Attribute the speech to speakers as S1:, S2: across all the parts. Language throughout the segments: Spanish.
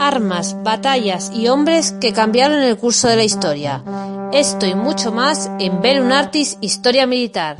S1: armas, batallas y hombres que cambiaron el curso de la historia. Esto y mucho más en Bellum Artis Historia Militar.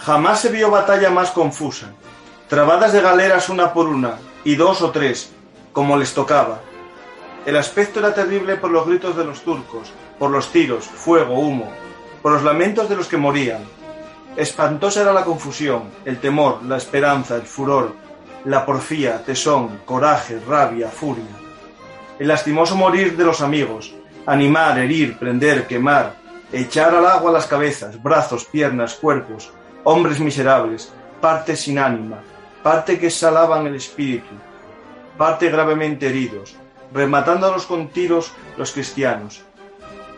S2: Jamás se vio batalla más confusa, trabadas de galeras una por una, y dos o tres, como les tocaba. El aspecto era terrible por los gritos de los turcos, por los tiros, fuego, humo, por los lamentos de los que morían. Espantosa era la confusión, el temor, la esperanza, el furor, la porfía, tesón, coraje, rabia, furia. El lastimoso morir de los amigos, animar, herir, prender, quemar, echar al agua las cabezas, brazos, piernas, cuerpos, hombres miserables, parte sin ánima, parte que exhalaban el espíritu, parte gravemente heridos, rematándolos con tiros los cristianos,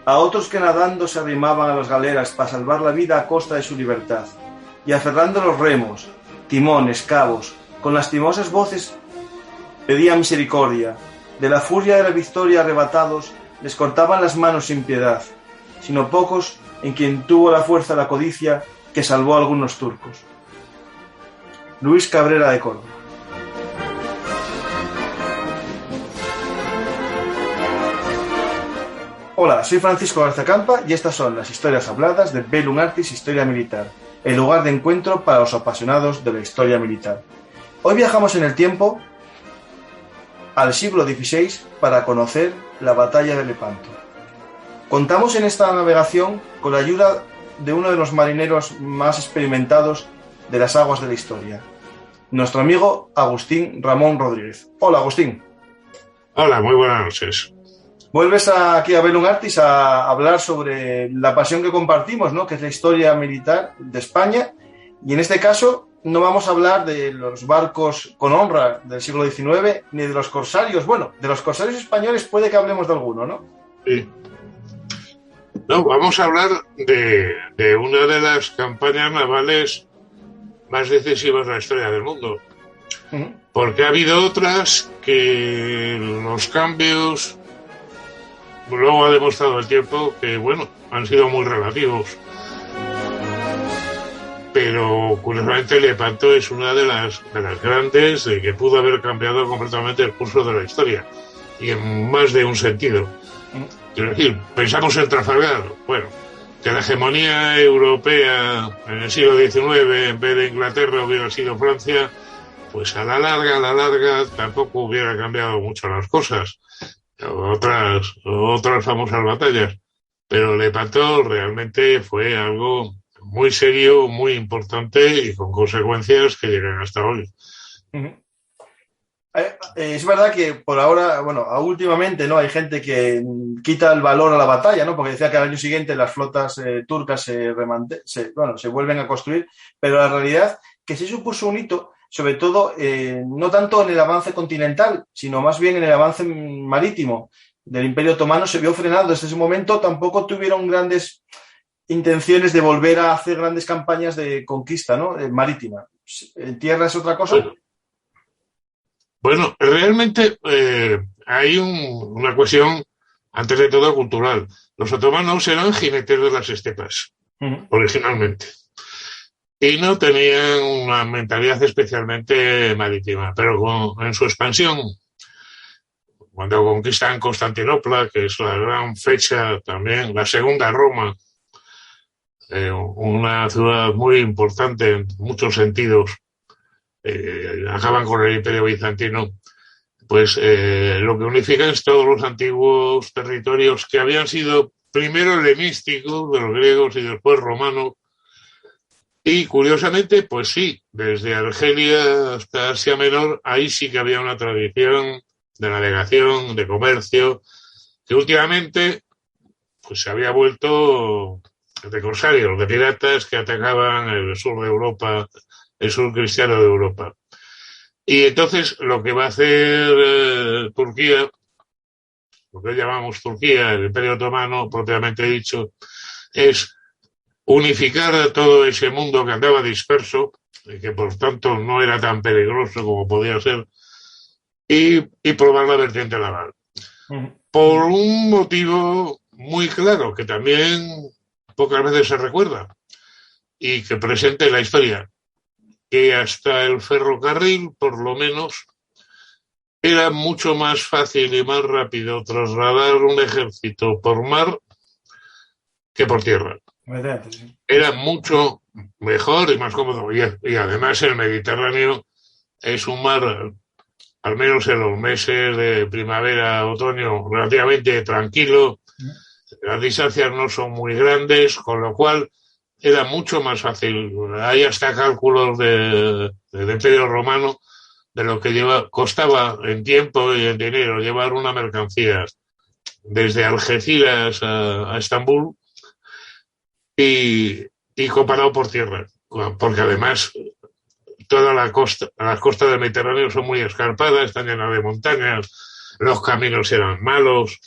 S2: a otros que nadando se arrimaban a las galeras para salvar la vida a costa de su libertad, y aferrando los remos, timones, cabos, con lastimosas voces pedían misericordia, de la furia de la victoria arrebatados, les cortaban las manos sin piedad, sino pocos en quien tuvo la fuerza la codicia que salvó a algunos turcos. Luis Cabrera de Córdoba. Hola, soy Francisco Garzacampa y estas son las historias habladas de Bellum Artis Historia Militar, el lugar de encuentro para los apasionados de la historia militar. Hoy viajamos en el tiempo al siglo XVI para conocer la batalla de Lepanto. Contamos en esta navegación con la ayuda de uno de los marineros más experimentados de las aguas de la historia, nuestro amigo Agustín Ramón Rodríguez. Hola, Agustín.
S3: Hola, muy buenas noches.
S2: Vuelves aquí a Bellum Artis a hablar sobre la pasión que compartimos, ¿no?, que es la historia militar de España, y en este caso no vamos a hablar de los barcos con honra del siglo XIX ni de los corsarios. Bueno, de los corsarios españoles puede que hablemos de alguno, ¿no?
S3: Sí. No, vamos a hablar de una de las campañas navales más decisivas de la historia del mundo.
S2: Uh-huh.
S3: Porque ha habido otras que los cambios, luego ha demostrado el tiempo que, bueno, han sido muy relativos. Pero, curiosamente, Lepanto es una de las grandes que pudo haber cambiado completamente el curso de la historia. Y en más de un sentido.
S2: Uh-huh.
S3: Quiero decir, pensamos en Trafalgar, bueno, que la hegemonía europea en el siglo XIX, en vez de Inglaterra, hubiera sido Francia, pues a la larga, tampoco hubiera cambiado mucho las cosas. Otras famosas batallas. Pero Lepanto realmente fue algo muy serio, muy importante y con consecuencias que llegan hasta hoy.
S2: Uh-huh. Es verdad que por ahora, bueno, últimamente, ¿no?, hay gente que quita el valor a la batalla, ¿no?, porque decía que al año siguiente las flotas turcas se vuelven a construir, pero la realidad que sí supuso un hito, sobre todo no tanto en el avance continental, sino más bien en el avance marítimo del Imperio Otomano. Se vio frenado desde ese momento. Tampoco tuvieron grandes intenciones de volver a hacer grandes campañas de conquista, ¿no?, marítima. ¿En tierra es otra cosa?
S3: Bueno, realmente hay una cuestión, antes de todo, cultural. Los otomanos eran jinetes de las estepas, uh-huh, originalmente, y no tenían una mentalidad especialmente marítima, pero en su expansión, cuando conquistan Constantinopla, que es la gran fecha también, la segunda Roma, una ciudad muy importante en muchos sentidos, acaban con el Imperio Bizantino, pues lo que unifica es todos los antiguos territorios que habían sido primero helenísticos de los griegos y después romanos, y curiosamente, pues sí, desde Argelia hasta Asia Menor, ahí sí que había una tradición de navegación, de comercio, que últimamente pues se había vuelto de corsarios, de piratas que atacaban el sur de Europa, el sur cristiano de Europa. Y entonces lo que va a hacer Turquía, lo que llamamos Turquía, el Imperio Otomano propiamente dicho, es unificar todo ese mundo que andaba disperso, y que por tanto no era tan peligroso como podía ser, y probar la vertiente naval. Por un motivo muy claro, que también pocas veces se recuerda, y que presente la historia, que hasta el ferrocarril, por lo menos, era mucho más fácil y más rápido trasladar un ejército por mar que por tierra. Era mucho mejor y más cómodo. Y además el Mediterráneo es un mar, al menos en los meses de primavera, otoño, relativamente tranquilo. Las distancias no son muy grandes, con lo cual era mucho más fácil. Hay hasta cálculos del Imperio Romano de lo que costaba en tiempo y en dinero llevar una mercancía desde Algeciras a Estambul y comparado por tierra, porque además toda las costas del Mediterráneo son muy escarpadas, están llenas de montañas, los caminos eran malos,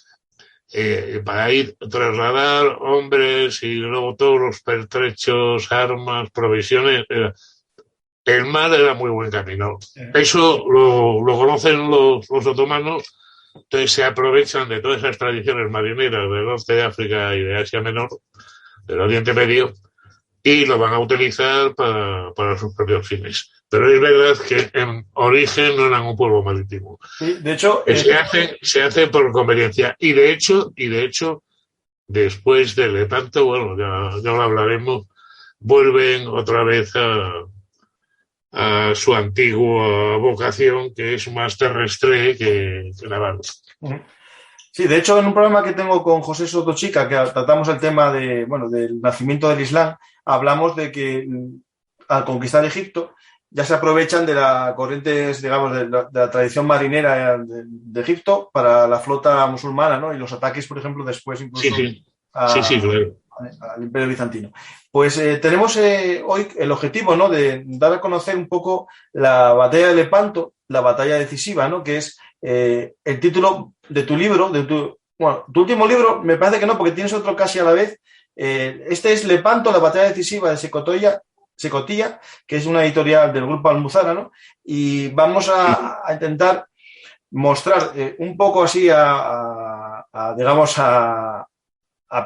S3: para ir trasladar hombres y luego todos los pertrechos, armas, provisiones. El mar era muy buen camino. Eso lo conocen los otomanos, entonces se aprovechan de todas esas tradiciones marineras del norte de África y de Asia Menor, del Oriente Medio, y lo van a utilizar para sus propios fines. Pero es verdad que en origen no eran un pueblo marítimo.
S2: Sí, de hecho,
S3: se hace por conveniencia. Y de hecho, después de Lepanto, bueno, ya lo hablaremos, vuelven otra vez a su antigua vocación, que es más terrestre que naval.
S2: Sí, de hecho, en un programa que tengo con José Sotochica, que tratamos el tema del nacimiento del Islam, hablamos de que al conquistar Egipto ya se aprovechan de las corrientes, digamos, de la tradición marinera de Egipto para la flota musulmana, ¿no? Y los ataques, por ejemplo, después incluso
S3: claro,
S2: al Imperio Bizantino. Pues tenemos hoy el objetivo, ¿no?, de dar a conocer un poco la batalla de Lepanto, la batalla decisiva, ¿no?, que es el título de tu libro, tu último libro, me parece que no, porque tienes otro casi a la vez. Este es Lepanto, la batalla decisiva de Secotía, que es una editorial del grupo Almuzara, ¿no? Y vamos a intentar mostrar un poco así digamos, a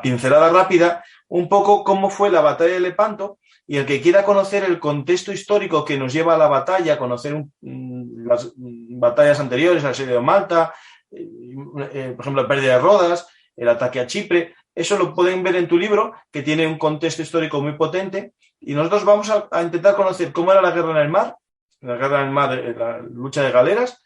S2: pincelada rápida, un poco cómo fue la batalla de Lepanto, y el que quiera conocer el contexto histórico que nos lleva a la batalla, conocer las batallas anteriores, el asedio de Malta, por ejemplo, la pérdida de Rodas, el ataque a Chipre, eso lo pueden ver en tu libro, que tiene un contexto histórico muy potente, y nosotros vamos a intentar conocer cómo era la guerra en el mar, la lucha de galeras,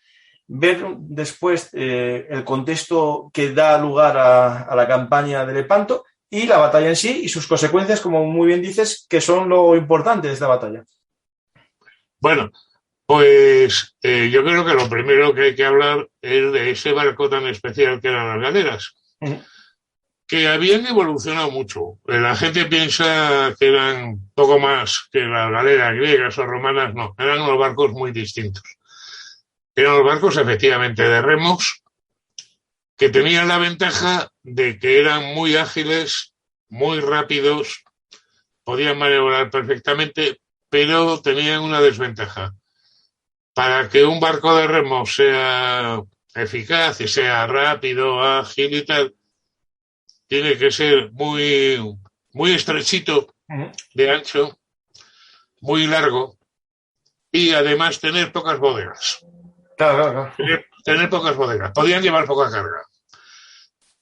S2: ver después el contexto que da lugar a la campaña de Lepanto y la batalla en sí y sus consecuencias, como muy bien dices, que son lo importante de esta batalla.
S3: Bueno, pues yo creo que lo primero que hay que hablar es de ese barco tan especial que eran las galeras, que habían evolucionado mucho. La gente piensa que eran poco más que las galeras griegas o romanas, no, eran unos barcos muy distintos. Eran los barcos efectivamente de remos, que tenían la ventaja de que eran muy ágiles, muy rápidos, podían maniobrar perfectamente, pero tenían una desventaja. Para que un barco de remos sea eficaz y sea rápido, ágil y tal, tiene que ser muy, muy estrechito de ancho, muy largo, y además tener pocas bodegas.
S2: Claro.
S3: Tener pocas bodegas. Podían llevar poca carga.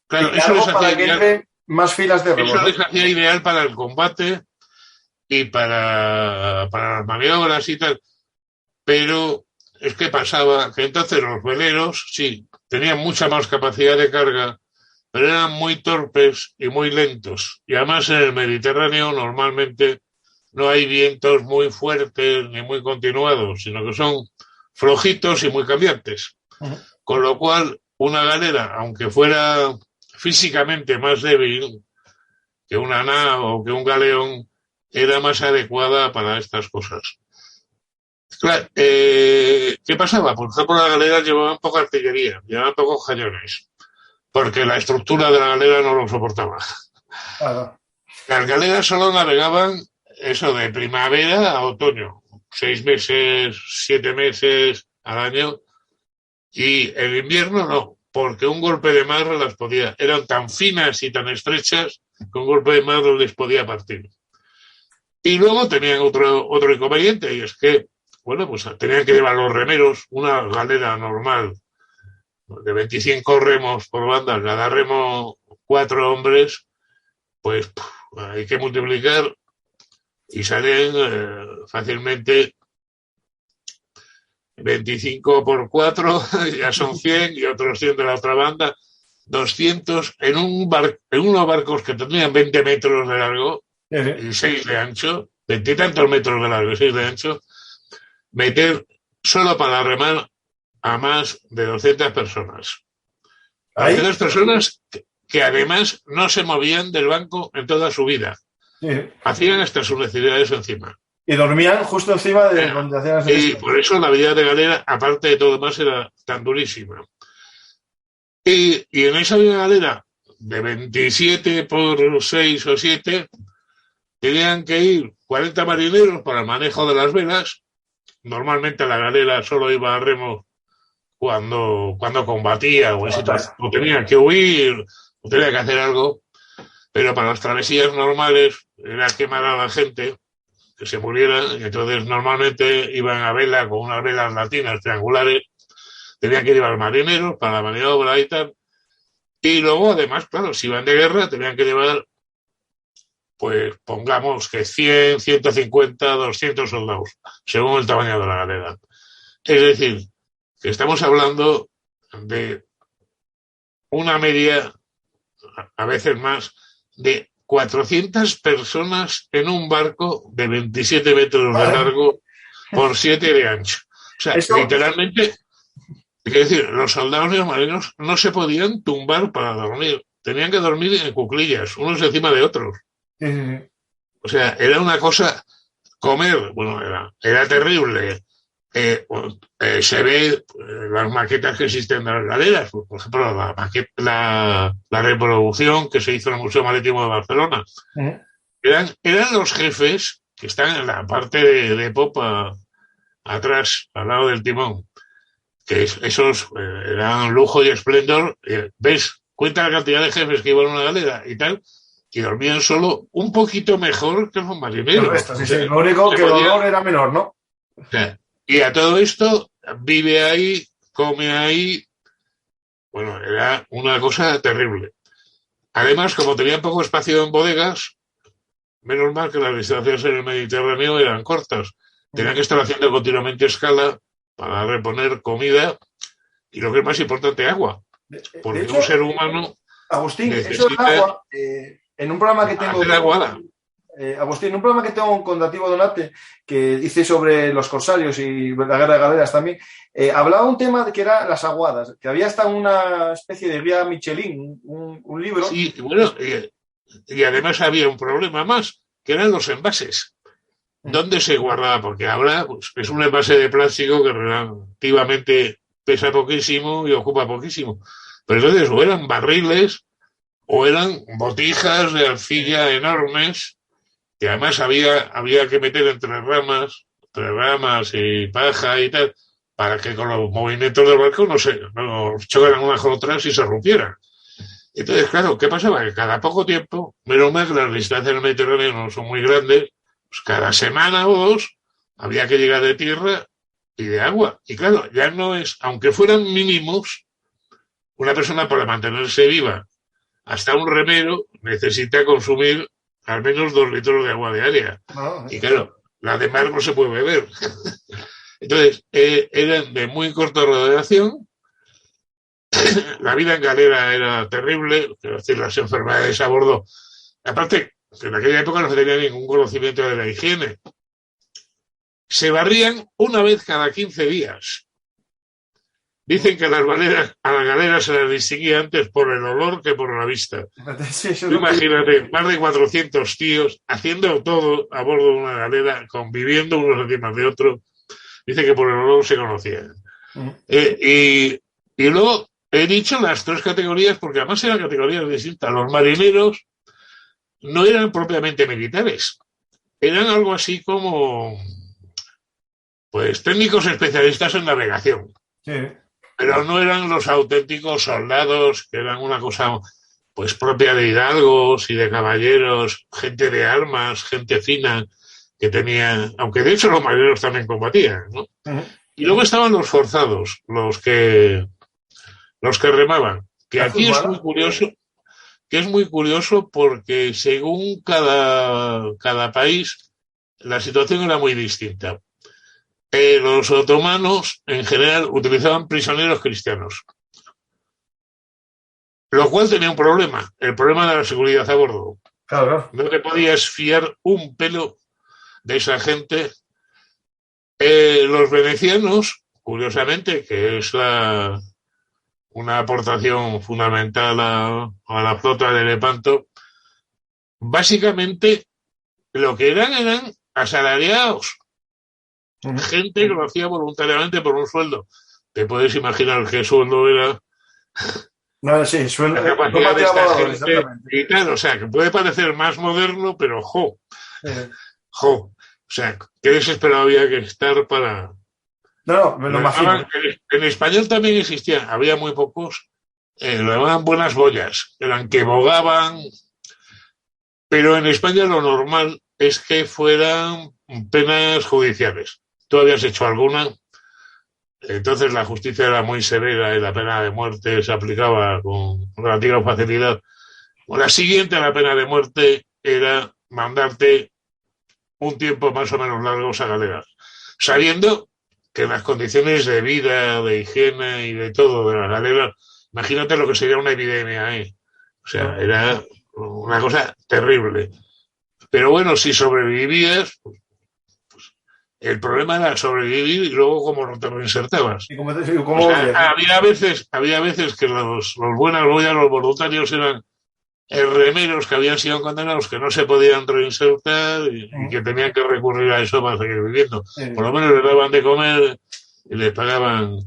S3: Claro,
S2: y eso les hacía ideal, más filas de remos.
S3: Eso les hacía ideal para el combate y para las maniobras y tal. Pero es que pasaba que entonces los veleros, sí, tenían mucha más capacidad de carga, pero eran muy torpes y muy lentos. Y además en el Mediterráneo normalmente no hay vientos muy fuertes ni muy continuados, sino que son flojitos y muy cambiantes. Con lo cual, una galera, aunque fuera físicamente más débil que una nao o que un galeón, era más adecuada para estas cosas. Claro, ¿qué pasaba? Por ejemplo, las galeras llevaban poca artillería, llevaban pocos cañones, porque la estructura de la galera no lo soportaba.
S2: Claro.
S3: Las galeras solo navegaban eso de primavera a otoño, 6 meses, 7 meses al año, y el invierno no, porque un golpe de mar las podía, eran tan finas y tan estrechas que un golpe de mar les podía partir. Y luego tenían otro inconveniente, y es que, bueno, pues tenían que llevar los remeros, una galera normal de 25 remos por banda, cada remo 4 hombres, pues hay que multiplicar y salen fácilmente 25 por 4, ya son 100, y otros 100 de la otra banda, 200 en unos barcos que tendrían 20 metros de largo y 6 de ancho, 20 y tantos metros de largo y 6 de ancho, meter solo para remar a más de 200 personas. 200 personas que además no se movían del banco en toda su vida. Sí. Hacían hasta sus necesidades encima.
S2: Y dormían justo encima de donde hacían las necesidades.
S3: Y por eso la vida de galera, aparte de todo más, era tan durísima. Y en esa vida galera de 27 por 6 o 7, tenían que ir 40 marineros para el manejo de las velas. Normalmente la galera solo iba a remo cuando combatía o tenía que huir o tenía que hacer algo, pero para las travesías normales era quemar a la gente, que se murieran, y entonces normalmente iban a vela con unas velas latinas triangulares, tenían que llevar marineros para la maniobra y tal, y luego además, claro, si iban de guerra tenían que llevar, pues pongamos que 100, 150, 200 soldados, según el tamaño de la galera. Es decir, que estamos hablando de una media, a veces más, de 400 personas en un barco de 27 metros de largo por 7 de ancho. O sea, literalmente, es decir, los soldados y los marineros no se podían tumbar para dormir. Tenían que dormir en cuclillas, unos encima de otros. O sea, era una cosa, comer, bueno, era terrible. Se ve las maquetas que existen de las galeras, por ejemplo, la reproducción que se hizo en el Museo Marítimo de Barcelona. Eran los jefes que están en la parte de popa atrás, al lado del timón, que esos eran lujo y esplendor. ¿Ves? Cuenta la cantidad de jefes que iban a una galera y tal, y dormían solo un poquito mejor que los marineros.
S2: Lo único que el dolor era menor, ¿no?
S3: O sea, y a todo esto, vive ahí, come ahí. Bueno, era una cosa terrible. Además, como tenían poco espacio en bodegas, menos mal que las distancias en el Mediterráneo eran cortas. Tenían que estar haciendo continuamente escala para reponer comida y, lo que es más importante, agua. Porque de hecho, un ser humano...
S2: Agustín, eso del agua, en un programa que tengo... Agustín, en un programa que tengo con Nativo Donate, que hice sobre los corsarios y la guerra de galeras también, hablaba un tema que era las aguadas, que había hasta una especie de guía Michelin, un libro.
S3: Sí, bueno, y además había un problema más, que eran los envases. ¿Dónde se guardaba? Porque ahora pues, es un envase de plástico que relativamente pesa poquísimo y ocupa poquísimo. Pero entonces o eran barriles o eran botijas de arcilla enormes, que además había que meter entre ramas y paja y tal, para que con los movimientos del barco no chocaran unas con otras y se rompieran. Entonces, claro, ¿qué pasaba? Que cada poco tiempo, menos mal que las distancias en el Mediterráneo no son muy grandes, pues cada semana o dos había que llegar de tierra y de agua. Y claro, ya no es, aunque fueran mínimos, una persona para mantenerse viva, hasta un remero necesita consumir al menos 2 litros de agua diaria. Y claro, la de mar no se puede beber. Entonces, eran de muy corta duración. La vida en galera era terrible, es decir, las enfermedades a bordo. Aparte, en aquella época no se tenía ningún conocimiento de la higiene. Se barrían una vez cada 15 días. Dicen que a las galeras se las distinguía antes por el olor que por la vista. Sí, imagínate, más de 400 tíos haciendo todo a bordo de una galera, conviviendo unos encima de otros. Dice que por el olor se conocían. Y luego he dicho las 3 categorías, porque además eran categorías distintas. Los marineros no eran propiamente militares, eran algo así como, pues, técnicos especialistas en navegación.
S2: Sí.
S3: Pero no eran los auténticos soldados, que eran una cosa pues propia de hidalgos y de caballeros, gente de armas, gente fina, que tenía, aunque de hecho los marineros también combatían, ¿no? Y luego estaban los forzados, los que remaban, que aquí es muy curioso, porque según cada país la situación era muy distinta. Los otomanos en general utilizaban prisioneros cristianos, lo cual tenía un problema, el problema de la seguridad a bordo.
S2: Claro.
S3: No te podías fiar un pelo de esa gente. Los venecianos, curiosamente, que es una aportación fundamental a la flota de Lepanto, básicamente lo que eran asalariados. Gente que lo hacía voluntariamente por un sueldo. Te puedes imaginar qué sueldo era.
S2: No, sí, sueldo.
S3: La capacidad de esta gente y tal, o sea, que puede parecer más moderno, pero o sea, qué desesperado había que estar para...
S2: No, me lo imagino.
S3: En español también existían, había muy pocos, lo llamaban buenas boyas, eran que bogaban, pero en España lo normal es que fueran penas judiciales. Tú habías hecho alguna, entonces la justicia era muy severa y la pena de muerte se aplicaba con relativa facilidad. La siguiente a la pena de muerte era mandarte un tiempo más o menos largo a galeras, sabiendo que las condiciones de vida, de higiene y de todo de las galeras, imagínate lo que sería una epidemia ahí. O sea, era una cosa terrible. Pero bueno, si sobrevivías, pues el problema era sobrevivir y luego cómo te reinsertabas.
S2: ¿Y cómo
S3: había veces que los buenas boyas, los voluntarios eran remeros que habían sido condenados, que no se podían reinsertar y que tenían que recurrir a eso para seguir viviendo. Por lo menos les daban de comer y les pagaban.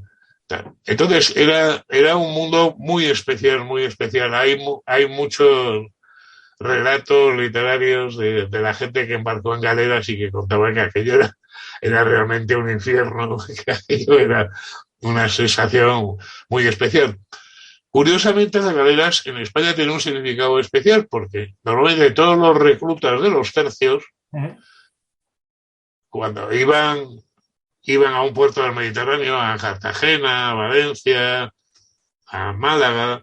S3: Entonces era un mundo muy especial, muy especial. Hay muchos relatos literarios de la gente que embarcó en galeras y que contaban que aquello era realmente un infierno, que aquello era una sensación muy especial. Curiosamente, las galeras en España tienen un significado especial porque normalmente todos los reclutas de los tercios, cuando iban a un puerto del Mediterráneo, a Cartagena, a Valencia, a Málaga,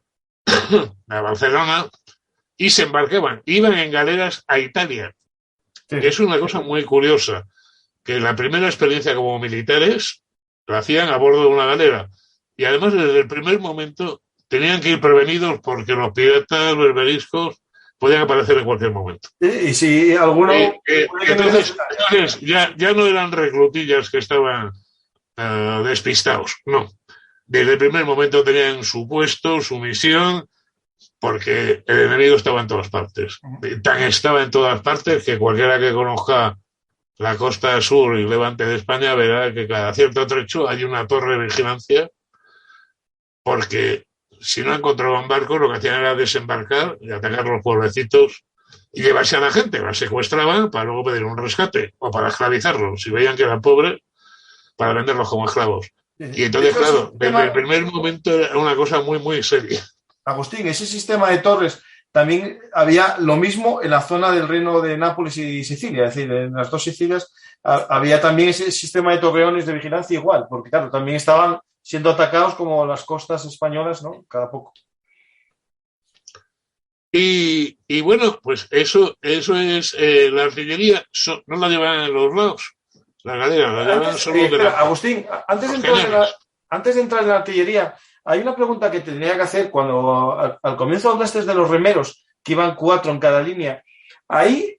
S3: a Barcelona, y se embarcaban, iban en galeras a Italia. Sí. Que es una cosa muy curiosa, que la primera experiencia como militares la hacían a bordo de una galera. Y además, desde el primer momento, tenían que ir prevenidos porque los piratas berberiscos podían aparecer en cualquier momento.
S2: Y si alguno...
S3: entonces ya no eran reclutillas que estaban despistados, no. Desde el primer momento tenían su puesto, su misión, porque el enemigo estaba en todas partes. Tan estaba en todas partes que cualquiera que conozca la costa sur y levante de España verá que cada cierto trecho hay una torre de vigilancia, porque si no encontraban barcos, lo que hacían era desembarcar y atacar los pueblecitos y llevarse a la gente. La secuestraban para luego pedir un rescate o para esclavizarlos. Si veían que eran pobres, para venderlos como esclavos. Y entonces, claro, desde el primer momento era una cosa muy, muy seria.
S2: Agustín, ese sistema de torres también había lo mismo en la zona del reino de Nápoles y Sicilia. Es decir, en las dos Sicilias había también ese sistema de torreones de vigilancia igual, porque claro, también estaban siendo atacados como las costas españolas, ¿no? Cada poco.
S3: Y bueno, pues eso es la artillería, no la llevan en los lados, la galera, la llevan solo de la...
S2: Agustín, antes de entrar en la artillería, hay una pregunta que tendría que hacer cuando al comienzo hablaste de los remeros, que iban 4 en cada línea. Ahí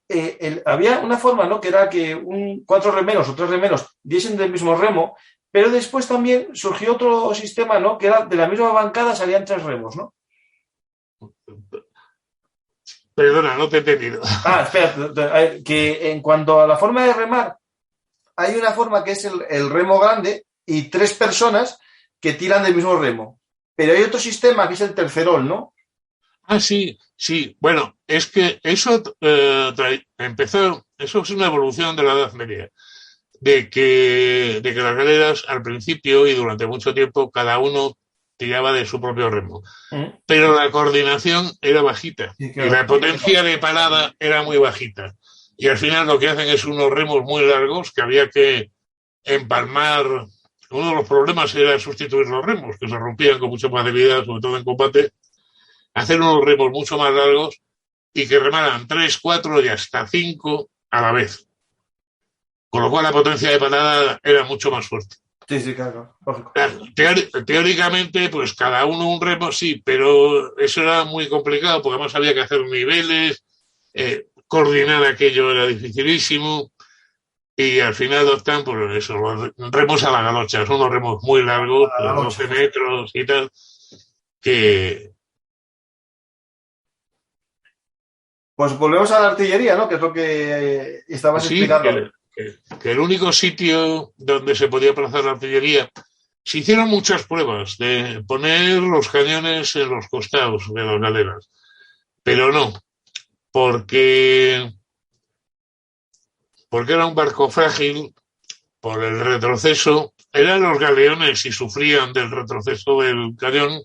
S2: había una forma, ¿no? Que era que 4 remeros o 3 remeros diesen del mismo remo, pero después también surgió otro sistema, ¿no? Que era de la misma bancada salían 3 remos, ¿no?
S3: Perdona, no te he entendido.
S2: Espera, que en cuanto a la forma de remar, hay una forma que es el remo grande y 3 personas que tiran del mismo remo. Pero hay otro sistema que es el tercerol, ¿no?
S3: Ah, sí, sí. Bueno, es que eso empezó, eso es una evolución de la Edad Media, de que las galeras al principio y durante mucho tiempo cada uno tiraba de su propio remo.
S2: Mm.
S3: Pero la coordinación era bajita
S2: Sí,
S3: y
S2: claro.
S3: la potencia de parada era muy bajita. Y al final lo que hacen es unos remos muy largos que había que empalmar. Uno de los problemas era sustituir los remos, que se rompían con mucha facilidad, sobre todo en combate, hacer unos remos mucho más largos y que remaran 3, 4 y hasta 5 a la vez. Con lo cual la potencia de parada era mucho más fuerte.
S2: Sí, sí, claro, lógico.
S3: Teóricamente, pues cada uno un remo, sí, pero eso era muy complicado porque además había que hacer niveles, coordinar aquello era dificilísimo y al final optan por eso, los remos a la galocha, son unos remos muy largos,
S2: A la
S3: de
S2: noche.
S3: 12 metros y tal, que...
S2: Pues volvemos a la artillería, ¿no? Que es lo que estabas
S3: Sí,
S2: explicando.
S3: que el único sitio donde se podía plazar la artillería, se hicieron muchas pruebas de poner los cañones en los costados de las galeras, pero no, porque, porque era un barco frágil por el retroceso, eran los galeones y sufrían del retroceso del cañón,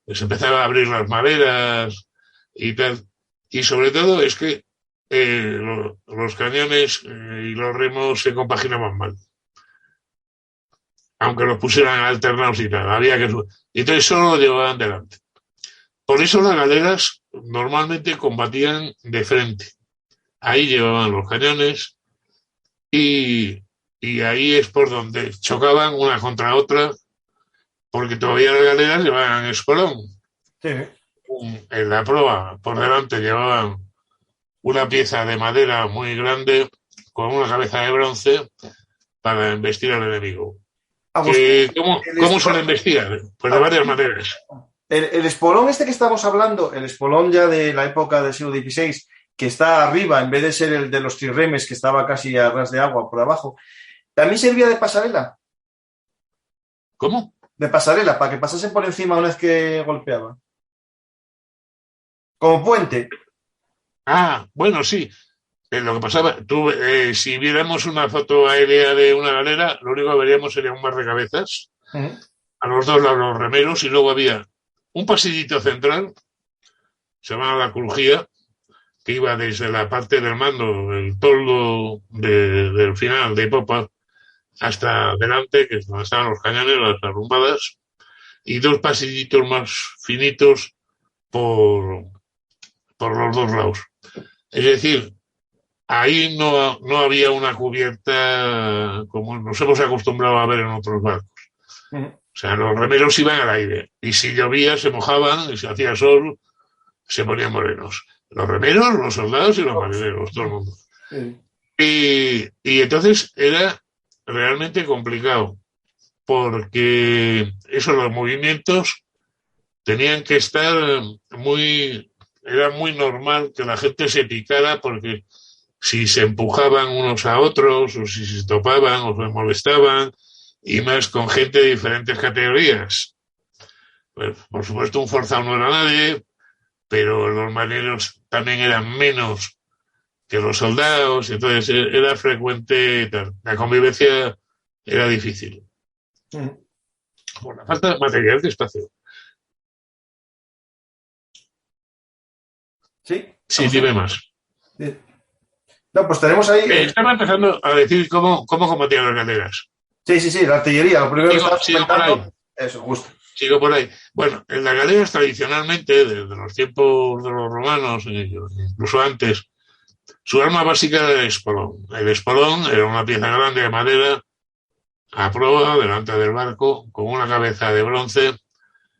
S3: se empezaba a abrir las maderas y tal, y sobre todo es que los cañones y los remos se compaginaban mal. Aunque los pusieran alternados y tal, había que y entonces solo lo llevaban delante. Por eso las galeras normalmente combatían de frente. Ahí llevaban los cañones y ahí es por donde chocaban una contra otra, porque todavía las galeras llevaban espolón.
S2: Sí.
S3: En la proa, por delante, llevaban una pieza de madera muy grande con una cabeza de bronce para embestir al enemigo.
S2: Ah, pues,
S3: ¿Cómo se le investiga? Pues de varias maneras.
S2: el espolón este que estamos hablando, el espolón ya de la época del siglo XVI, que está arriba, en vez de ser el de los trirremes, que estaba casi a ras de agua por abajo, ¿también servía de pasarela?
S3: ¿Cómo?
S2: De pasarela, para que pasasen por encima una vez que golpeaba. Como puente.
S3: Ah, bueno, sí. Lo que pasaba, si viéramos una foto aérea de una galera, lo único que veríamos sería un mar de cabezas, a los dos lados los remeros, y luego había un pasillito central, se llamaba la crujía, que iba desde la parte del mando, el toldo del final de popa, hasta delante, que es donde estaban los cañones, las arrumbadas, y dos pasillitos más finitos por los dos lados. Es decir, ahí no había una cubierta como nos hemos acostumbrado a ver en otros barcos. O sea, los remeros iban al aire y si llovía se mojaban y si hacía sol se ponían morenos. Los remeros, los soldados y los marineros, todo el mundo. Y entonces era realmente complicado porque los movimientos tenían que estar era muy normal que la gente se picara porque si se empujaban unos a otros o si se topaban o se molestaban y más con gente de diferentes categorías. Pues, por supuesto, un forzado no era nadie, pero los marineros también eran menos que los soldados, entonces era frecuente, la convivencia era difícil. Por la falta de material de espacio.
S2: ¿Sí?
S3: Sí, dime más.
S2: Sí. No, pues tenemos ahí...
S3: Estaba empezando a decir cómo combatían las galeras.
S2: Sí, la artillería, lo primero que estabas comentando. Eso, justo.
S3: Sigo por ahí. Bueno, en las galeras tradicionalmente, desde los tiempos de los romanos, incluso antes, su arma básica era el espolón. El espolón era una pieza grande de madera a proa delante del barco con una cabeza de bronce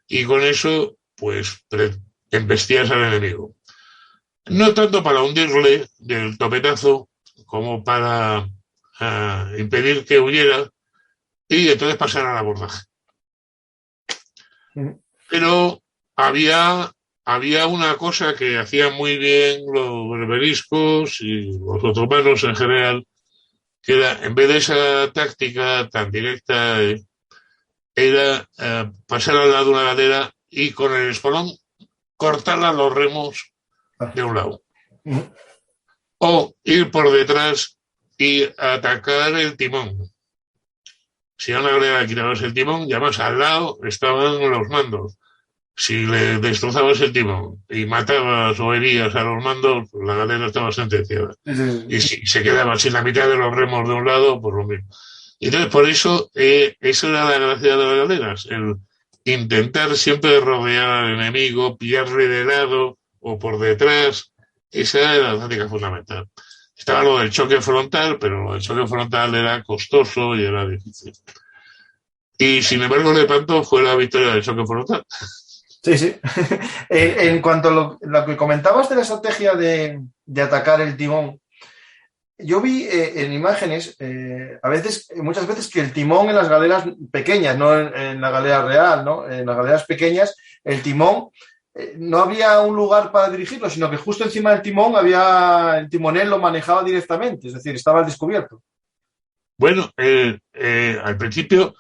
S3: y con eso, pues, embestías al enemigo. No tanto para hundirle del topetazo como para impedir que huyera y entonces pasar al abordaje. Pero había una cosa que hacían muy bien los berberiscos y los otomanos en general, que era, en vez de esa táctica tan directa, era pasar al lado de una galera y con el espolón cortar a los remos de un lado. O ir por detrás y atacar el timón. Si a una galera le quitabas el timón, ya más al lado estaban los mandos. Si le destrozabas el timón y matabas o herías a los mandos, pues la galera estaba sentenciada. Y si se quedaba sin la mitad de los remos de un lado, pues lo mismo. Y entonces, por eso, eso era la gracia de las galeras, el intentar siempre rodear al enemigo, pillarle de lado o por detrás. Esa era la táctica fundamental. Estaba lo del choque frontal, pero lo del choque frontal era costoso y era difícil. Y sin embargo, Lepanto fue la victoria del choque frontal.
S2: Sí, sí. En cuanto a lo que comentabas de la estrategia de atacar el timón, yo vi en imágenes, muchas veces que el timón en las galeras pequeñas, no en la galera real, ¿no? En las galeras pequeñas, el timón no había un lugar para dirigirlo, sino que justo encima del timón el timonel lo manejaba directamente, es decir, estaba al descubierto.
S3: Bueno, al principio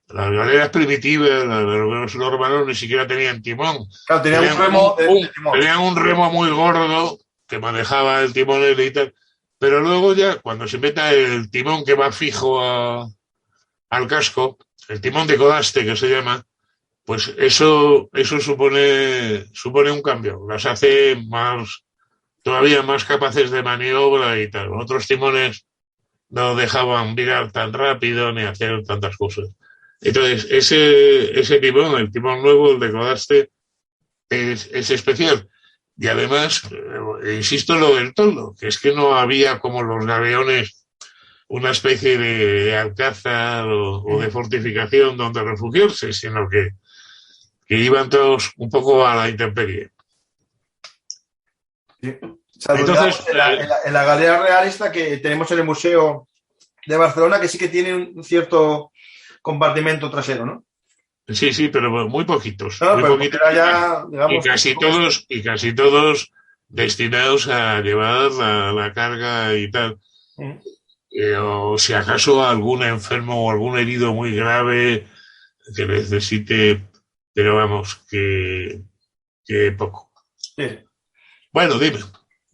S3: las galeras primitivas, los romanos ni siquiera tenían timón.
S2: Claro, tenían un remo de timón.
S3: Tenían un remo muy gordo que manejaba el timonel y tal, pero luego ya cuando se meta el timón que va fijo al casco, el timón de codaste que se llama, pues eso supone un cambio, las hace todavía más capaces de maniobra y tal. Otros timones no dejaban virar tan rápido ni hacer tantas cosas. Entonces, ese timón, el timón nuevo, el de codaste, es especial. Y además, insisto en lo del toldo, que es que no había como los galeones una especie de alcázar o de fortificación donde refugiarse, sino que iban todos un poco a la intemperie.
S2: Sí. Entonces, en la galera real esta que tenemos en el Museo de Barcelona, que sí que tiene un cierto compartimento trasero, ¿no?
S3: Sí, pero muy poquitos.
S2: No,
S3: muy poquitos
S2: ya, digamos,
S3: y casi todos destinados a llevar la carga y tal. O si acaso algún enfermo o algún herido muy grave que necesite, pero vamos, que poco.
S2: Sí.
S3: Bueno, dime.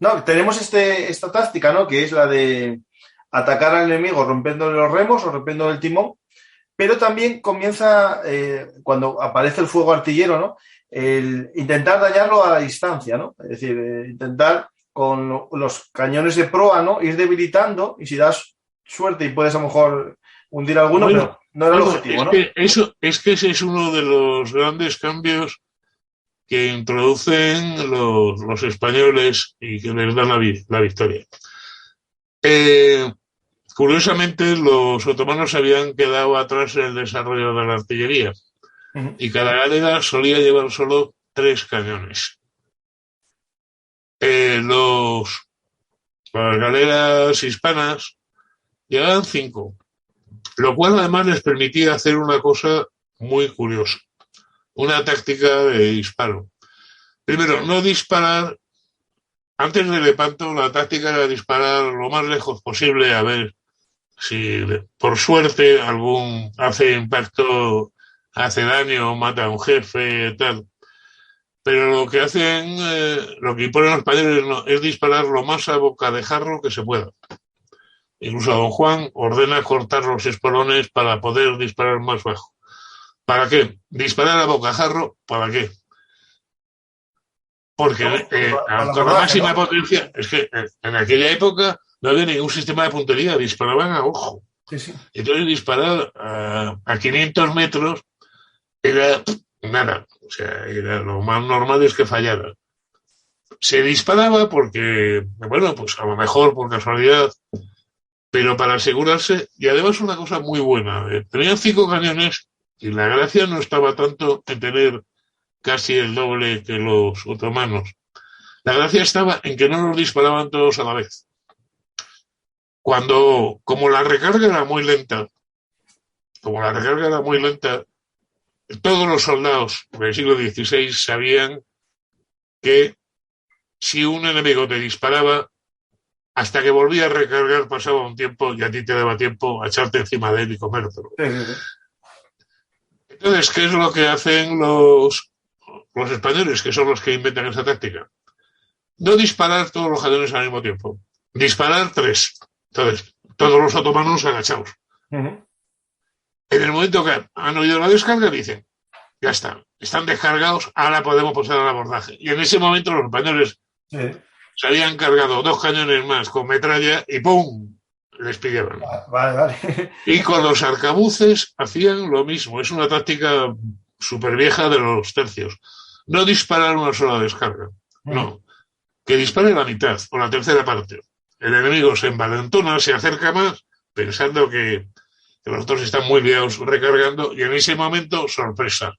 S2: No, tenemos esta táctica, ¿no? Que es la de atacar al enemigo rompiéndole los remos o rompiendo el timón, pero también comienza, cuando aparece el fuego artillero, ¿no? El intentar dañarlo a la distancia, ¿no? Es decir, intentar con los cañones de proa, ¿no? Ir debilitando, y si das suerte y puedes a lo mejor hundir alguno, pero no era el objetivo, ¿no?
S3: Es que ese es uno de los grandes cambios que introducen los españoles y que les dan la victoria. Curiosamente, los otomanos habían quedado atrás en el desarrollo de la artillería y cada galera solía llevar solo 3 cañones. Las galeras hispanas llevaban 5, lo cual además les permitía hacer una cosa muy curiosa, una táctica de disparo. Primero, no disparar. Antes de Lepanto, la táctica era disparar lo más lejos posible, a ver si por suerte algún hace impacto, hace daño, mata a un jefe, tal. Pero lo que hacen, lo que imponen los españoles es disparar lo más a boca de jarro que se pueda. Incluso don Juan ordena cortar los espolones para poder disparar más bajo. ¿Para qué? Disparar a bocajarro, ¿para qué? Porque con la máxima potencia, es que en aquella época no había ningún sistema de puntería, disparaban a ojo.
S2: Sí.
S3: Entonces disparar a 500 metros era nada, o sea, era lo más normal es que fallara. Se disparaba porque, bueno, pues a lo mejor por casualidad, pero para asegurarse, y además una cosa muy buena, tenían 5 cañones y la gracia no estaba tanto en tener casi el doble que los otomanos. La gracia estaba en que no los disparaban todos a la vez. Como la recarga era muy lenta, todos los soldados del siglo XVI sabían que si un enemigo te disparaba, hasta que volvía a recargar pasaba un tiempo y a ti te daba tiempo a echarte encima de él y comértelo.
S2: Sí.
S3: Entonces, ¿qué es lo que hacen los los españoles, que son los que inventan esa táctica, no disparar todos los cañones al mismo tiempo, disparar 3. Entonces, todos los otomanos agachados.
S2: Ujú.
S3: En el momento que han oído la descarga, dicen, ya está, están descargados, ahora podemos pasar al abordaje. Y en ese momento los españoles
S2: Sí.
S3: se habían cargado 2 cañones más con metralla y ¡pum!, les pillaban.
S2: Vale.
S3: Y con los arcabuces hacían lo mismo. Es una táctica súper vieja de los tercios. No disparar una sola descarga. No. Que dispare la mitad o la tercera parte. El enemigo se envalentona, se acerca más, pensando que los otros están muy liados recargando, y en ese momento, sorpresa,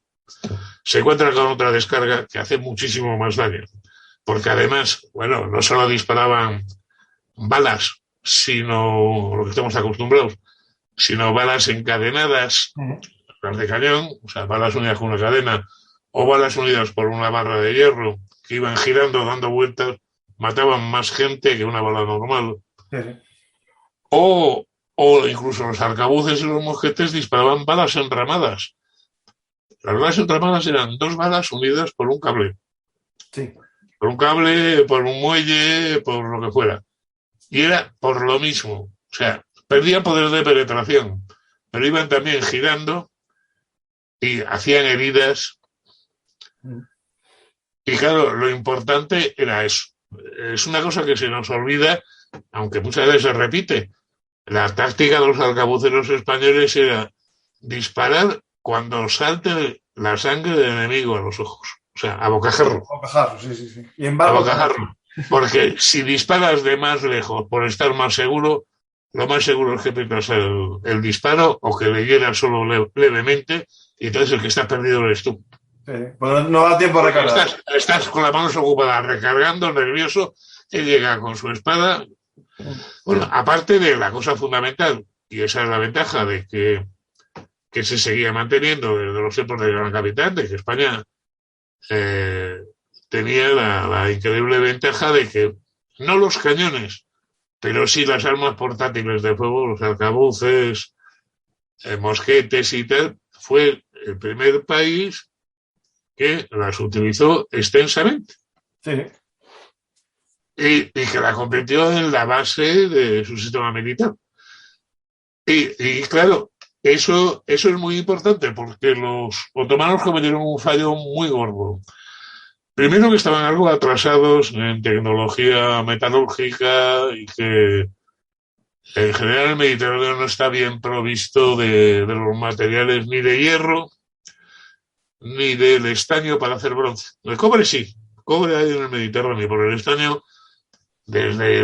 S3: se encuentra con otra descarga que hace muchísimo más daño. Porque además, bueno, no solo disparaban balas, sino lo que estamos acostumbrados, sino balas encadenadas, las de cañón, o sea, balas unidas con una cadena, o balas unidas por una barra de hierro, que iban girando, dando vueltas, mataban más gente que una bala normal.
S2: Sí.
S3: O incluso los arcabuces y los mosquetes disparaban balas enramadas. Las balas enramadas eran 2 balas unidas por un cable.
S2: Sí.
S3: Por un cable, por un muelle, por lo que fuera. Y era por lo mismo. O sea, perdían poder de penetración, pero iban también girando y hacían heridas. Y claro, lo importante era eso. Es una cosa que se nos olvida, aunque muchas veces se repite. La táctica de los arcabuceros españoles era disparar cuando salte la sangre del enemigo a los ojos. O sea, a bocajarro.
S2: A bocajarro, sí. Y en
S3: A bocajarro. Porque si disparas de más lejos por estar más seguro, lo más seguro es que pierdas el disparo o que le hieras solo levemente, y entonces el que está perdido eres tú.
S2: Sí. Pues no da tiempo a recargar.
S3: Estás con las manos ocupadas recargando, nervioso, él llega con su espada. Bueno, aparte de la cosa fundamental, y esa es la ventaja de que se seguía manteniendo desde los tiempos del Gran Capitán, de que España tenía la increíble ventaja de que no los cañones, pero sí las armas portátiles de fuego, los arcabuces, mosquetes y tal, fue el primer país que las utilizó extensamente.
S2: Sí.
S3: Y que la convirtió en la base de su sistema militar. Y claro, eso es muy importante porque los otomanos cometieron un fallo muy gordo. Primero, que estaban algo atrasados en tecnología metalúrgica y que en general el Mediterráneo no está bien provisto de los materiales ni de hierro ni del estaño para hacer bronce. El cobre sí, cobre hay en el Mediterráneo, pero el estaño desde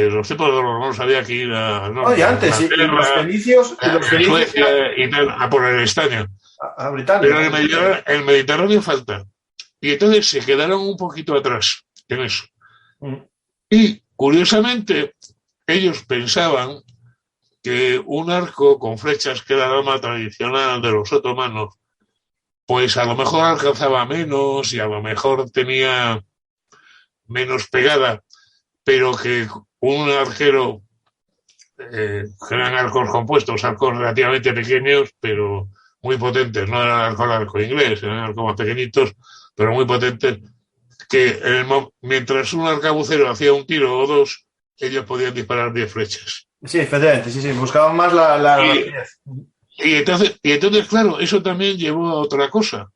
S3: los tiempos de los romanos había que ir a
S2: antes, sí, los fenicios
S3: Suecia y tal, a por el estaño.
S2: A Britania.
S3: Pero el Mediterráneo falta. Y entonces se quedaron un poquito atrás en eso. Y, curiosamente, ellos pensaban que un arco con flechas, que era la arma tradicional de los otomanos, pues a lo mejor alcanzaba menos y a lo mejor tenía menos pegada, pero que un arquero, que eran arcos compuestos, arcos relativamente pequeños, pero muy potentes, no eran arco inglés, eran arcos más pequeñitos, pero muy potentes, que mientras un arcabucero hacía un tiro o 2, ellos podían disparar 10 flechas.
S2: Sí, efectivamente, sí, buscaban más la rapidez.
S3: Y entonces, claro, eso también llevó a otra cosa,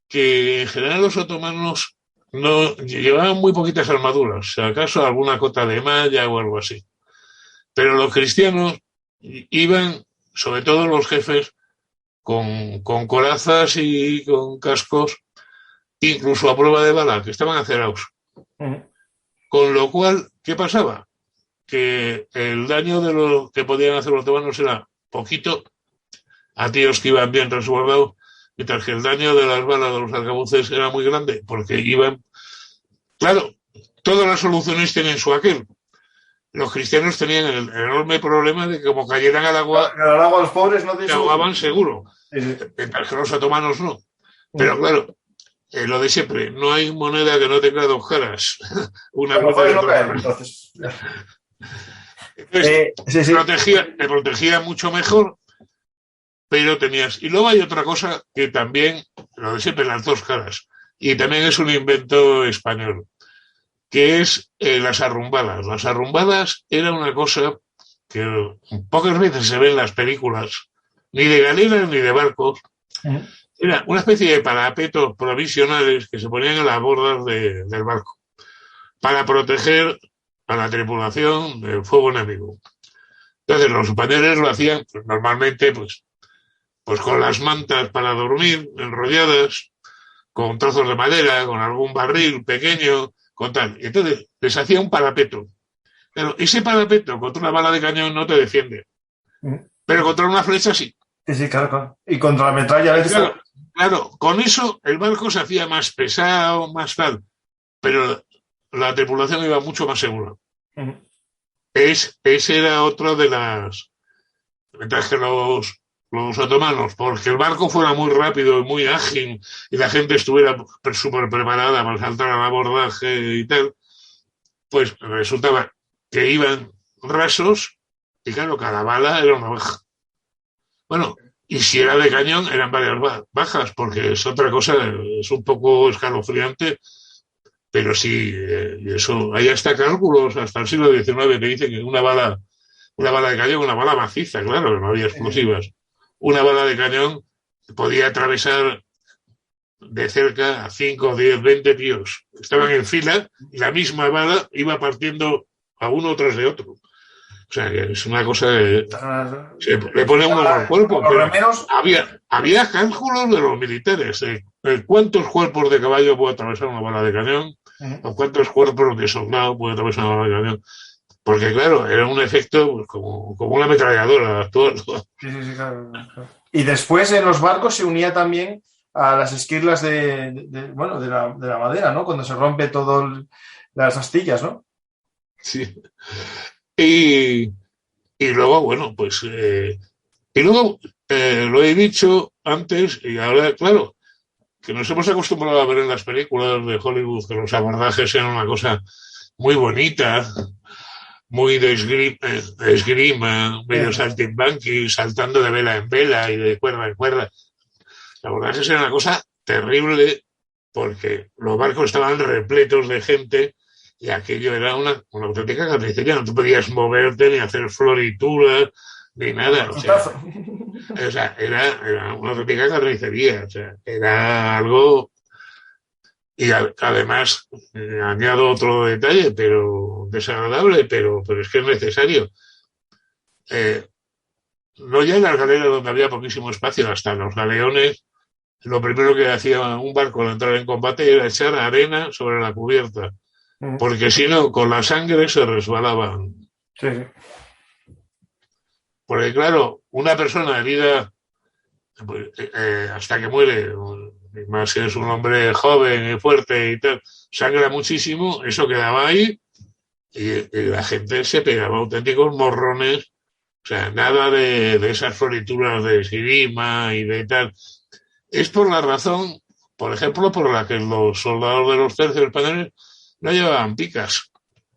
S3: que en general los otomanos no llevaban muy poquitas armaduras, si acaso alguna cota de malla o algo así. Pero los cristianos iban, sobre todo los jefes, con corazas y con cascos, incluso a prueba de bala, que estaban acerados. Con lo cual, ¿qué pasaba? Que el daño de lo que podían hacer los otomanos era poquito a tíos que iban bien resguardados, mientras que el daño de las balas de los arcabuces era muy grande, porque iban... Claro, todas las soluciones tienen su aquel. Los cristianos tenían el enorme problema de que como cayeran al agua...
S2: Al agua los pobres no
S3: se ahogaban seguro, mientras que los otomanos no. Pero claro, lo de siempre, no hay moneda que no tenga 2 caras. Una cosa de otra. Entonces, me protegía mucho mejor. pero tenías... Y luego hay otra cosa que también, lo de siempre, las dos caras, y también es un invento español, que es las arrumbadas. Las arrumbadas era una cosa que pocas veces se ve en las películas, ni de galeras ni de barcos. Era una especie de parapetos provisionales que se ponían en las bordas del barco para proteger a la tripulación del fuego enemigo. Entonces los españoles lo hacían pues, normalmente pues con las mantas para dormir enrolladas, con trozos de madera, con algún barril pequeño, con tal. Y entonces les hacía un parapeto. Pero ese parapeto contra una bala de cañón no te defiende. Pero contra una flecha sí.
S2: Sí, claro. Y contra la metralla...
S3: Claro, con eso el barco se hacía más pesado, más tal. Pero la tripulación iba mucho más segura. Ese era otro de las ventajas que los otomanos, porque el barco fuera muy rápido y muy ágil y la gente estuviera súper preparada para saltar al abordaje y tal, pues resultaba que iban rasos y claro, cada bala era una baja. Bueno, y si era de cañón eran varias bajas, porque es otra cosa, es un poco escalofriante, pero sí, eso, hay hasta cálculos hasta el siglo XIX que dicen que una bala de cañón, una bala maciza, claro, que no había explosivas, una bala de cañón podía atravesar de cerca a 5, 10, 20 tíos. Estaban en fila y la misma bala iba partiendo a uno tras de otro. O sea, que es una cosa que le pone uno al cuerpo. Pero había cálculos de los militares. ¿Cuántos cuerpos de caballo puede atravesar una bala de cañón? ¿O cuántos cuerpos de soldado puede atravesar una bala de cañón? Porque, claro, era un efecto pues, como una ametralladora actual.
S2: Sí, claro. Y después en los barcos se unía también a las esquirlas de la madera, ¿no? Cuando se rompe todo las astillas, ¿no?
S3: Sí. Y luego, bueno, pues... y luego, lo he dicho antes y ahora, claro, que nos hemos acostumbrado a ver en las películas de Hollywood que los abordajes eran una cosa muy bonita, muy de esgrima, medio saltimbanqui, saltando de vela en vela y de cuerda en cuerda. Los abordajes eran una cosa terrible porque los barcos estaban repletos de gente y aquello era una auténtica carnicería. No te podías moverte ni hacer florituras ni nada. O sea, era una auténtica carnicería. O sea, era algo... Y además, añado otro detalle, pero desagradable, pero es que es necesario. No ya en las galeras donde había poquísimo espacio, hasta en los galeones, lo primero que hacía un barco al entrar en combate era echar arena sobre la cubierta, porque si no, con la sangre se resbalaban.
S2: Sí.
S3: Porque claro, una persona herida pues, hasta que muere, más si es un hombre joven y fuerte y tal, sangra muchísimo, eso quedaba ahí y la gente se pegaba auténticos morrones. O sea, nada de esas florituras de esgrima y de tal. Es por la razón, por ejemplo, por la que los soldados de los tercios españoles no llevaban picas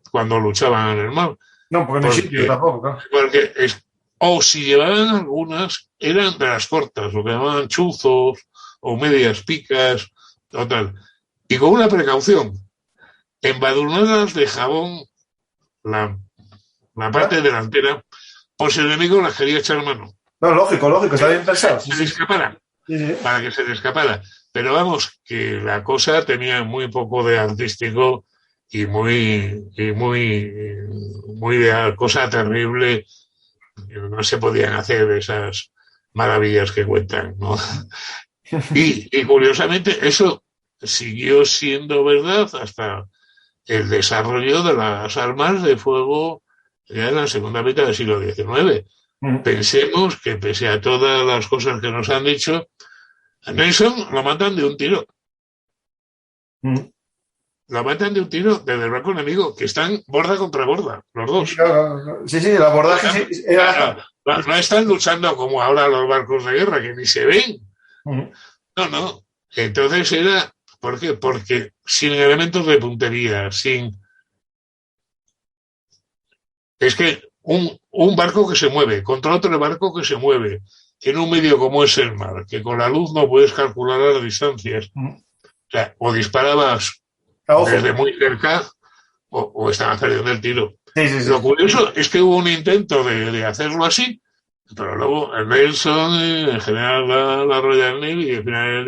S3: cuando luchaban en el mar.
S2: No, porque no existe tampoco, claro.
S3: O si llevaban algunas, eran de las cortas, lo que llamaban chuzos o medias picas o tal. Y con una precaución, embadurnadas de jabón la parte delantera, por si el enemigo las quería echar mano.
S2: No, lógico, está bien pensado.
S3: Se le escapara, para que se le escapara. Pero vamos, que la cosa tenía muy poco de artístico y muy de cosa terrible. No se podían hacer esas maravillas que cuentan, ¿no? Y curiosamente eso siguió siendo verdad hasta el desarrollo de las armas de fuego ya en la segunda mitad del siglo XIX. Pensemos que pese a todas las cosas que nos han dicho, a Nelson lo matan de un tiro. Lo matan de un tiro desde el barco enemigo, que están borda contra borda, los dos.
S2: Sí, el abordaje era...
S3: No están luchando como ahora los barcos de guerra, que ni se ven. No. Entonces era... ¿Por qué? Porque sin elementos de puntería, Es que un barco que se mueve contra otro barco que se mueve en un medio como es el mar, que con la luz no puedes calcular las distancias. O sea, o disparabas desde muy cerca o estabas perdiendo el tiro.
S2: Sí.
S3: Lo curioso es que hubo un intento de hacerlo así, pero luego el Nelson, en general la Royal Navy, y al final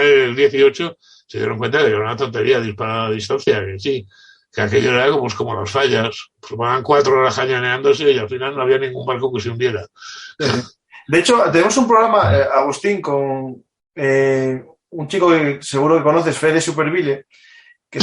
S3: del 18 se dieron cuenta de que era una tontería disparar a distancia, que sí, que aquello era como las fallas, van 4 horas cañoneándose y al final no había ningún barco que se hundiera.
S2: De hecho, tenemos un programa, Agustín, con un chico que seguro que conoces, Fede Superville, que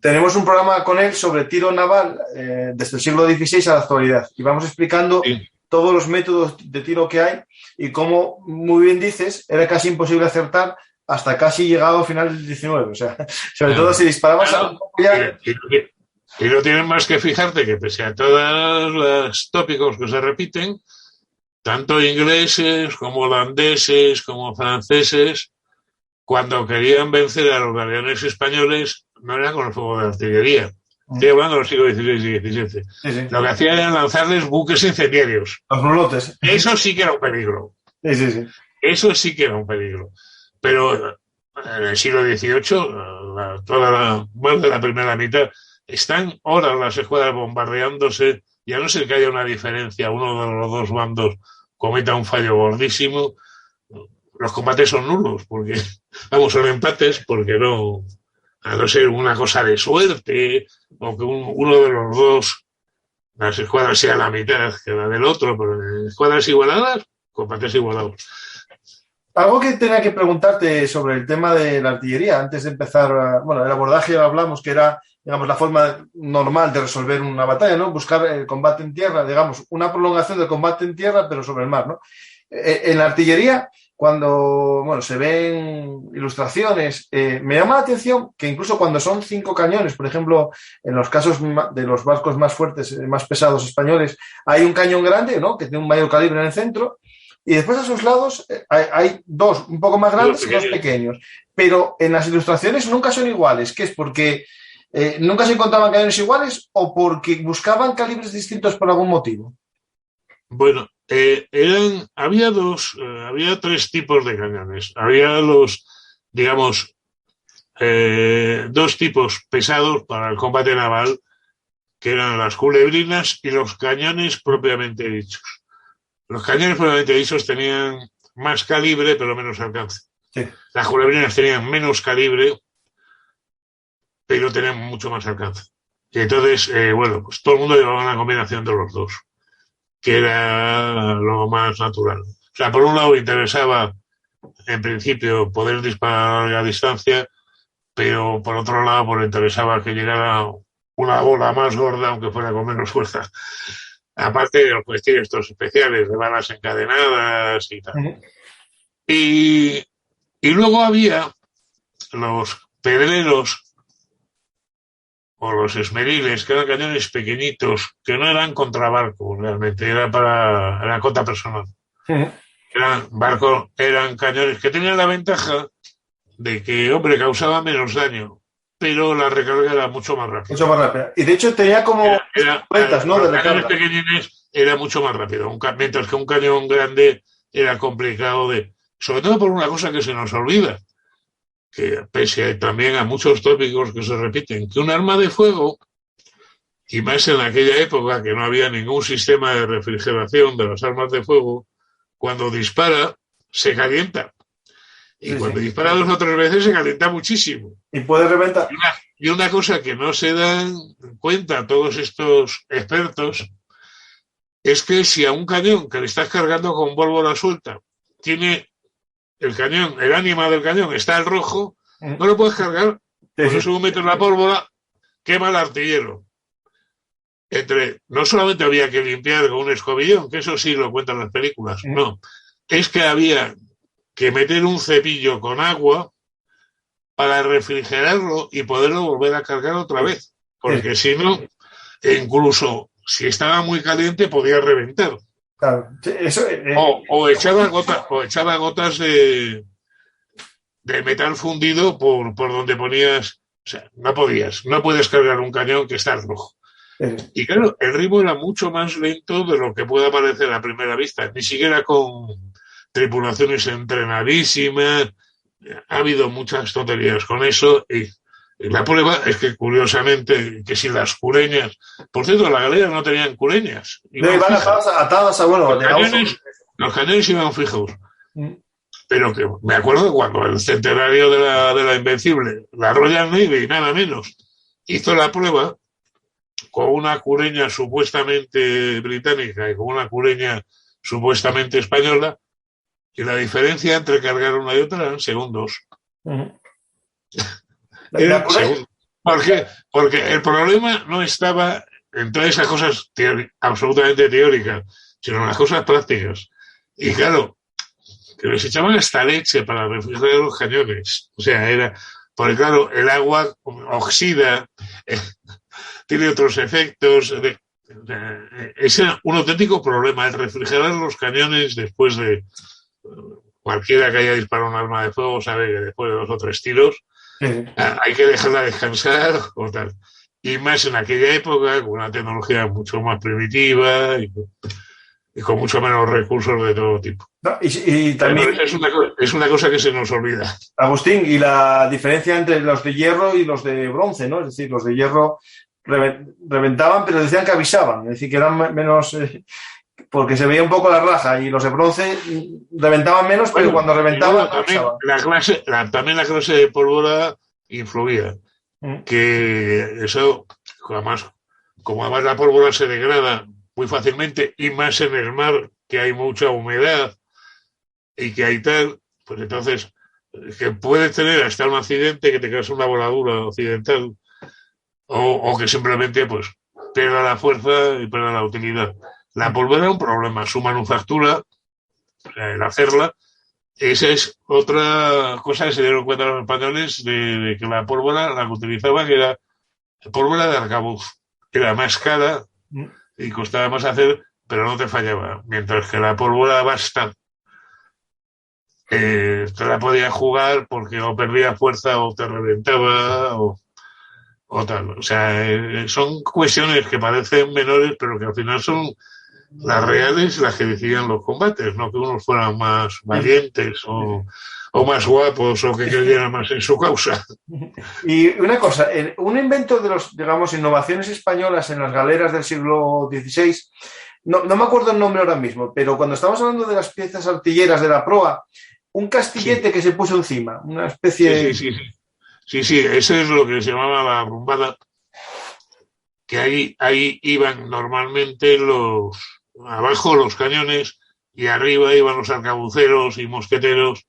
S2: tenemos un programa con él sobre tiro naval desde el siglo XVI a la actualidad y vamos explicando todos los métodos de tiro que hay y como muy bien dices, era casi imposible acertar hasta casi llegado al final del XIX. O sea, sobre todo si disparabas a un poco ya...
S3: Y no tienes más que fijarte que pese a todos los tópicos que se repiten, tanto ingleses como holandeses como franceses, cuando querían vencer a los galeones españoles, no era con el fuego de artillería. Estoy hablando de los siglos XVI y XVII.
S2: Sí.
S3: Lo que hacían era lanzarles buques incendiarios.
S2: Los rulotes.
S3: Eso sí que era un peligro.
S2: Sí.
S3: Eso sí que era un peligro. Pero en el siglo XVIII, más de la primera mitad, están horas las escuadras bombardeándose, y a no ser que haya una diferencia, uno de los dos bandos cometa un fallo gordísimo, los combates son nulos, porque, son empates, porque no, a no ser una cosa de suerte, o que uno de los dos, las escuadras sea la mitad que la del otro, pero en escuadras igualadas, combates igualados.
S2: Algo que tenía que preguntarte sobre el tema de la artillería, antes de empezar, el abordaje ya hablamos, que era, digamos, la forma normal de resolver una batalla, ¿no? Buscar el combate en tierra, digamos, una prolongación del combate en tierra, pero sobre el mar, ¿no? En la artillería, cuando, se ven ilustraciones, me llama la atención que incluso cuando son 5 cañones, por ejemplo, en los casos de los barcos más fuertes, más pesados españoles, hay un cañón grande, ¿no? Que tiene un mayor calibre en el centro, y después a sus lados hay 2 un poco más grandes y 2 pequeños. Pero en las ilustraciones nunca son iguales. ¿Qué es? ¿Porque nunca se encontraban cañones iguales o porque buscaban calibres distintos por algún motivo?
S3: Bueno, había 3 tipos de cañones. Había los, digamos, 2 tipos pesados para el combate naval, que eran las culebrinas y los cañones propiamente dichos. Los cañones propiamente dichos tenían más calibre, pero menos alcance.
S2: Sí.
S3: Las culebrinas tenían menos calibre, pero tenían mucho más alcance. Y entonces, pues todo el mundo llevaba una combinación de los dos, que era lo más natural. O sea, por un lado interesaba, en principio, poder disparar a distancia, pero por otro lado, pues interesaba que llegara una bola más gorda, aunque fuera con menos fuerza. Aparte de los proyectiles estos especiales de balas encadenadas y tal. Uh-huh. Y luego había los pedreros o los esmeriles, que eran cañones pequeñitos, que no eran contrabarcos realmente, era cota personal. Uh-huh. Eran cañones que tenían la ventaja de que, causaban menos daño, pero la recarga era mucho más rápida.
S2: Mucho más rápida. Y de hecho tenía como cuentas, ¿no?
S3: Los cañones pequeñines era mucho más rápido, mientras que un cañón grande era complicado sobre todo por una cosa que se nos olvida, que pese también a muchos tópicos que se repiten, que un arma de fuego, y más en aquella época que no había ningún sistema de refrigeración de las armas de fuego, cuando dispara, se calienta. Y cuando dispara 2 o 3 veces se calienta muchísimo.
S2: Y puede reventar.
S3: Y una cosa que no se dan cuenta todos estos expertos es que si a un cañón que le estás cargando con pólvora suelta tiene el ánima del cañón está al rojo, no lo puedes cargar. Por eso metes la pólvora, quema el artillero. No solamente había que limpiar con un escobillón, que eso sí lo cuentan las películas, no. Es que había que meter un cepillo con agua para refrigerarlo y poderlo volver a cargar otra vez. Porque si no, incluso si estaba muy caliente podía reventar.
S2: Claro. Eso,
S3: o echaba gotas de metal fundido por donde ponías. O sea, no puedes cargar un cañón que está rojo. Y claro, el ritmo era mucho más lento de lo que pueda parecer a primera vista, ni siquiera con tripulaciones entrenadísimas. Ha habido muchas tonterías con eso y la prueba es que, curiosamente, que si las cureñas... Por cierto, las galeras no tenían cureñas.
S2: Iban atadas a, bueno,
S3: los cañones iban fijos. Pero que me acuerdo cuando el centenario de la Invencible, la Royal Navy, nada menos, hizo la prueba con una cureña supuestamente británica y con una cureña supuestamente española, y la diferencia entre cargar una y otra eran segundos. ¿Por qué? Porque el problema no estaba en todas esas cosas absolutamente teóricas, sino en las cosas prácticas. Y claro, que les echaban hasta leche para refrigerar los cañones. O sea, era... Porque claro, el agua oxida, tiene otros efectos. Es un auténtico problema el refrigerar los cañones después de... Cualquiera que haya disparado un arma de fuego sabe que después de 2 o 3 tiros hay que dejarla descansar o tal. Y más en aquella época, con una tecnología mucho más primitiva y con mucho menos recursos de todo tipo.
S2: No, y también
S3: es una cosa que se nos olvida.
S2: Agustín, y la diferencia entre los de hierro y los de bronce, ¿no? Es decir, los de hierro reventaban, pero decían que avisaban, es decir, que eran menos... porque se veía un poco la raja, y los de bronce reventaban menos, pero cuando reventaban
S3: también la clase de pólvora influía. Que eso, además, como además la pólvora se degrada muy fácilmente, y más en el mar, que hay mucha humedad y que hay tal, pues entonces que puedes tener hasta un accidente que te cause una voladura accidental o que simplemente pues pierda la fuerza y pierda la utilidad. La pólvora era un problema, su manufactura, el hacerla, esa es otra cosa que se dieron cuenta los españoles de que la pólvora, la que utilizaban, era pólvora de arcabuz, era más cara y costaba más hacer, pero no te fallaba, mientras que la pólvora basta te la podías jugar porque o perdía fuerza o te reventaba o tal. O sea, son cuestiones que parecen menores, pero que al final son las reales, las que decidían los combates, no que unos fueran más valientes o más guapos o que creyeran más en su causa.
S2: Y una cosa, un invento de los, digamos, innovaciones españolas en las galeras del siglo XVI, no me acuerdo el nombre ahora mismo, pero cuando estamos hablando de las piezas artilleras de la proa, un castillete que se puso encima, una especie...
S3: Sí, eso es lo que se llamaba la rumbada, que ahí iban normalmente abajo los cañones y arriba iban los arcabuceros y mosqueteros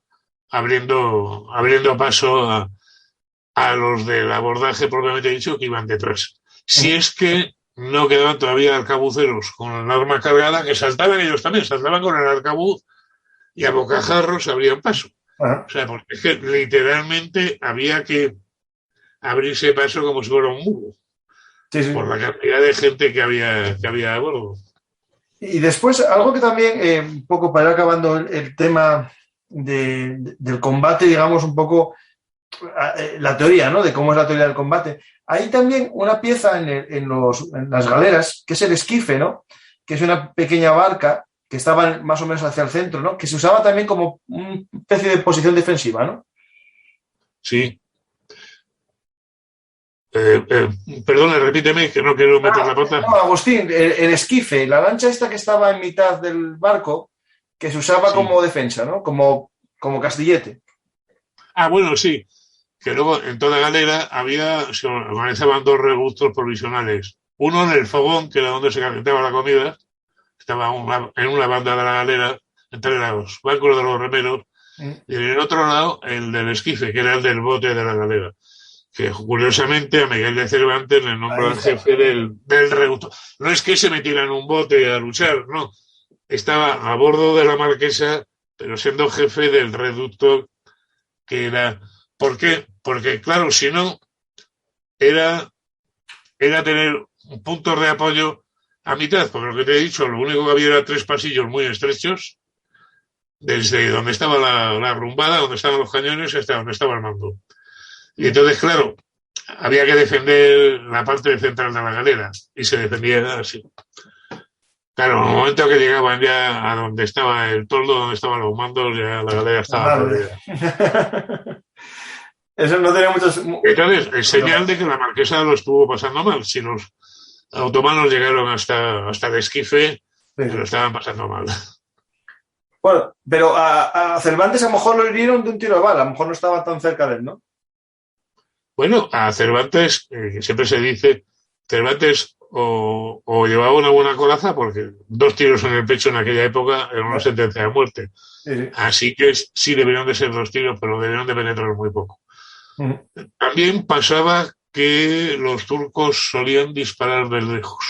S3: abriendo paso a los del abordaje propiamente dicho que iban detrás. Si es que no quedaban todavía arcabuceros con el arma cargada, que saltaban ellos también, saltaban con el arcabuz y a bocajarros abrían paso. O sea, porque es que literalmente había que abrirse paso como si fuera un muro. Por la cantidad de gente que había a bordo.
S2: Y después, algo que también, un poco para ir acabando el tema del combate, digamos, un poco la teoría, ¿no? De cómo es la teoría del combate. Hay también una pieza en las galeras, que es el esquife, ¿no? Que es una pequeña barca que estaba más o menos hacia el centro, ¿no? Que se usaba también como una especie de posición defensiva, ¿no?
S3: Sí. Perdona, repíteme, que no quiero meter la pata.
S2: No, Agustín, el esquife, la lancha esta que estaba en mitad del barco, que se usaba como defensa, ¿no? Como castillete.
S3: Bueno, sí. Que luego en toda galera se organizaban 2 reductos provisionales. Uno en el fogón, que era donde se calentaba la comida, estaba en una banda de la galera, entre los bancos de los remeros, y en el otro lado el del esquife, que era el del bote de la galera. Que curiosamente a Miguel de Cervantes le nombró el jefe del reducto. No es que se metiera en un bote a luchar, no. Estaba a bordo de la Marquesa, pero siendo jefe del reducto que era... ¿Por qué? Porque, claro, si no, era tener un punto de apoyo a mitad, porque lo que te he dicho, lo único que había era 3 pasillos muy estrechos, desde donde estaba la rumbada, donde estaban los cañones, hasta donde estaba el mando. Y entonces, claro, había que defender la parte central de la galera y se defendía así. Claro, en el momento que llegaban ya a donde estaba el toldo, donde estaban los mandos, ya la galera estaba perdida.
S2: Eso no tenía muchos...
S3: Entonces, es señal de que la marquesa lo estuvo pasando mal. Si los otomanos llegaron hasta el Esquife, lo estaban pasando mal.
S2: Bueno, pero a Cervantes a lo mejor lo hirieron de un tiro de bala, a lo mejor no estaba tan cerca de él, ¿no?
S3: Bueno, a Cervantes, siempre se dice, Cervantes o llevaba una buena coraza, porque 2 tiros en el pecho en aquella época era una sentencia de muerte. Sí. Así que sí deberían de ser 2 tiros, pero deberían de penetrar muy poco. También pasaba que los turcos solían disparar de lejos.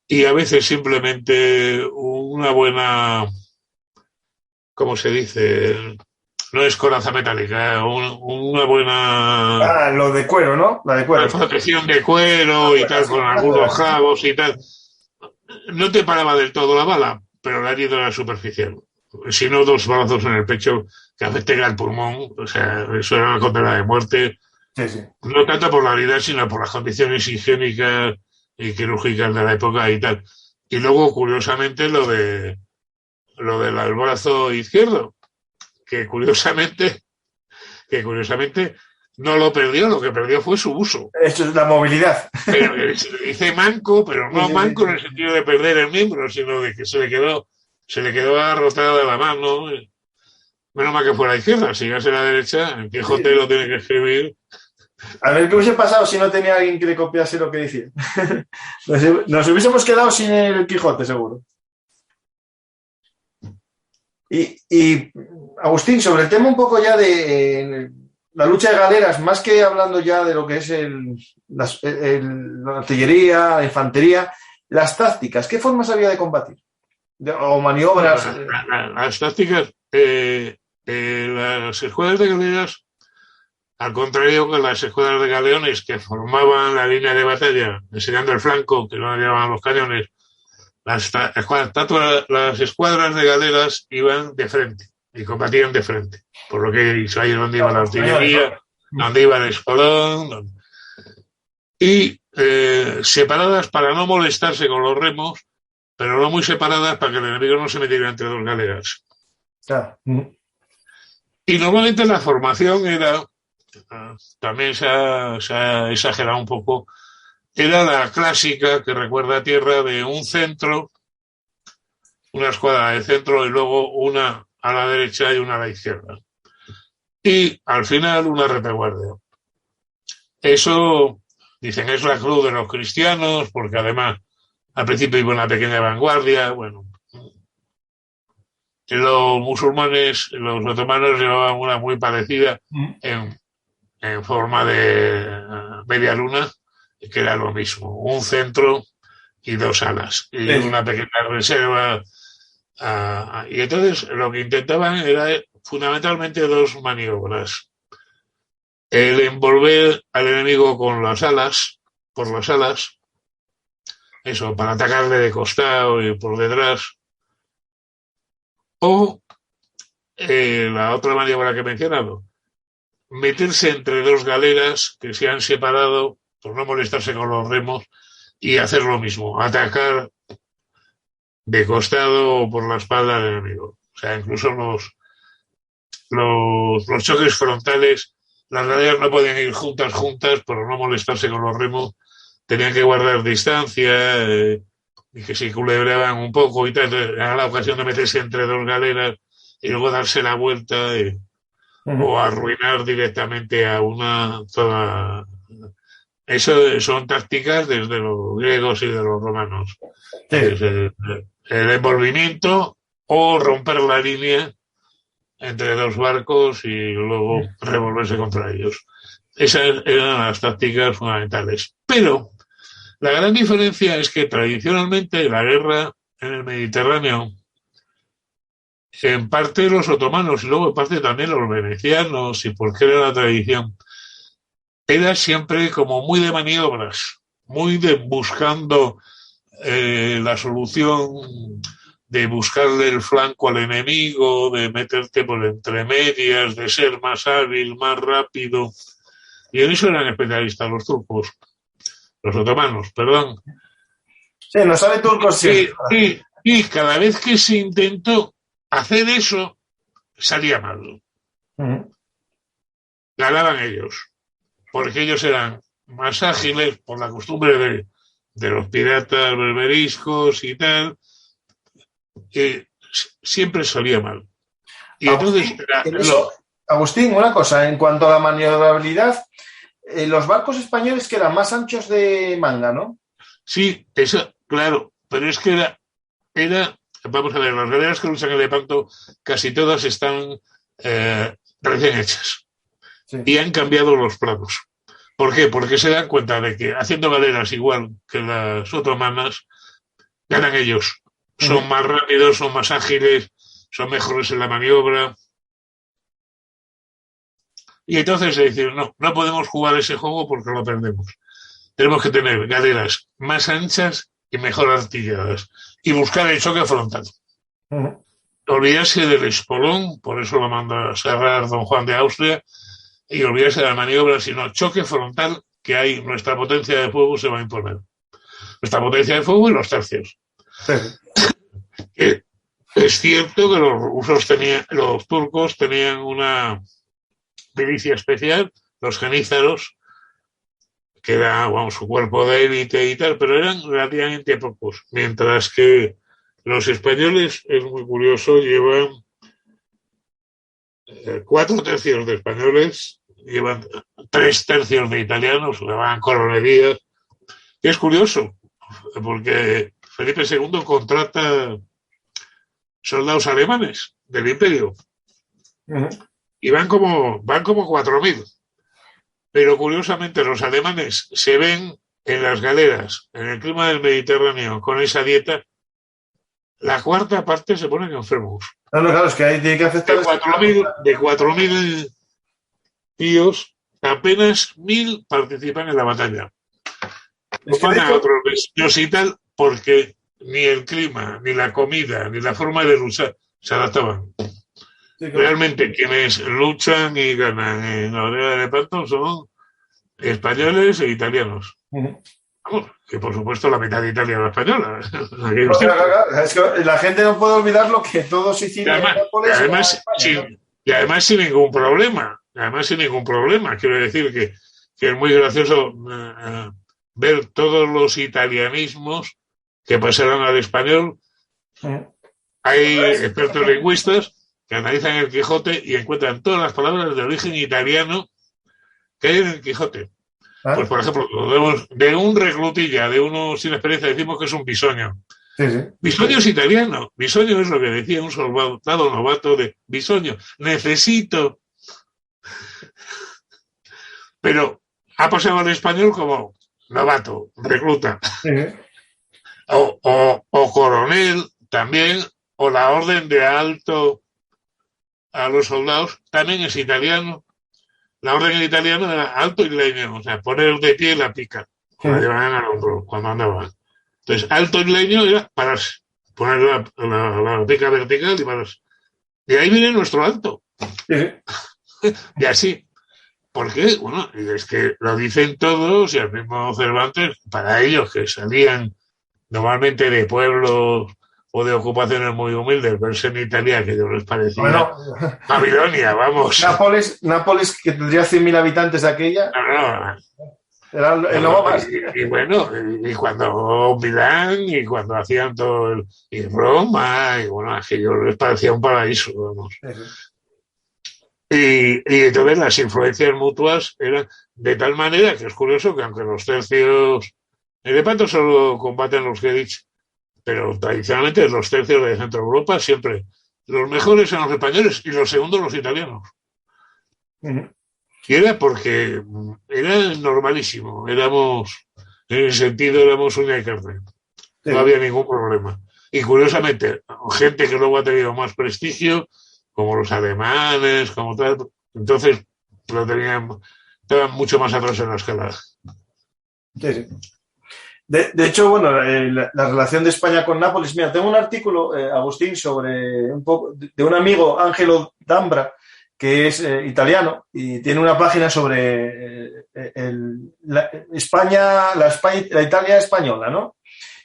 S3: Y a veces simplemente una buena, ¿cómo se dice? No es coraza metálica, una buena...
S2: lo de cuero, ¿no? La de cuero.
S3: Protección de cuero y tal, con algunos jabos y tal. No te paraba del todo la bala, pero la herida era superficial. Si no, 2 balazos en el pecho que afecten al pulmón, o sea, eso era una condena de muerte.
S2: Sí.
S3: No tanto por la herida, sino por las condiciones higiénicas y quirúrgicas de la época y tal. Y luego, curiosamente, lo del brazo izquierdo, que curiosamente no lo perdió, lo que perdió fue su uso.
S2: Eso es la movilidad.
S3: Pero se le dice manco, pero no manco en el sentido de perder el miembro, sino de que se le quedó agarrotada de la mano. Menos mal que fuera la izquierda, si llegase a la derecha, el Quijote lo tiene que escribir.
S2: A ver qué hubiese pasado si no tenía alguien que le copiase lo que decía. Nos hubiésemos quedado sin el Quijote, seguro. Y Agustín, sobre el tema un poco ya de la lucha de galeras, más que hablando ya de lo que es la artillería, la infantería, las tácticas, ¿qué formas había de combatir? O maniobras.
S3: Las tácticas, las escuadras de galeras, al contrario que las escuadras de galeones que formaban la línea de batalla, enseñando el flanco, que no llevaban los cañones, las escuadras de galeras iban de frente y combatían de frente. Por lo que ahí es donde iba la artillería, donde iba el escuadrón. Y separadas para no molestarse con los remos, pero no muy separadas para que el enemigo no se metiera entre 2 galeras. Y normalmente la formación era, también se ha exagerado un poco, era la clásica que recuerda a tierra de un centro, una escuadra de centro y luego una a la derecha y una a la izquierda. Y al final una retaguardia. Eso, dicen, es la cruz de los cristianos, porque además al principio iba una pequeña vanguardia. Bueno, los musulmanes, los otomanos llevaban una muy parecida en forma de media luna, que era lo mismo, un centro y 2 alas y una pequeña reserva. Y entonces lo que intentaban era fundamentalmente 2 maniobras: el envolver al enemigo con las alas, por las alas, eso, para atacarle de costado y por detrás, o la otra maniobra que he mencionado, meterse entre 2 galeras que se han separado por no molestarse con los remos y hacer lo mismo, atacar de costado o por la espalda del enemigo. O sea, incluso los choques frontales, las galeras no podían ir juntas por no molestarse con los remos, tenían que guardar distancia y que se culebreaban un poco y tal. Era la ocasión de meterse entre 2 galeras y luego darse la vuelta o arruinar directamente a una toda. Eso son tácticas desde los griegos y de los romanos. Sí. El envolvimiento o romper la línea entre 2 barcos y luego revolverse contra ellos. Esas eran las tácticas fundamentales. Pero la gran diferencia es que tradicionalmente la guerra en el Mediterráneo, en parte los otomanos y luego en parte también los venecianos, y porque era la tradición, era siempre como muy de maniobras, muy de buscando la solución, de buscarle el flanco al enemigo, de meterte por entre medias, de ser más hábil, más rápido Y en eso eran especialistas los turcos, los otomanos, perdón.
S2: Sí, nos sale turcos siempre.
S3: Y cada vez que se intentó hacer eso, salía mal. Ganaban ellos, porque ellos eran más ágiles por la costumbre de los piratas berberiscos y tal, que siempre salía mal. Y
S2: Agustín, Agustín, una cosa, en cuanto a la maniobrabilidad, los barcos españoles que eran más anchos de manga, ¿no?
S3: Sí, eso, claro, pero es que era, vamos a ver, las galeras que luchan en Lepanto casi todas están recién hechas. Sí. Y han cambiado los planos. ¿Por qué? Porque se dan cuenta de que haciendo galeras igual que las otomanas, ganan ellos. Son más rápidos, son más ágiles, son mejores en la maniobra. Y entonces se dice, no podemos jugar ese juego porque lo perdemos. Tenemos que tener galeras más anchas y mejor artilladas. Y buscar el choque frontal. Olvidarse del espolón, por eso lo manda a cerrar don Juan de Austria, y olvidarse de la maniobra, sino choque frontal, que hay, nuestra potencia de fuego se va a imponer. Nuestra potencia de fuego y los tercios. Es cierto que los turcos tenían una milicia especial, los genízaros, que era, su cuerpo de élite y tal, pero eran relativamente pocos. Mientras que los españoles, es muy curioso, llevan 4 tercios de españoles, llevan 3 tercios de italianos, llevan coronerías. Y es curioso, porque Felipe II contrata soldados alemanes del Imperio. Y van como 4.000. Pero curiosamente los alemanes se ven en las galeras, en el clima del Mediterráneo, con esa dieta, la cuarta parte se ponen enfermos.
S2: Claro, es que ahí tiene que afectar.
S3: De 4.000 tíos, apenas 1.000 participan en la batalla. No van a otros vecinos y tal, porque ni el clima, ni la comida, ni la forma de luchar se adaptaban. Sí, claro. Realmente quienes luchan y ganan en la batalla de Lepanto son españoles e italianos. Vamos, que por supuesto la mitad de Italia era española.
S2: Es que la gente no puede olvidar lo que todos hicieron.
S3: Y además sin ningún problema. Quiero decir que es muy gracioso ver todos los italianismos que pasaron al español. Hay expertos lingüistas que analizan el Quijote y encuentran todas las palabras de origen italiano que hay en el Quijote. Pues, por ejemplo, de un reclutilla, de uno sin experiencia, decimos que es un bisoño. Sí. Bisoño es italiano. Bisoño es lo que decía un soldado novato de bisoño. Necesito. Pero ha pasado al español como novato, recluta. Sí. O coronel también, o la orden de alto a los soldados, también es italiano. La orden en italiano era alto y leño, o sea, poner de pie la pica, la llevaban al hombro cuando andaban. Entonces, alto y leño era pararse, poner la pica vertical y pararse. Y ahí viene nuestro alto. Y así. ¿Por qué? Bueno, es que lo dicen todos y al mismo Cervantes, para ellos que salían normalmente de pueblos o de ocupaciones muy humildes, verse en Italia, que yo les parecía Babilonia, vamos.
S2: Nápoles, que tendría 100.000 habitantes de aquella. Era el nuevo más.
S3: Y bueno, y cuando Milán, y cuando hacían todo y Roma, y bueno, aquello les parecía un paraíso, vamos. Y entonces las influencias mutuas eran de tal manera que es curioso que aunque los tercios en Lepanto solo combaten los que he dicho, pero tradicionalmente los tercios de Centro Europa siempre los mejores eran los españoles y los segundos los italianos. Y era porque era normalísimo, éramos, en ese sentido, éramos uña y carne. No había ningún problema. Y curiosamente, gente que luego ha tenido más prestigio, como los alemanes, como tal, entonces lo tenían, estaban mucho más atrás en la escala.
S2: Sí. De hecho, bueno, la relación de España con Nápoles, mira, tengo un artículo, Agustín, sobre un poco de un amigo, Ángelo Dambra, que es italiano y tiene una página sobre la Italia española, ¿no?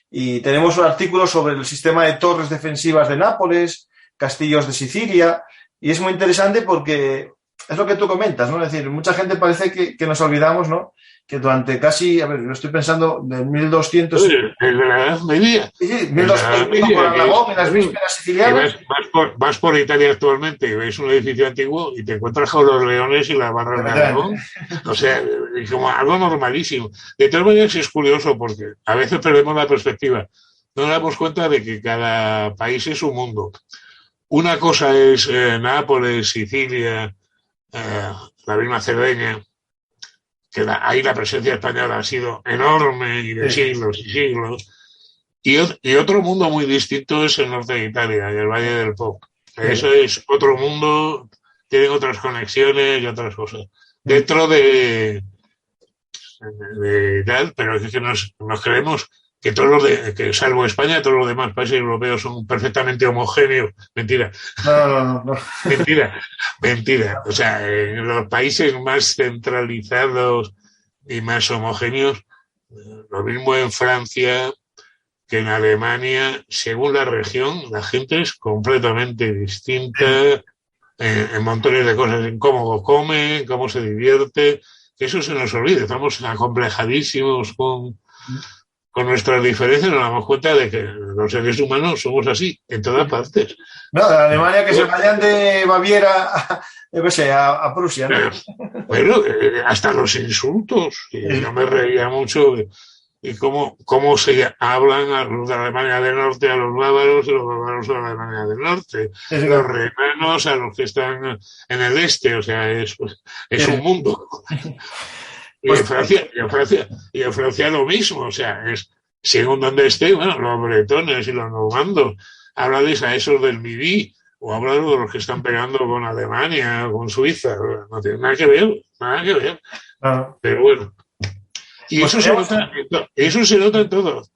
S2: Y tenemos un artículo sobre el sistema de torres defensivas de Nápoles, castillos de Sicilia, y es muy interesante porque es lo que tú comentas, ¿no? Es decir, mucha gente parece que nos olvidamos, ¿no? Que durante casi, a ver, yo estoy pensando de 1200...
S3: Oye, en la Edad Media.
S2: Sí, 1200 por Aragón, en las vísperas sicilianas.
S3: Vas por Italia actualmente y ves un edificio antiguo y te encuentras con los leones y las barras de Aragón. O sea, como algo normalísimo. De todas maneras es curioso porque a veces perdemos la perspectiva. No nos damos cuenta de que cada país es un mundo. Una cosa es Nápoles, Sicilia, la misma Cerdeña, que ahí la presencia española ha sido enorme y de siglos y siglos. Y otro mundo muy distinto es el norte de Italia, el Valle del Po. Eso es otro mundo, tienen otras conexiones y otras cosas. Dentro de tal, pero es que nos creemos que que salvo España, todos los demás países europeos son perfectamente homogéneos. Mentira.
S2: No.
S3: Mentira. O sea, en los países más centralizados y más homogéneos, lo mismo en Francia que en Alemania, según la región, la gente es completamente distinta en montones de cosas, en cómo come, cómo se divierte, que eso se nos olvida. Estamos acomplejadísimos con nuestras diferencias, nos damos cuenta de que los seres humanos somos así, en todas partes.
S2: No, de Alemania que se vayan de Baviera a Prusia, ¿no?
S3: Bueno, hasta los insultos. Y yo me reía mucho y cómo se hablan a los de Alemania del Norte a los bávaros y los bávaros a la Alemania del Norte. Los renanos a los que están en el este, o sea, es un mundo. Y en Francia lo mismo, o sea, es según donde esté, bueno, los bretones y los normandos, háblales a esos del Midi, o háblales de los que están pegando con Alemania o con Suiza, no tiene nada que ver. Pero bueno. Y pues eso se nota en todo,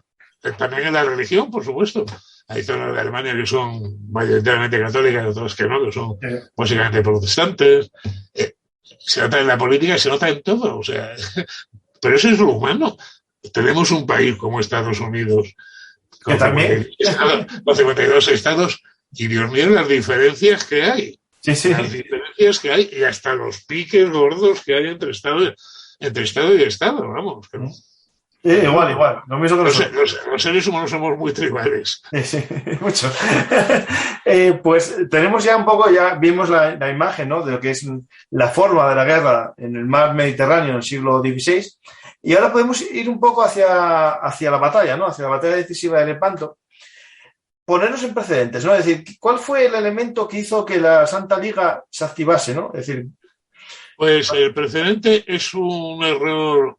S3: también en la religión, por supuesto. Hay zonas de Alemania que son mayoritariamente católicas y otras que no, que son básicamente protestantes. Se nota en la política, se nota en todo, o sea, pero eso es lo humano. Tenemos un país como Estados Unidos, con 52 estados, y Dios mío, las diferencias que hay.
S2: Sí.
S3: Las diferencias que hay, y hasta los piques gordos que hay entre estado y estado, vamos. Que no.
S2: Igual. Lo mismo que
S3: los seres humanos somos muy tribales.
S2: Sí, mucho. Pues tenemos ya un poco, ya vimos la imagen, ¿no?, de lo que es la forma de la guerra en el mar Mediterráneo en el siglo XVI, y ahora podemos ir un poco hacia la batalla, ¿no?, hacia la batalla decisiva de Lepanto. Ponernos en precedentes, ¿no? Es decir, ¿cuál fue el elemento que hizo que la Santa Liga se activase, ¿no? Es decir,
S3: pues el precedente es un error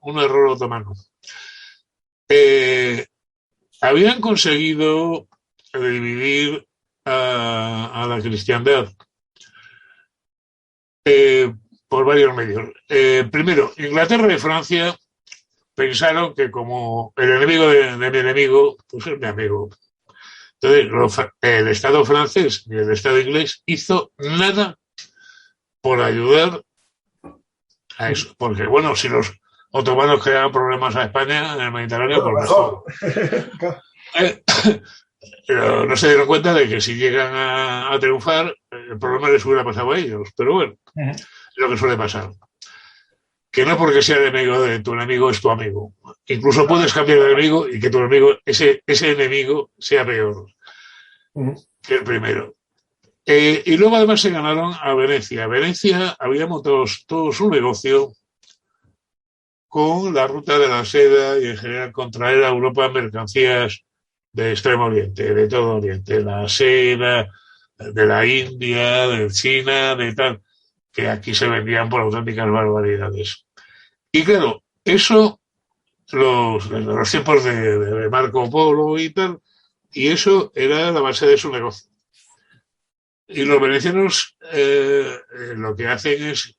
S3: otomano. Habían conseguido dividir a la cristiandad por varios medios. Primero, Inglaterra y Francia pensaron que como el enemigo de mi enemigo, pues es mi amigo. Entonces, el Estado francés y el Estado inglés hizo nada por ayudar a eso. Porque, bueno, si los otomanos creaban problemas a España en el Mediterráneo, pues mejor. Pero no se dieron cuenta de que si llegan a triunfar, el problema les hubiera pasado a ellos. Pero bueno, es lo que suele pasar. Que no porque sea enemigo de tu enemigo es tu amigo. Incluso puedes cambiar de enemigo y que tu enemigo, ese enemigo, sea peor que el primero. Y luego además se ganaron a Venecia. Venecia había montado todo su negocio con la ruta de la seda y en general con traer a Europa mercancías de Extremo Oriente, de todo Oriente, la seda, de la India, de China, de tal, que aquí se vendían por auténticas barbaridades. Y claro, eso, los tiempos de Marco Polo y tal, y eso era la base de su negocio. Y los venecianos lo que hacen es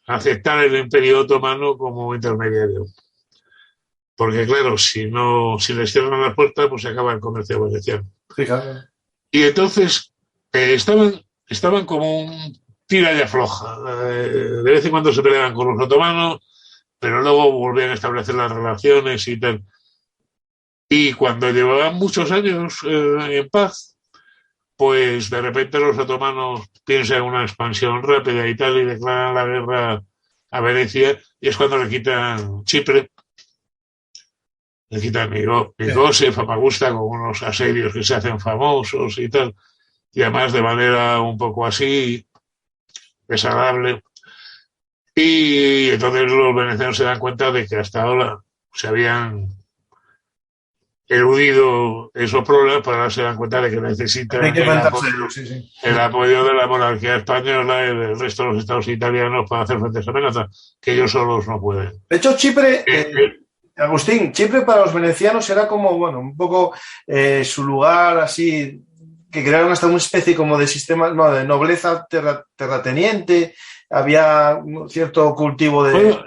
S3: aceptar el Imperio Otomano como intermediario. Porque claro, si les cierran las puertas, pues se acaba el comercio veneciano.
S2: Sí, claro.
S3: Y entonces estaban como un tira y afloja. De vez en cuando se peleaban con los otomanos, pero luego volvían a establecer las relaciones y tal. Y cuando llevaban muchos años en paz, pues de repente los otomanos piensan en una expansión rápida y tal, y declaran la guerra a Venecia, y es cuando le quitan Chipre, le quitan Nicosia, Famagusta, con unos asedios que se hacen famosos y tal, y además de manera un poco así, desagradable. Y entonces los venecianos se dan cuenta de que hasta ahora se habían eludido esos problemas, pero ahora se dan cuenta de que necesitan el apoyo de la monarquía española y del resto de los estados italianos para hacer frente a esa amenaza, que ellos solos no pueden.
S2: De hecho, Chipre, Agustín, Chipre para los venecianos era como, bueno, un poco su lugar así, que crearon hasta una especie como de sistema, no, de nobleza terrateniente, había un cierto cultivo de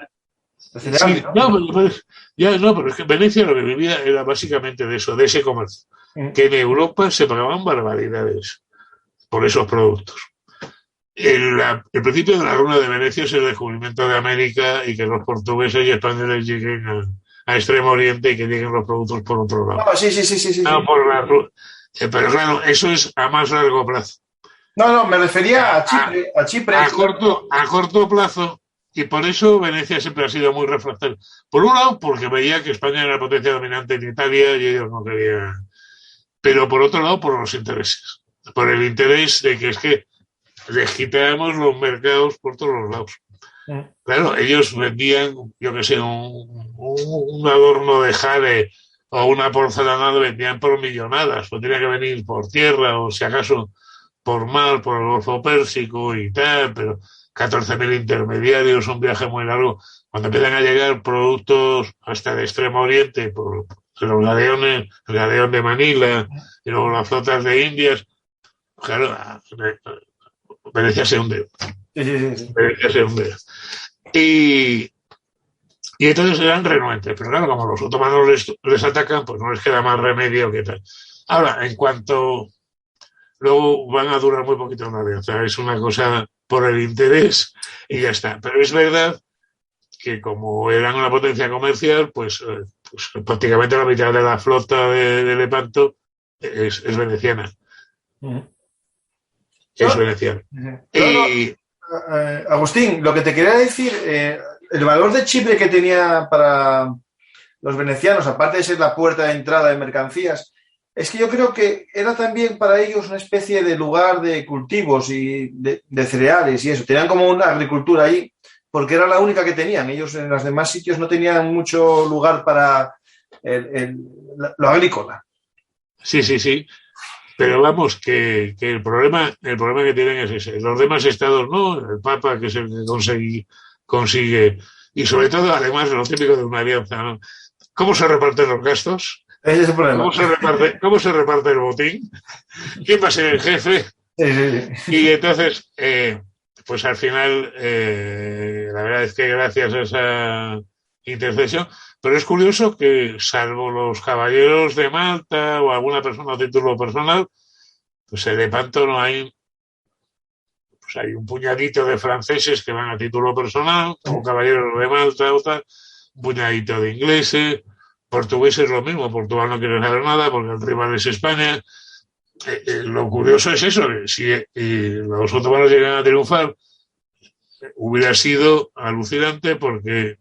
S2: cereales,
S3: sí, ¿no? Pero es que Venecia lo que vivía era básicamente de eso, de ese comercio, que en Europa se pagaban barbaridades por esos productos. El principio de la ruina de Venecia es el descubrimiento de América y que los portugueses y españoles lleguen a Extremo Oriente y que lleguen los productos por otro lado.
S2: No, sí.
S3: Pero claro, eso es a más largo plazo.
S2: No, me refería a Chipre.
S3: A corto plazo, y por eso Venecia siempre ha sido muy refractaria. Por un lado, porque veía que España era la potencia dominante en Italia y ellos no querían. Pero por otro lado, por los intereses. Por el interés de que es que les quitamos los mercados por todos los lados. Claro, ellos vendían, yo que sé, un adorno de jade o una porcelana, lo vendían por millonadas, pues tenía que venir por tierra o si acaso por mar, por el Golfo Pérsico y tal, pero 14.000 intermediarios, un viaje muy largo. Cuando empiezan a llegar productos hasta el Extremo Oriente, por los galeones, el galeón de Manila y luego las flotas de Indias, claro, Venecia se hunde.
S2: Sí.
S3: Venecia se hunde. Y entonces eran renuentes, pero claro, como los otomanos les atacan, pues no les queda más remedio que tal. Ahora, en cuanto luego van a durar muy poquito una alianza, es una cosa por el interés y ya está. Pero es verdad que como eran una potencia comercial, pues prácticamente la mitad de la flota de Lepanto es veneciana. Es veneciana.
S2: Agustín, lo que te quería decir, el valor de Chipre que tenía para los venecianos, aparte de ser la puerta de entrada de mercancías, es que yo creo que era también para ellos una especie de lugar de cultivos y de cereales y eso. Tenían como una agricultura ahí, porque era la única que tenían. Ellos en los demás sitios no tenían mucho lugar para lo agrícola. Sí.
S3: Pero vamos, que el problema que tienen es ese. Los demás estados no, el Papa, que es el que consigue, y sobre todo, además, lo típico de una alianza, ¿no? ¿Cómo se reparten los gastos?
S2: Ese es el problema.
S3: ¿Cómo se reparte el botín? ¿Quién va a ser el jefe?
S2: Sí.
S3: Y entonces, pues al final, la verdad es que gracias a esa intercesión, pero es curioso que, salvo los caballeros de Malta o alguna persona a título personal, pues en Lepanto no hay, pues hay un puñadito de franceses que van a título personal, como caballeros de Malta o tal, un puñadito de ingleses. Portugueses lo mismo, Portugal no quiere saber nada porque el rival es España. Lo curioso es eso, que si los otomanos llegan a triunfar, hubiera sido alucinante porque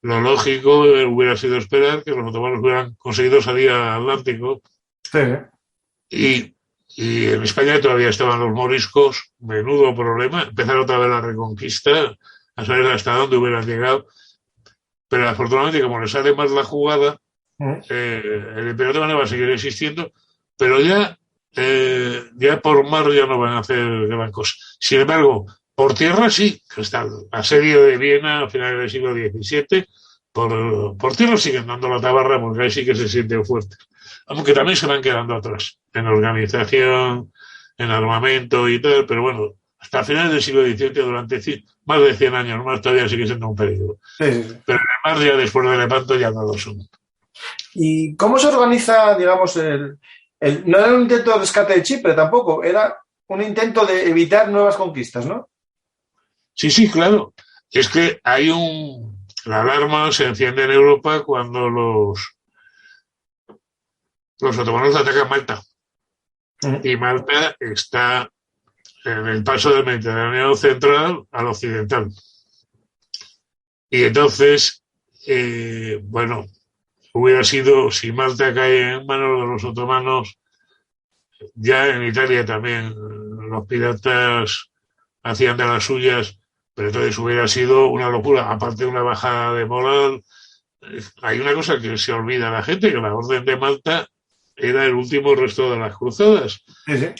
S3: lo lógico hubiera sido esperar que los otomanos hubieran conseguido salir al Atlántico.
S2: Sí.
S3: Y en España todavía estaban los moriscos, menudo problema, empezar otra vez la reconquista, a saber hasta dónde hubieran llegado. Pero afortunadamente, como les sale más la jugada, el Imperio Otomano va a seguir existiendo, pero ya por mar ya no van a hacer gran cosa. Sin embargo, por tierra sí, que está el asedio de Viena a finales del siglo XVII, por tierra siguen dando la tabarra porque ahí sí que se sienten fuertes. Aunque también se van quedando atrás en organización, en armamento y tal, pero bueno, hasta finales del siglo XVII, durante más de 100 años más, todavía sigue siendo un peligro.
S2: Sí.
S3: Pero además ya después de Lepanto ya no lo son.
S2: ¿Y cómo se organiza, digamos, no era un intento de rescate de Chipre tampoco? Era un intento de evitar nuevas conquistas, ¿no?
S3: Sí, claro. Es que la alarma se enciende en Europa cuando los otomanos atacan Malta. Y Malta está en el paso del Mediterráneo central al occidental. Y entonces, hubiera sido, si Malta cae en manos de los otomanos, ya en Italia también los piratas hacían de las suyas, pero entonces hubiera sido una locura, aparte de una bajada de moral. Hay una cosa que se olvida a la gente, que la Orden de Malta era el último resto de las cruzadas.
S2: Sí.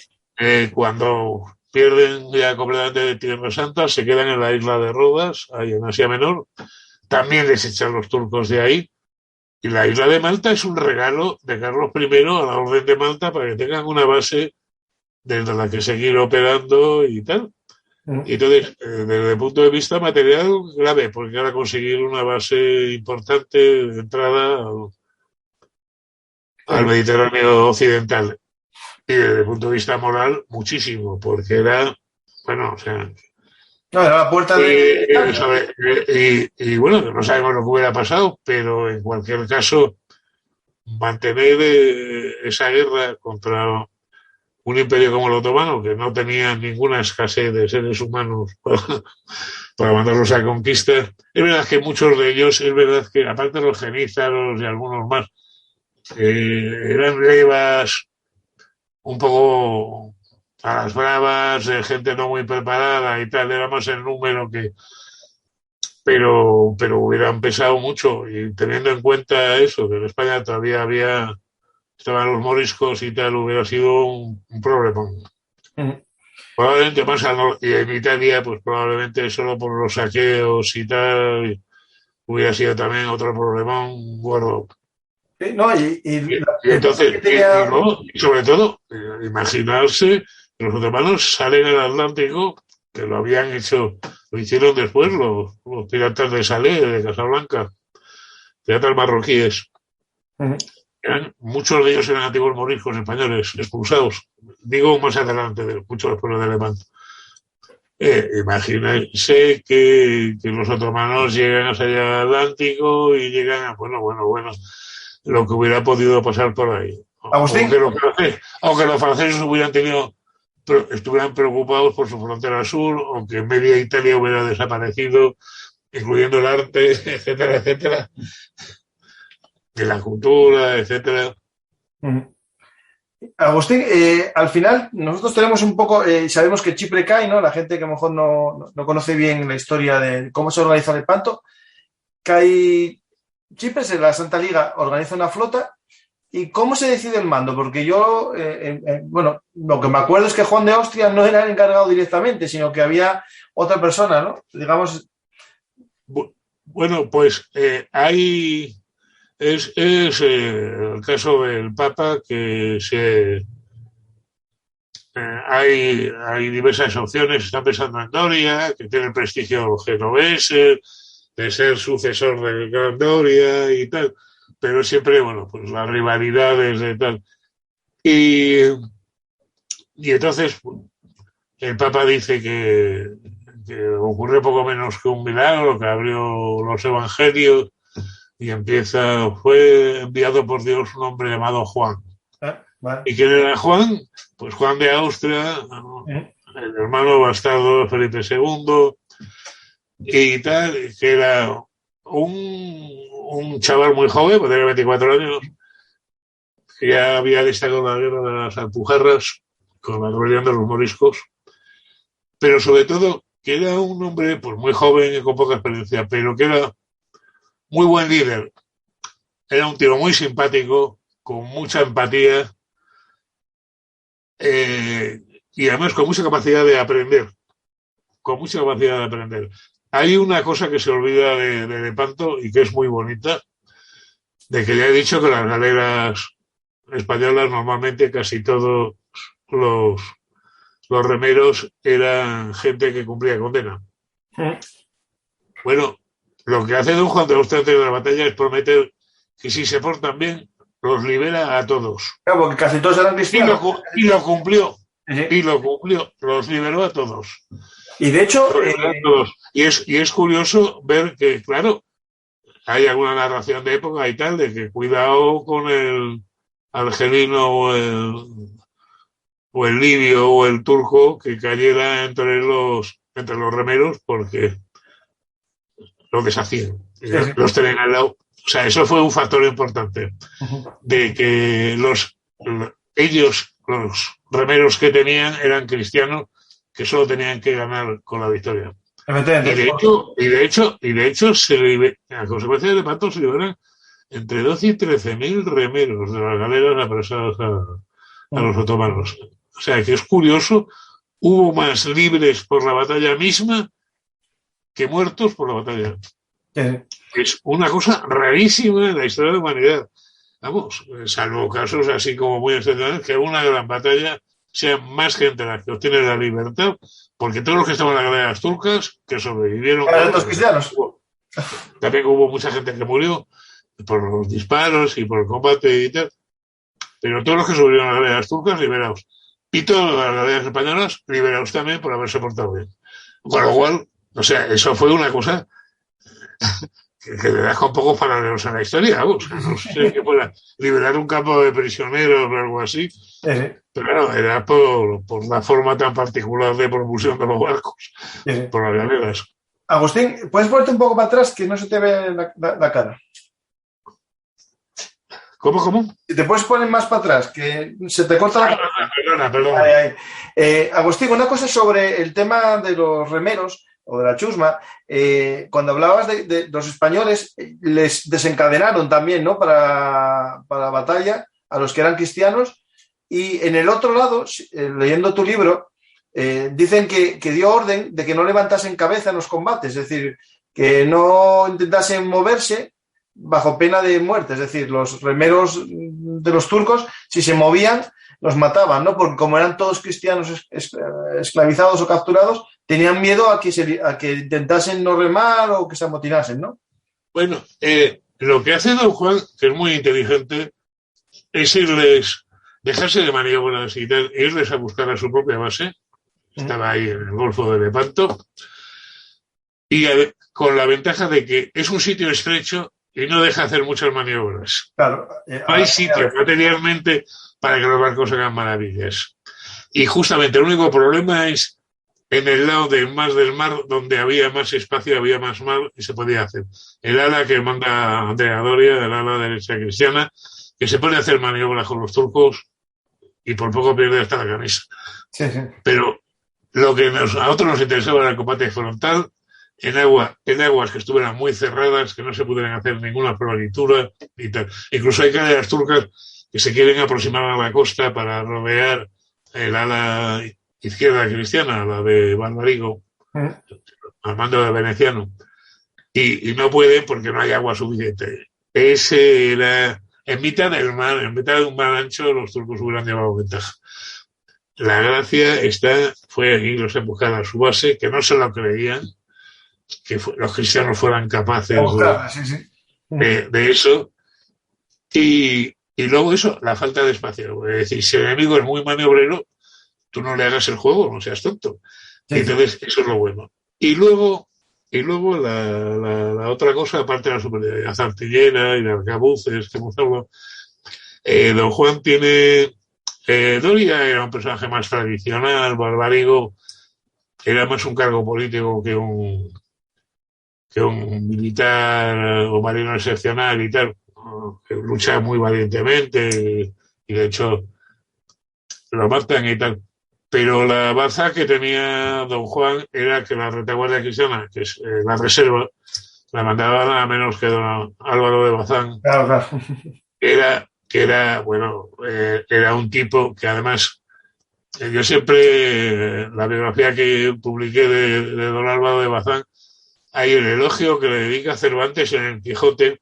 S3: Cuando pierden ya completamente de Tierra Santa, se quedan en la isla de Rodas, ahí en Asia Menor. También les echan los turcos de ahí. Y la isla de Malta es un regalo de Carlos I a la Orden de Malta para que tengan una base desde la que seguir operando y tal. Y entonces, desde el punto de vista material, grave, porque ahora conseguir una base importante de entrada al Mediterráneo occidental. Y desde el punto de vista moral, muchísimo, porque era, bueno, o sea...
S2: No, era la puerta de...
S3: Y bueno, no sabemos lo que hubiera pasado, pero en cualquier caso, mantener esa guerra contra un imperio como el otomano, que no tenía ninguna escasez de seres humanos para mandarlos a conquista, es verdad que muchos de ellos, es verdad que aparte de los genízaros y algunos más, eran levas un poco a las bravas, de gente no muy preparada y tal, era más el número que... Pero hubieran pesado mucho, y teniendo en cuenta eso, que en España todavía estaban los moriscos y tal, hubiera sido un problema. Probablemente más al norte, y en Italia, pues probablemente solo por los saqueos y tal, hubiera sido también otro problemón gordo.
S2: No,
S3: y entonces, y sobre todo, imaginarse que los otomanos salen al Atlántico, que lo hicieron después los piratas de Salé, de Casablanca, piratas marroquíes. Muchos de ellos eran antiguos moriscos españoles, expulsados. Digo más adelante, mucho después de Lepanto. Imagínense que los otomanos llegan hasta allá al Atlántico y llegan a, bueno, lo que hubiera podido pasar por ahí. Aunque los franceses estuvieran preocupados por su frontera sur, aunque media Italia hubiera desaparecido, incluyendo el arte, etcétera, de la cultura, etcétera.
S2: Agustín, al final nosotros tenemos un poco, sabemos que Chipre cae, ¿no? La gente que a lo mejor no conoce bien la historia de cómo se organiza el Lepanto, cae Chipre, la Santa Liga organiza una flota. ¿Y cómo se decide el mando? Porque yo, lo que me acuerdo es que Juan de Austria no era el encargado directamente, sino que había otra persona, ¿no? Digamos.
S3: Bueno, pues es el caso del Papa, que hay diversas opciones. Está pensando en Doria, que tiene el prestigio genovés de ser sucesor del gran Doria y tal, pero siempre, pues las rivalidades de tal. Y entonces el Papa dice que ocurre poco menos que un milagro, que abrió los evangelios y fue enviado por Dios un hombre llamado Juan.
S2: Vale.
S3: ¿Y quién era Juan? Pues Juan de Austria, el hermano bastardo de Felipe II, y tal, que era un chaval muy joven, tenía 24 años, que ya había destacado en la guerra de las Alpujarras, con la rebelión de los moriscos, pero sobre todo que era un hombre pues muy joven y con poca experiencia, pero que era muy buen líder. Era un tío muy simpático, con mucha empatía, y además con mucha capacidad de aprender. Hay una cosa que se olvida de Lepanto y que es muy bonita, de que ya he dicho que las galeras españolas, normalmente casi todos los remeros eran gente que cumplía condena. Bueno, lo que hace don Juan de Austria antes de la batalla es prometer que si se portan bien, los libera a todos.
S2: Claro, porque casi todos eran cristianos.
S3: Y lo cumplió. y lo cumplió, los liberó a todos.
S2: Y de hecho...
S3: Todos. Y es curioso ver que, claro, hay alguna narración de época y tal, de que cuidado con el argelino o el libio o el turco que cayera entre los remeros, porque lo deshacían. Los tenían al lado. O sea, eso fue un factor importante de que los remeros que tenían eran cristianos que solo tenían que ganar con la victoria. Y de hecho, a consecuencia del lepanto se liberan entre 12 y 13.000 remeros de las galeras apresados a los otomanos. O sea, que es curioso, hubo más libres por la batalla misma que muertos por la batalla. Es una cosa rarísima en la historia de la humanidad. Vamos, salvo casos así como muy excepcionales, que una gran batalla sea más gente la que obtiene la libertad, porque todos los que estaban en las galeras turcas, que sobrevivieron...
S2: los cristianos.
S3: También hubo mucha gente que murió por los disparos y por el combate y tal, pero todos los que sobrevivieron a las galeras turcas, liberados. Y todas las galeras españolas, liberados también por haberse portado bien. Con lo cual, o sea, eso fue una cosa que le deja un poco paralelos a la historia, vamos. No sé que fuera liberar un campo de prisioneros o algo así, pero claro, era por la forma tan particular de propulsión de los barcos, por las galeras.
S2: Agustín, ¿puedes ponerte un poco para atrás que no se te ve la cara?
S3: ¿Cómo?
S2: Si te puedes poner más para atrás, que se te corta la cara.
S3: Perdona.
S2: Agustín, una cosa sobre el tema de los remeros o de la chusma. Cuando hablabas de los españoles, les desencadenaron también, ¿no? Para la batalla a los que eran cristianos. Y en el otro lado, leyendo tu libro, dicen que dio orden de que no levantasen cabeza en los combates, es decir, que no intentasen moverse bajo pena de muerte, es decir, los remeros de los turcos, si se movían, los mataban, ¿no? Porque como eran todos cristianos esclavizados o capturados, tenían miedo a que intentasen no remar o que se amotinasen, ¿no?
S3: Bueno, lo que hace don Juan, que es muy inteligente, es dejarse de maniobras y tal, irles a buscar a su propia base. Estaba ahí en el Golfo de Lepanto, y con la ventaja de que es un sitio estrecho y no deja hacer muchas maniobras.
S2: Claro.
S3: No hay sitio materialmente para que los barcos hagan maravillas. Y justamente el único problema es en el lado del mar, donde había más espacio, había más mar y se podía hacer. El ala que manda Andrea Doria, el ala derecha cristiana, que se pone a hacer maniobras con los turcos y por poco pierde hasta la camisa.
S2: Sí.
S3: Pero lo que a nosotros nos interesaba era el combate frontal, en aguas que estuvieran muy cerradas, que no se pudieran hacer ninguna probabilitura y tal. Incluso hay galeras turcas que se quieren aproximar a la costa para rodear el ala izquierda cristiana, la de Barbarigo, al mando de Veneciano, y no pueden porque no hay agua suficiente. Ese era, en mitad del mar, en mitad de un mar ancho, los turcos hubieran llevado ventaja. La gracia fue irlos a buscar a su base, que no se lo creían, que los cristianos fueran capaces de eso. Y luego eso, la falta de espacio. Es decir, si el enemigo es muy maniobrero, tú no le hagas el juego, no seas tonto. Entonces, eso es lo bueno. Y luego la otra cosa, aparte de la superioridad artillera y de arcabuces, que hemos hablado, don Juan tiene... Doria era un personaje más tradicional, Barbarigo era más un cargo político que un militar o marino excepcional y tal, que lucha muy valientemente y de hecho lo matan y tal. Pero la baza que tenía don Juan era que la retaguardia cristiana, que es la reserva, la mandaba nada menos que don Álvaro de Bazán.
S2: Claro.
S3: Era un tipo que además, yo siempre, la biografía que publiqué de don Álvaro de Bazán, hay el elogio que le dedica Cervantes en el Quijote,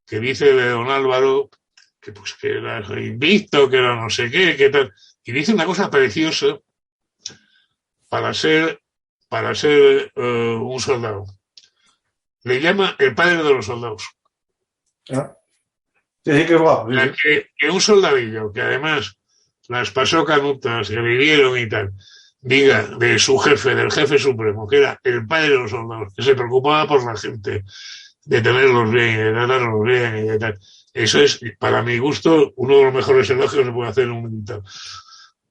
S3: que dice de don Álvaro que era invicto, que era no sé qué tal, y dice una cosa preciosa para ser un soldado. Le llama el padre de los soldados.
S2: Sí, que es guapo.
S3: Que un soldadillo que además las pasó canutas, que vivieron y tal, diga de su jefe, del jefe supremo, que era el padre de los soldados, que se preocupaba por la gente, de tenerlos bien, de tratarlos bien y de tal. Eso es, para mi gusto, uno de los mejores elogios que se puede hacer en un militar.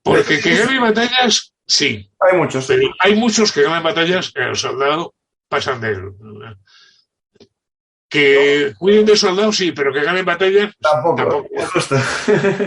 S3: Porque que gane batallas, sí.
S2: Hay muchos.
S3: Pero hay muchos que ganan batallas y el soldado pasan de él. Que cuiden del soldado, sí, pero que ganen batallas, tampoco.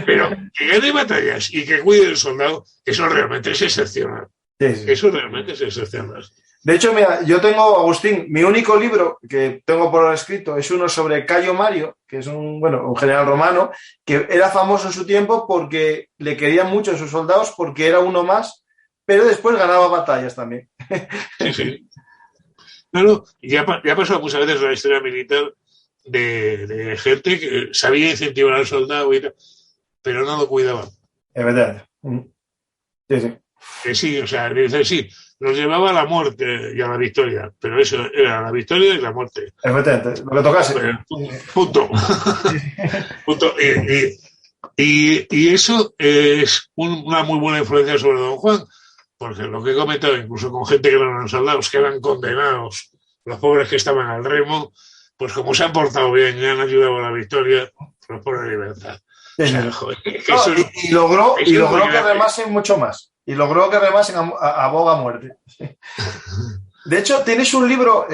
S3: Pero que gane batallas y que cuide del soldado, eso realmente es excepcional.
S2: Sí, sí.
S3: Eso realmente es excepcional.
S2: De hecho, mira, yo tengo, Agustín, mi único libro que tengo por escrito es uno sobre Cayo Mario, que es un general romano, que era famoso en su tiempo porque le querían mucho a sus soldados porque era uno más, pero después ganaba batallas también.
S3: Sí, sí. No, ya ha pasado muchas veces en la historia militar de gente que sabía incentivar al soldado y tal, pero no lo cuidaba.
S2: Es verdad. Sí, sí.
S3: Que sí, o sea, dice sí, los llevaba a la muerte y a la victoria, pero eso era la victoria y la muerte.
S2: Efectivamente, lo que tocase.
S3: Punto. Punto. Y eso es una muy buena influencia sobre don Juan, porque lo que he comentado, incluso con gente que no eran soldados, que eran condenados, los pobres que estaban al remo, pues como se han portado bien y han ayudado a la victoria, los pobres de libertad.
S2: Sí,
S3: o sea,
S2: sí.
S3: joder,
S2: y logró que remasen mucho más. Y logró que remasen a boga muerte. De hecho, tienes un libro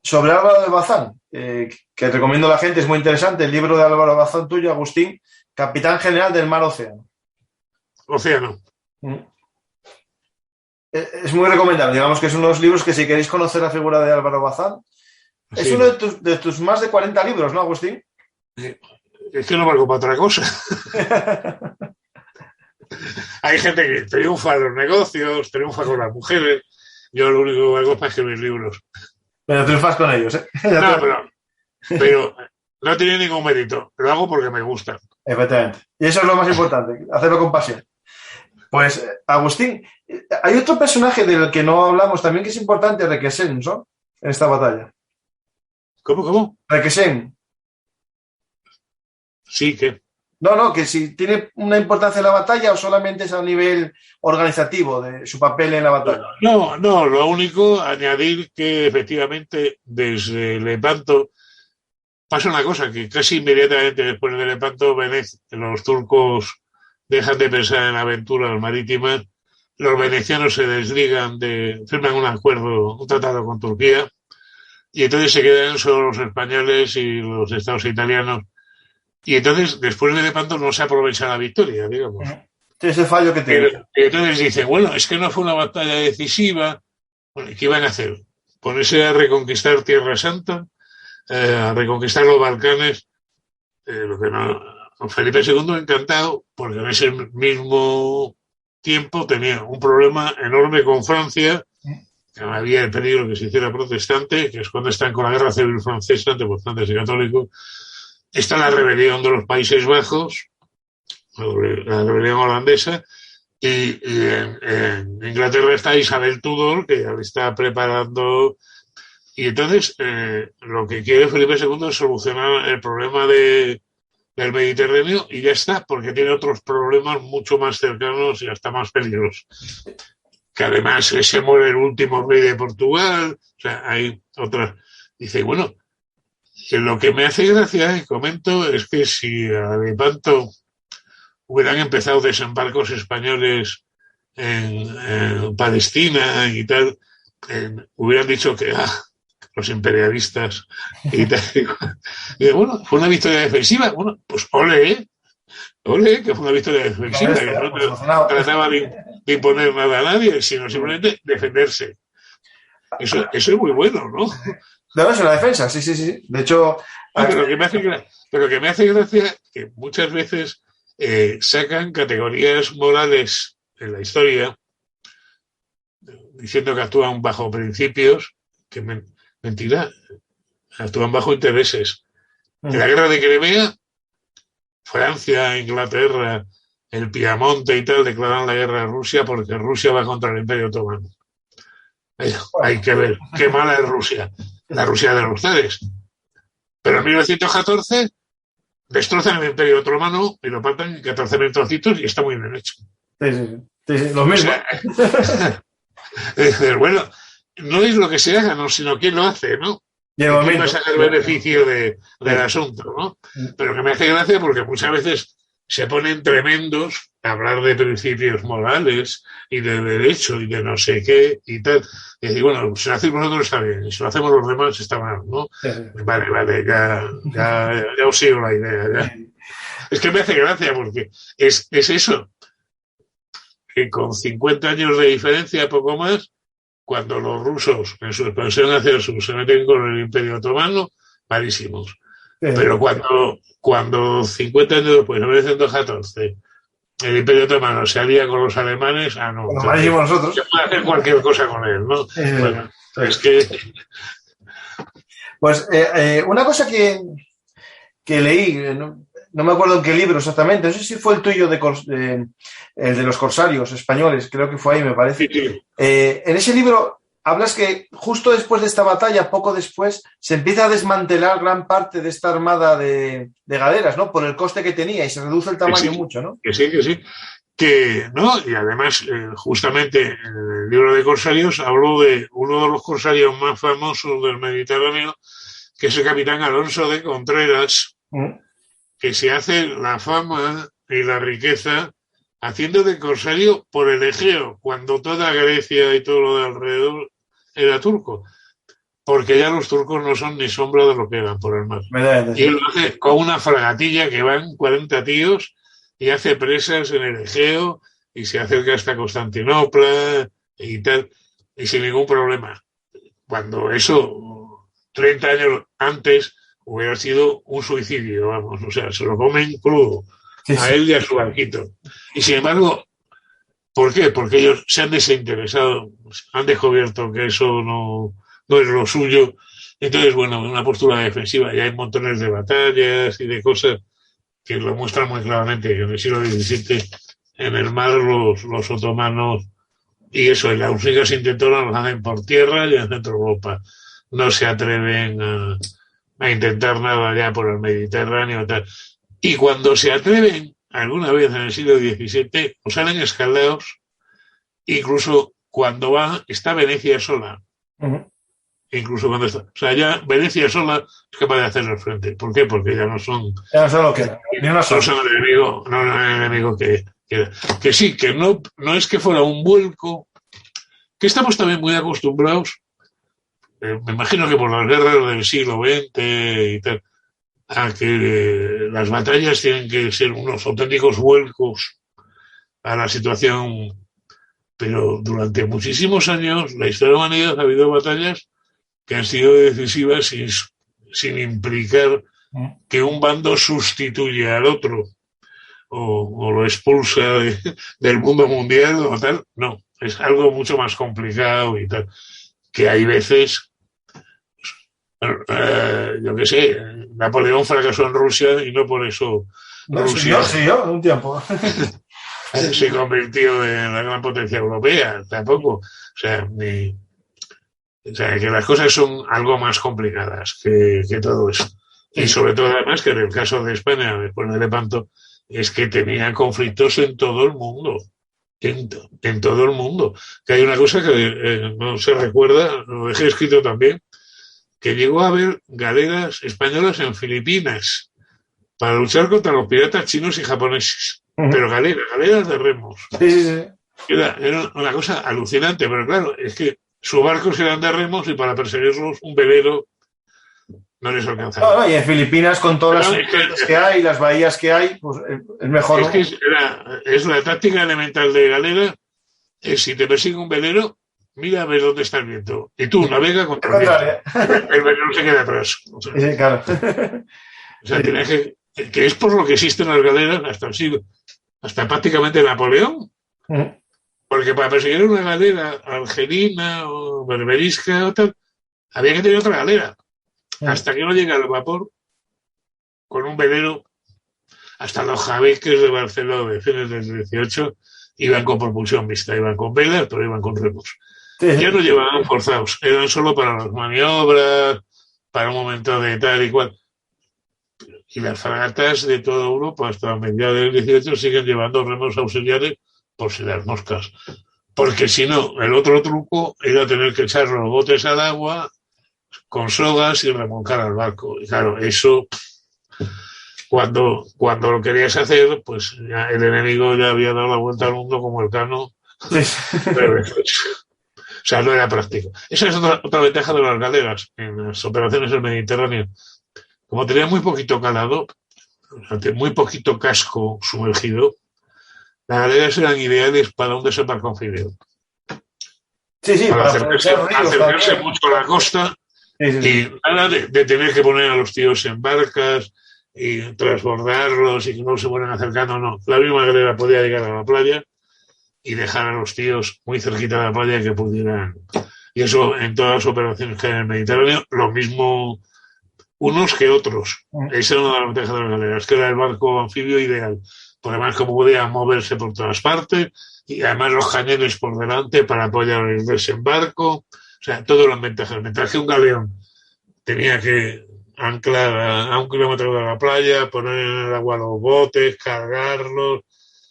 S2: sobre Álvaro de Bazán, que recomiendo a la gente, es muy interesante. El libro de Álvaro de Bazán tuyo, Agustín, capitán general del Mar Océano.
S3: Océano.
S2: Es muy recomendable. Digamos que es uno de los libros que, si queréis conocer la figura de Álvaro Bazán, sí. Es uno de tus más de 40 libros, ¿no, Agustín?
S3: Es que no valgo para otra cosa. Hay gente que triunfa en los negocios, triunfa con las mujeres. Yo lo único que valgo es para escribir libros.
S2: Pero triunfas con ellos, ¿eh?
S3: No, pero no tiene ningún mérito. Lo hago porque me gusta.
S2: Efectivamente. Y eso es lo más importante, hacerlo con pasión. Pues, Agustín, hay otro personaje del que no hablamos también que es importante, Requesens, ¿no? En esta batalla.
S3: ¿Cómo?
S2: Requesens.
S3: Sí, ¿qué?
S2: No, que si tiene una importancia en la batalla o solamente es a nivel organizativo de su papel en la batalla.
S3: No, lo único, añadir que efectivamente desde Lepanto pasa una cosa, que casi inmediatamente después de Lepanto, los turcos dejan de pensar en aventuras marítimas, los venecianos se desligan, firman un acuerdo, un tratado con Turquía, y entonces se quedan solo los españoles y los estados italianos. Y entonces, después de Lepanto, no se aprovecha la victoria, digamos.
S2: Sí, ese fallo que tiene.
S3: Y entonces dicen, bueno, es que no fue una batalla decisiva. Bueno, ¿qué iban a hacer? Ponerse a reconquistar Tierra Santa, a reconquistar los Balcanes, lo que no. Felipe II encantado, porque en ese mismo tiempo tenía un problema enorme con Francia, que había el peligro que se hiciera protestante, que es cuando están con la guerra civil francesa entre protestantes y católicos. Está la rebelión de los Países Bajos, la rebelión holandesa, y en Inglaterra está Isabel Tudor, que ya le está preparando. Y entonces lo que quiere Felipe II es solucionar el problema del Mediterráneo y ya está, porque tiene otros problemas mucho más cercanos y hasta más peligrosos. Que además se muere el último rey de Portugal, o sea, hay otras. Dice, bueno, lo que me hace gracia, y comento, es que si a Lepanto hubieran empezado desembarcos españoles en Palestina y tal, hubieran dicho que los imperialistas y tal. Y bueno, fue una victoria defensiva. Bueno, pues ole, que fue una victoria defensiva, que no trataba de imponer nada a nadie, sino simplemente defenderse. Eso es muy bueno, ¿no?
S2: No, es una defensa, sí. De hecho...
S3: Pero que me hace gracia que muchas veces sacan categorías morales en la historia diciendo que actúan bajo principios, que mentira, actúan bajo intereses. En la guerra de Crimea, Francia, Inglaterra, el Piamonte y tal declaran la guerra a Rusia porque Rusia va contra el Imperio Otomano. Hay que ver qué mala es Rusia, la Rusia de los zares. Pero en 1914 destrozan el Imperio Otomano y lo parten en 14.000 trocitos y está muy bien hecho.
S2: Sí, lo mismo.
S3: O sea, bueno, no es lo que se haga, no, sino quién lo hace, ¿no? ¿Quién va a sacar el beneficio del asunto, ¿no? Pero que me hace gracia porque muchas veces se ponen tremendos a hablar de principios morales y de derecho y de no sé qué y tal. Y decir, bueno, si lo hacemos nosotros está bien, y si lo hacemos los demás está mal, ¿no? Vale, ya os sigo la idea. Ya. Es que me hace gracia porque es eso, que con 50 años de diferencia, poco más, cuando los rusos en su expansión hacia el sur se meten con el Imperio Otomano, malísimos. Pero cuando 50 años después, en 1914, el Imperio Otomano se alía con los alemanes, no.
S2: Malísimos nosotros.
S3: Se puede hacer cualquier cosa con él, ¿no? Bueno, es que...
S2: Pues una cosa que leí, no me acuerdo en qué libro exactamente, no sé si fue el tuyo el de los corsarios españoles, creo que fue ahí, me parece.
S3: Sí.
S2: En ese libro hablas que justo después de esta batalla, poco después, se empieza a desmantelar gran parte de esta armada de galeras, ¿no? Por el coste que tenía y se reduce el tamaño mucho, ¿no?
S3: Que sí. ¿No? Y además, justamente en el libro de corsarios habló de uno de los corsarios más famosos del Mediterráneo, que es el capitán Alonso de Contreras, que se hace la fama y la riqueza haciendo de corsario por el Egeo, cuando toda Grecia y todo lo de alrededor era turco, porque ya los turcos no son ni sombra de lo que eran por el mar. Y él lo hace con una fragatilla que van 40 tíos y hace presas en el Egeo y se acerca hasta Constantinopla y tal, y sin ningún problema. Cuando eso, 30 años antes, hubiera sido un suicidio, vamos, o sea, se lo comen crudo, a él y a su barquito. Y sin embargo, ¿por qué? Porque ellos se han desinteresado, han descubierto que eso no es lo suyo. Entonces, bueno, en una postura defensiva, ya hay montones de batallas y de cosas que lo muestran muy claramente, que en el siglo XVII, en el mar, los otomanos, y eso, en las únicas intentonas los hacen por tierra y en Centro Europa. No se atreven a intentar nada ya por el Mediterráneo tal. Y cuando se atreven alguna vez en el siglo XVII o salen escaldados, incluso cuando está Venecia sola. Incluso cuando está, o sea, ya Venecia sola es capaz de hacer el frente. ¿Por qué? Porque ya no son
S2: lo que
S3: no son el enemigo que sí, que no es que fuera un vuelco, que estamos también muy acostumbrados, me imagino que por las guerras del siglo XX y tal, a que las batallas tienen que ser unos auténticos vuelcos a la situación, pero durante muchísimos años la historia de la humanidad ha habido batallas que han sido decisivas sin implicar que un bando sustituye al otro o lo expulsa del mundo mundial o tal. No, es algo mucho más complicado y tal, que hay veces, yo qué sé, Napoleón fracasó en Rusia y no por eso Rusia
S2: un tiempo
S3: se convirtió en la gran potencia europea, tampoco. O sea, que las cosas son algo más complicadas que todo eso. Y sobre todo, además, que en el caso de España, después de Lepanto, es que tenía conflictos en todo el mundo. En todo el mundo. Que hay una cosa que no se recuerda, lo dejé escrito también, que llegó a haber galeras españolas en Filipinas para luchar contra los piratas chinos y japoneses. Pero galeras de remos. Era una cosa alucinante, pero claro, es que sus barcos eran de remos y para perseguirlos un velero no les alcanzaba.
S2: Y en Filipinas, con todas las islas que hay, las bahías que hay, pues es mejor.
S3: Es que es la táctica elemental de galera, es si te persigue un velero, mira a ver dónde está el viento. Y tú navega contra el viento. El velero se queda atrás. O sea,
S2: claro.
S3: O sea, que es por lo que existen las galeras hasta prácticamente Napoleón. Porque para perseguir una galera argelina o berberisca o tal, había que tener otra galera. Hasta que no llega el vapor con un velero, hasta los jabeques de Barcelona de fines del 18 iban con propulsión mixta, iban con velas, pero iban con remos. Ya no llevaban forzados, eran solo para las maniobras, para un momento de tal y cual. Y las fragatas de toda Europa hasta mediados del 18 siguen llevando remos auxiliares por si las moscas. Porque si no, el otro truco era tener que echar los botes al agua con sogas y remolcar al barco. Y claro, eso, cuando lo querías hacer, pues ya el enemigo ya había dado la vuelta al mundo como el Cano.
S2: Sí.
S3: O sea, no era práctico. Esa es otra ventaja de las galeras en las operaciones del Mediterráneo. Como tenía muy poquito calado, muy poquito casco sumergido, las galeras eran ideales para un desembarco anfibio.
S2: Sí,
S3: para acercarse mucho a la costa y nada de tener que poner a los tíos en barcas y transbordarlos y que no se fueran acercando, no. La misma galera podía llegar a la playa y dejar a los tíos muy cerquita de la playa que pudieran. Y eso en todas las operaciones que hay en el Mediterráneo, lo mismo unos que otros. Esa era una de las ventajas de las galeras, que era el barco anfibio ideal. Por además, como podía moverse por todas partes, y además los cañones por delante para apoyar el desembarco. O sea, todo las ventajas. Mientras que un galeón tenía que anclar a 1 kilómetro de la playa, poner en el agua los botes, cargarlos.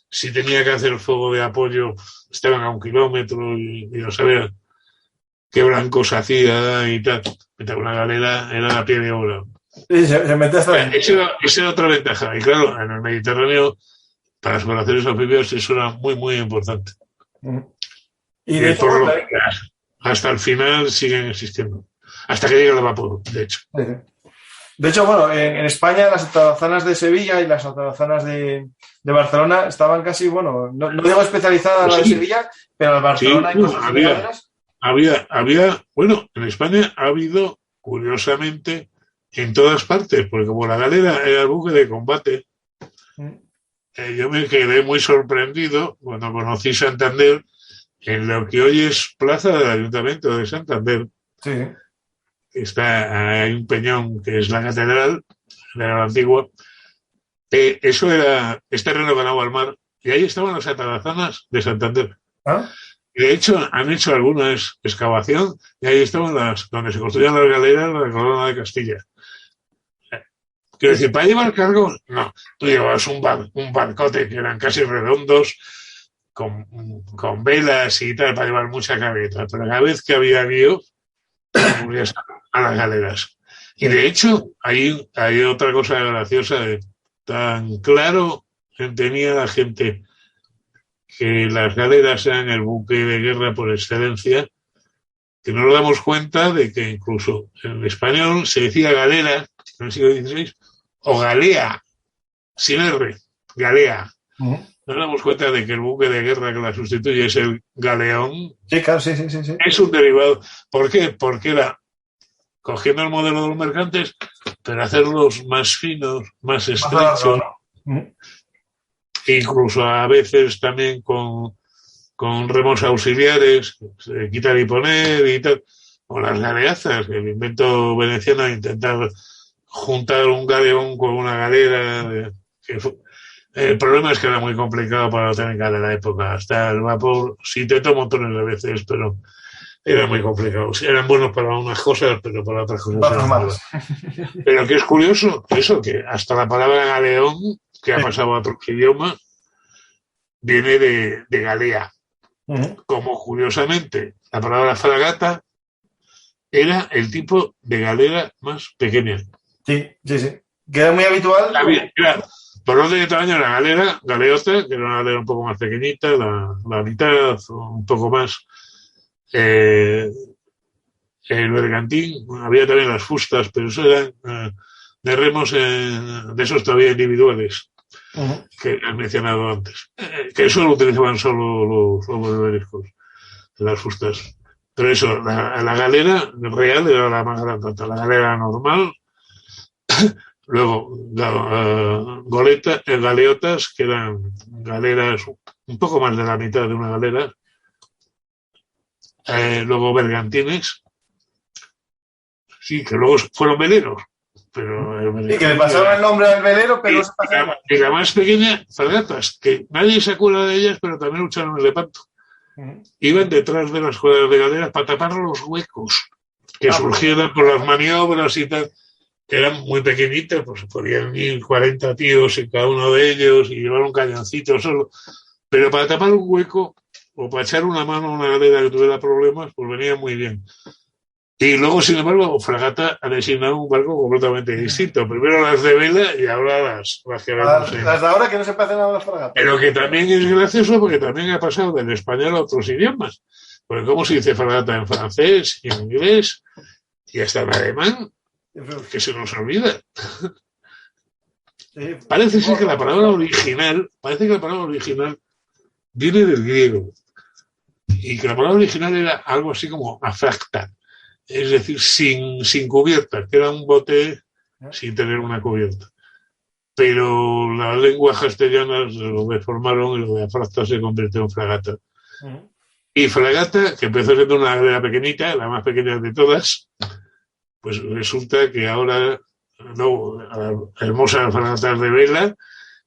S3: Si tenía que hacer fuego de apoyo, estaban a 1 kilómetro y no sabía qué blancos hacía y tal. Mientras una galera era la pie de obra.
S2: Sí, se mete hasta
S3: esa era otra ventaja. Y claro, en el Mediterráneo, para las operaciones anfibias, eso era muy, muy importante.
S2: Y de hecho,
S3: hasta el final siguen existiendo. Hasta que llega el vapor, de hecho.
S2: De hecho, bueno, en España las atarazanas de Sevilla y las atarazanas de Barcelona estaban casi, bueno, no digo especializadas la de Sevilla, pero en Barcelona hay cosas similares.
S3: Bueno, en España ha habido, curiosamente, en todas partes, porque como la galera era el buque de combate, yo me quedé muy sorprendido cuando conocí Santander, en lo que hoy es plaza del Ayuntamiento de Santander.
S2: Sí.
S3: Hay un peñón que es la catedral de la antigua. Eso era terreno ganado al mar, y ahí estaban las atarazanas de Santander.
S2: ¿Ah?
S3: Y de hecho, han hecho alguna excavación y ahí estaban donde se construían las galeras de la corona de Castilla. Quiero decir, para llevar cargo, no. Tú llevabas un barcote que eran casi redondos, con velas y tal, para llevar mucha carga. Pero cada vez que había lío, recurrías a las galeras. Y de hecho, hay otra cosa graciosa, tan claro tenía la gente que las galeras eran el buque de guerra por excelencia, que no nos damos cuenta de que incluso en español se decía galera en el siglo XVI o galea, sin R, galea. Nos damos cuenta de que el buque de guerra que la sustituye es el galeón.
S2: Sí, claro, sí.
S3: Es un derivado. ¿Por qué? Porque era cogiendo el modelo de los mercantes, pero hacerlos más finos, más estrechos. Incluso a veces también con remos auxiliares, quitar y poner y tal, o las galeazas, el invento veneciano de intentar juntar un galeón con una galera. El problema es que era muy complicado para la técnica de la época. Hasta el vapor, sí te tomo montones de veces, pero era muy complicado. Eran buenos para unas cosas, pero para otras cosas eran malos. Pero que es curioso, eso, que hasta la palabra galeón, que ha pasado a otros idiomas, viene de galea. Como curiosamente la palabra fragata era el tipo de galera más pequeña.
S2: Sí. Que era muy habitual.
S3: Por orden de tamaño la galera, galeota, que era una galera un poco más pequeñita, la mitad o un poco más. El bergantín, había también las fustas, pero eso eran de remos de esos todavía individuales que has mencionado antes, que eso lo utilizaban solo los berberiscos, las fustas. Pero eso, la galera real era la más grande, la galera normal. Luego galeotas, que eran galeras un poco más de la mitad de una galera. Luego bergantines, sí, que luego fueron veleros. Pero
S2: y que le pasaron el nombre al velero, pero
S3: y la más pequeña, fragatas, que nadie se acuerda de ellas, pero también lucharon en Lepanto. Iban detrás de las cuadras de galeras para tapar los huecos que surgieran por las maniobras y tal. que eran muy pequeñitos, pues podían ir 40 tíos en cada uno de ellos y llevar un cañoncito solo. Pero para tapar un hueco o para echar una mano a una galera que tuviera problemas, pues venía muy bien. Y luego, sin embargo, Fragata ha designado un barco completamente distinto. Primero las de vela y ahora las que vemos.
S2: Las de ahora que no se parecen a las fragatas.
S3: Pero que también es gracioso porque también ha pasado del español a otros idiomas. Porque ¿cómo se dice fragata en francés, en inglés y hasta en alemán? Que se nos olvida.
S2: Sí,
S3: Parece ser que la palabra original viene del griego. Y que la palabra original era algo así como afracta. Es decir, sin cubierta, que era un bote sin tener una cubierta. Pero las lenguas castellanas lo deformaron y lo de afracta se convirtió en fragata. Y fragata, que empezó siendo una galera pequeñita, la más pequeña de todas, pues resulta que ahora no, hermosas fragatas de vela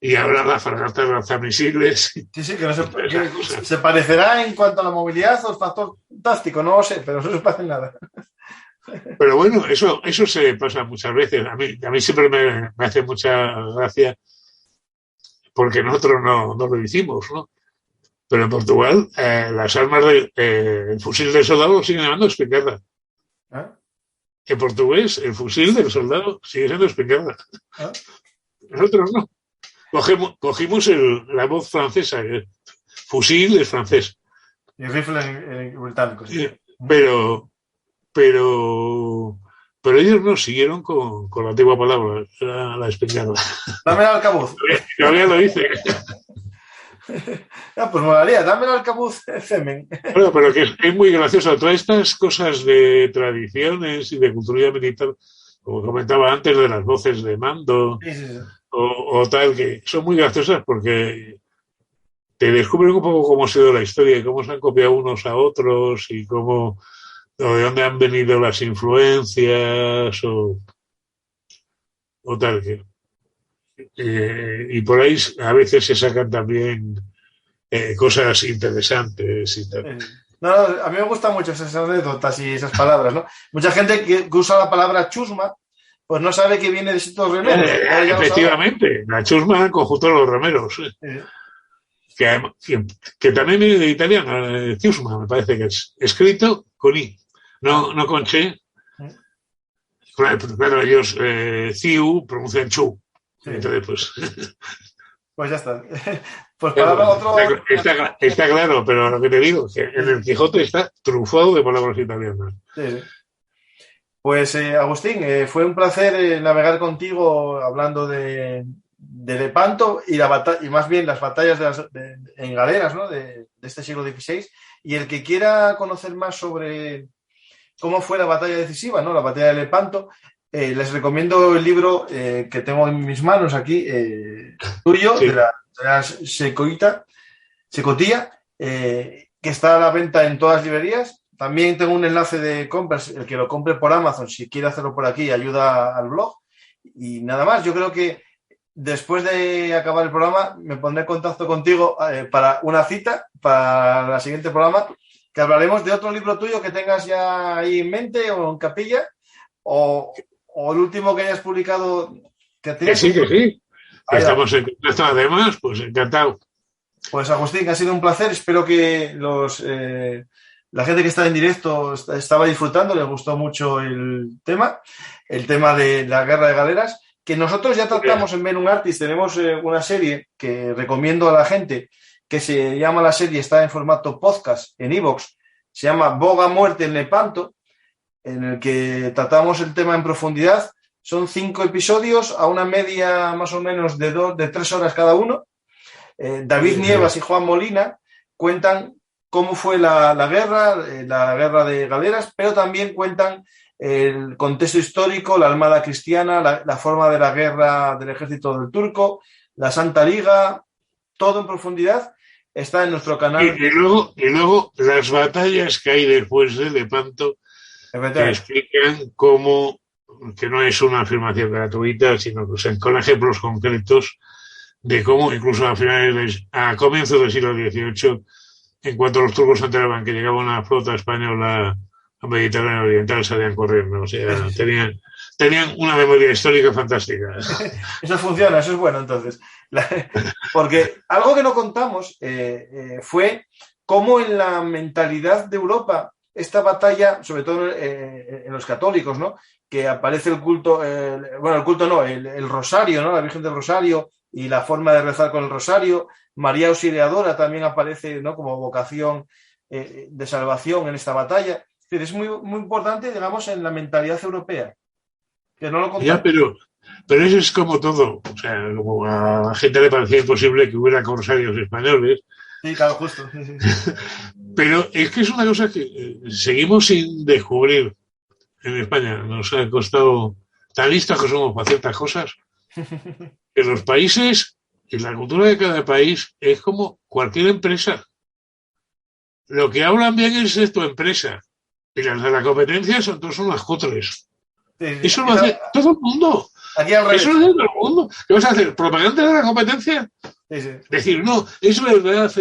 S3: y ahora las fragatas lanzamisiles.
S2: Sí, que, no se parecerá en cuanto a la movilidad o el factor táctico, no lo sé, pero no se parece en nada.
S3: Pero bueno, eso se pasa muchas veces. A mí siempre me hace mucha gracia porque nosotros no lo hicimos, ¿no? Pero en Portugal las armas el fusil del soldado lo siguen llamando espingarda. En portugués el fusil del soldado sigue siendo espingarda. Nosotros no. Cogimos la voz francesa, el fusil es francés.
S2: Y el rifle en británico. Sí.
S3: Pero ellos no siguieron con la antigua palabra, la espingarda.
S2: Dame el arcabuz.
S3: Todavía lo dice.
S2: Pues molaría, dame el arcabuz Femen.
S3: Bueno, pero que es muy gracioso. Todas estas cosas de tradiciones y de cultura militar, como comentaba antes, de las voces de mando. Sí. O tal, que son muy graciosas porque te descubren un poco cómo ha sido la historia y cómo se han copiado unos a otros y cómo, o de dónde han venido las influencias o tal que. Y por ahí a veces se sacan también cosas interesantes y tal.
S2: No, a mí me gustan mucho esas anécdotas y esas palabras, ¿no? Mucha gente que usa la palabra chusma pues no sabe que viene de estos remeros.
S3: Efectivamente, la chusma en conjunto de los remeros. Que también viene de italiano, chusma, me parece que es escrito con I, no con che. Claro, ellos ciu pronuncian chu. Sí. Entonces,
S2: pues ya está. Pues para otro.
S3: Está claro, pero lo que te digo, que en el Quijote está trufado de palabras italianas.
S2: Sí. Pues Agustín, fue un placer navegar contigo hablando de Lepanto y más bien las batallas en galeras, ¿no? de este siglo XVI. Y el que quiera conocer más sobre cómo fue la batalla decisiva, ¿no? La batalla de Lepanto, les recomiendo el libro que tengo en mis manos aquí, tuyo, sí. de la Secotía, que está a la venta en todas las librerías. También tengo un enlace de compras, el que lo compre por Amazon, si quiere hacerlo por aquí, ayuda al blog. Y nada más, yo creo que después de acabar el programa me pondré en contacto contigo para una cita, para el siguiente programa, que hablaremos de otro libro tuyo que tengas ya ahí en mente o en capilla, o el último que hayas publicado.
S3: Que sí. Estamos en contacto además, pues encantado.
S2: Pues Agustín, ha sido un placer, espero que la gente que está en directo estaba disfrutando, les gustó mucho el tema de la guerra de galeras, que nosotros ya tratamos en Venum Artis. Tenemos una serie que recomiendo a la gente, que se llama, la serie está en formato podcast en iVoox, se llama Boga Muerte en Lepanto, en el que tratamos el tema en profundidad. Son 5 episodios a una media más o menos de 3 horas cada uno. David Nievas y Juan Molina cuentan cómo fue la guerra de galeras, pero también cuentan el contexto histórico, la Armada cristiana, la forma de la guerra del ejército del turco, la Santa Liga, todo en profundidad. Está en nuestro canal.
S3: Y luego las batallas que hay después de Lepanto, que explican cómo, que no es una afirmación gratuita, sino que con ejemplos concretos de cómo incluso a comienzos del siglo XVIII, en cuanto los turcos se enteraban que llegaba una flota española a Mediterráneo Oriental, salían corriendo. O sea, tenían una memoria histórica fantástica.
S2: Eso funciona, eso es bueno, entonces. Porque algo que no contamos fue cómo en la mentalidad de Europa esta batalla, sobre todo en los católicos, ¿no? Que aparece el culto, el culto no, el rosario, ¿no? La Virgen del Rosario y la forma de rezar con el rosario. María Auxiliadora también aparece, ¿no? Como vocación de salvación en esta batalla. Es decir, es muy, muy importante, digamos, en la mentalidad europea. Que no lo contamos.
S3: Ya, pero eso es como todo. O sea, como a la gente le parecía imposible que hubiera corsarios españoles.
S2: Sí, claro, justo. Sí, sí.
S3: Pero es que es una cosa que seguimos sin descubrir en España. Nos ha costado tan listos que somos para ciertas cosas. Que los países y la cultura de cada país es como cualquier empresa. Lo que hablan bien es de tu empresa. Y las de la competencia son todos unas cutres.
S2: Sí, sí.
S3: Eso lo hace todo el mundo.
S2: Aquí al revés.
S3: Eso lo hace todo el mundo. ¿Qué vas a hacer? ¿Propaganda de la competencia?
S2: Sí, sí.
S3: Decir, no, es verdad.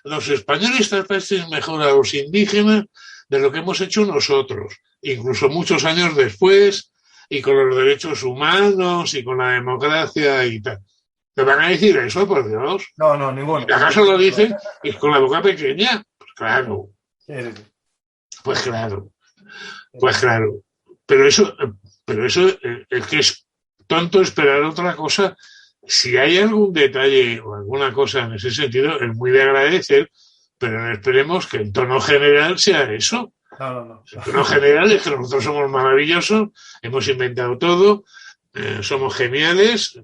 S3: Los españoles tratasteis mejor a los indígenas de lo que hemos hecho nosotros, incluso muchos años después, y con los derechos humanos y con la democracia y tal. ¿Te van a decir eso, por Dios?
S2: No, ninguno.
S3: ¿Y acaso lo dicen y con la boca pequeña? Pues claro.
S2: Sí, sí.
S3: Pues claro. Pero eso es que es tonto esperar otra cosa. Si hay algún detalle o alguna cosa en ese sentido, es muy de agradecer, pero no esperemos que el tono general sea eso.
S2: No.
S3: El tono general es que nosotros somos maravillosos, hemos inventado todo, somos geniales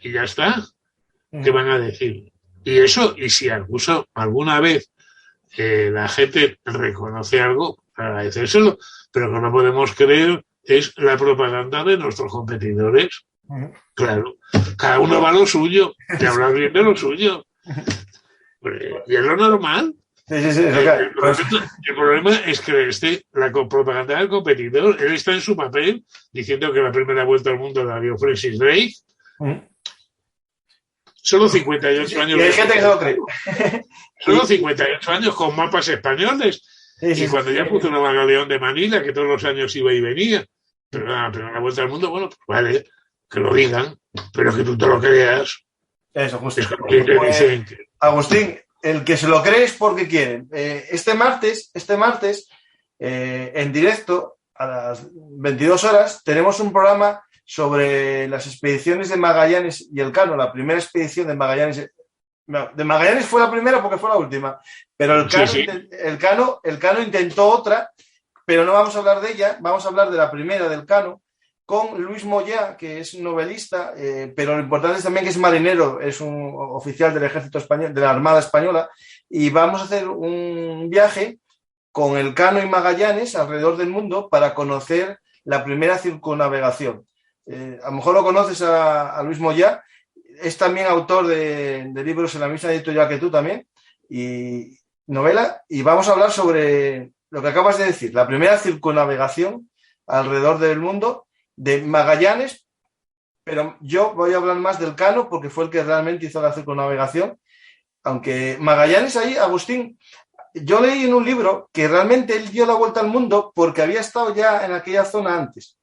S3: y ya está. ¿Qué van a decir? Y eso, y si incluso alguna vez la gente reconoce algo, agradecérselo, pero lo que no podemos creer es la propaganda de nuestros competidores. Claro, cada uno va a lo suyo, te hablas bien de lo suyo. Y es lo normal.
S2: Sí,
S3: el problema es que la propaganda del competidor, él está en su papel diciendo que la primera vuelta al mundo la dio Francis Drake. Solo 58 años.
S2: Y hay gente que se lo cree.
S3: Solo 58 años con mapas españoles. Y cuando ya puso Nueva Galeón de Manila, que todos los años iba y venía. Pero la vuelta al mundo, bueno, pues vale, que lo digan, pero que tú te lo creas.
S2: Eso, justo.
S3: Agustín,
S2: el que se lo cree es porque quieren. Este martes, en directo, a las 22 horas, tenemos un programa sobre las expediciones de Magallanes y Elcano, la primera expedición de Magallanes. De Magallanes fue la primera porque fue la última, pero Elcano intentó otra, pero no vamos a hablar de ella, vamos a hablar de la primera del Elcano, con Luis Moyá, que es novelista, pero lo importante es también que es marinero, es un oficial del ejército español, de la Armada Española, y vamos a hacer un viaje con Elcano y Magallanes alrededor del mundo para conocer la primera circunnavegación. A lo mejor lo conoces a Luis Moyá, es también autor de libros en la misma editorial que tú también, y novela, y vamos a hablar sobre lo que acabas de decir, la primera circunnavegación alrededor del mundo de Magallanes, pero yo voy a hablar más del Elcano porque fue el que realmente hizo la circunnavegación, aunque Magallanes ahí, Agustín, yo leí en un libro que realmente él dio la vuelta al mundo porque había estado ya en aquella zona antes.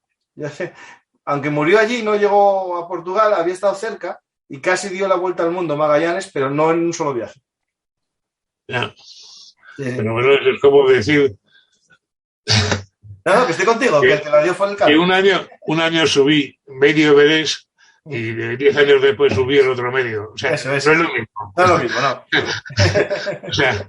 S2: Aunque murió allí, no llegó a Portugal, había estado cerca y casi dio la vuelta al mundo Magallanes, pero no en un solo viaje.
S3: Ya. Pero bueno, es como decir...
S2: No, que estoy contigo, que el que la dio fue el Elcano.
S3: Que un año subí medio Everest y 10 años después subí el otro medio. O sea,
S2: eso.
S3: No es lo mismo.
S2: No es lo mismo, no.
S3: O sea,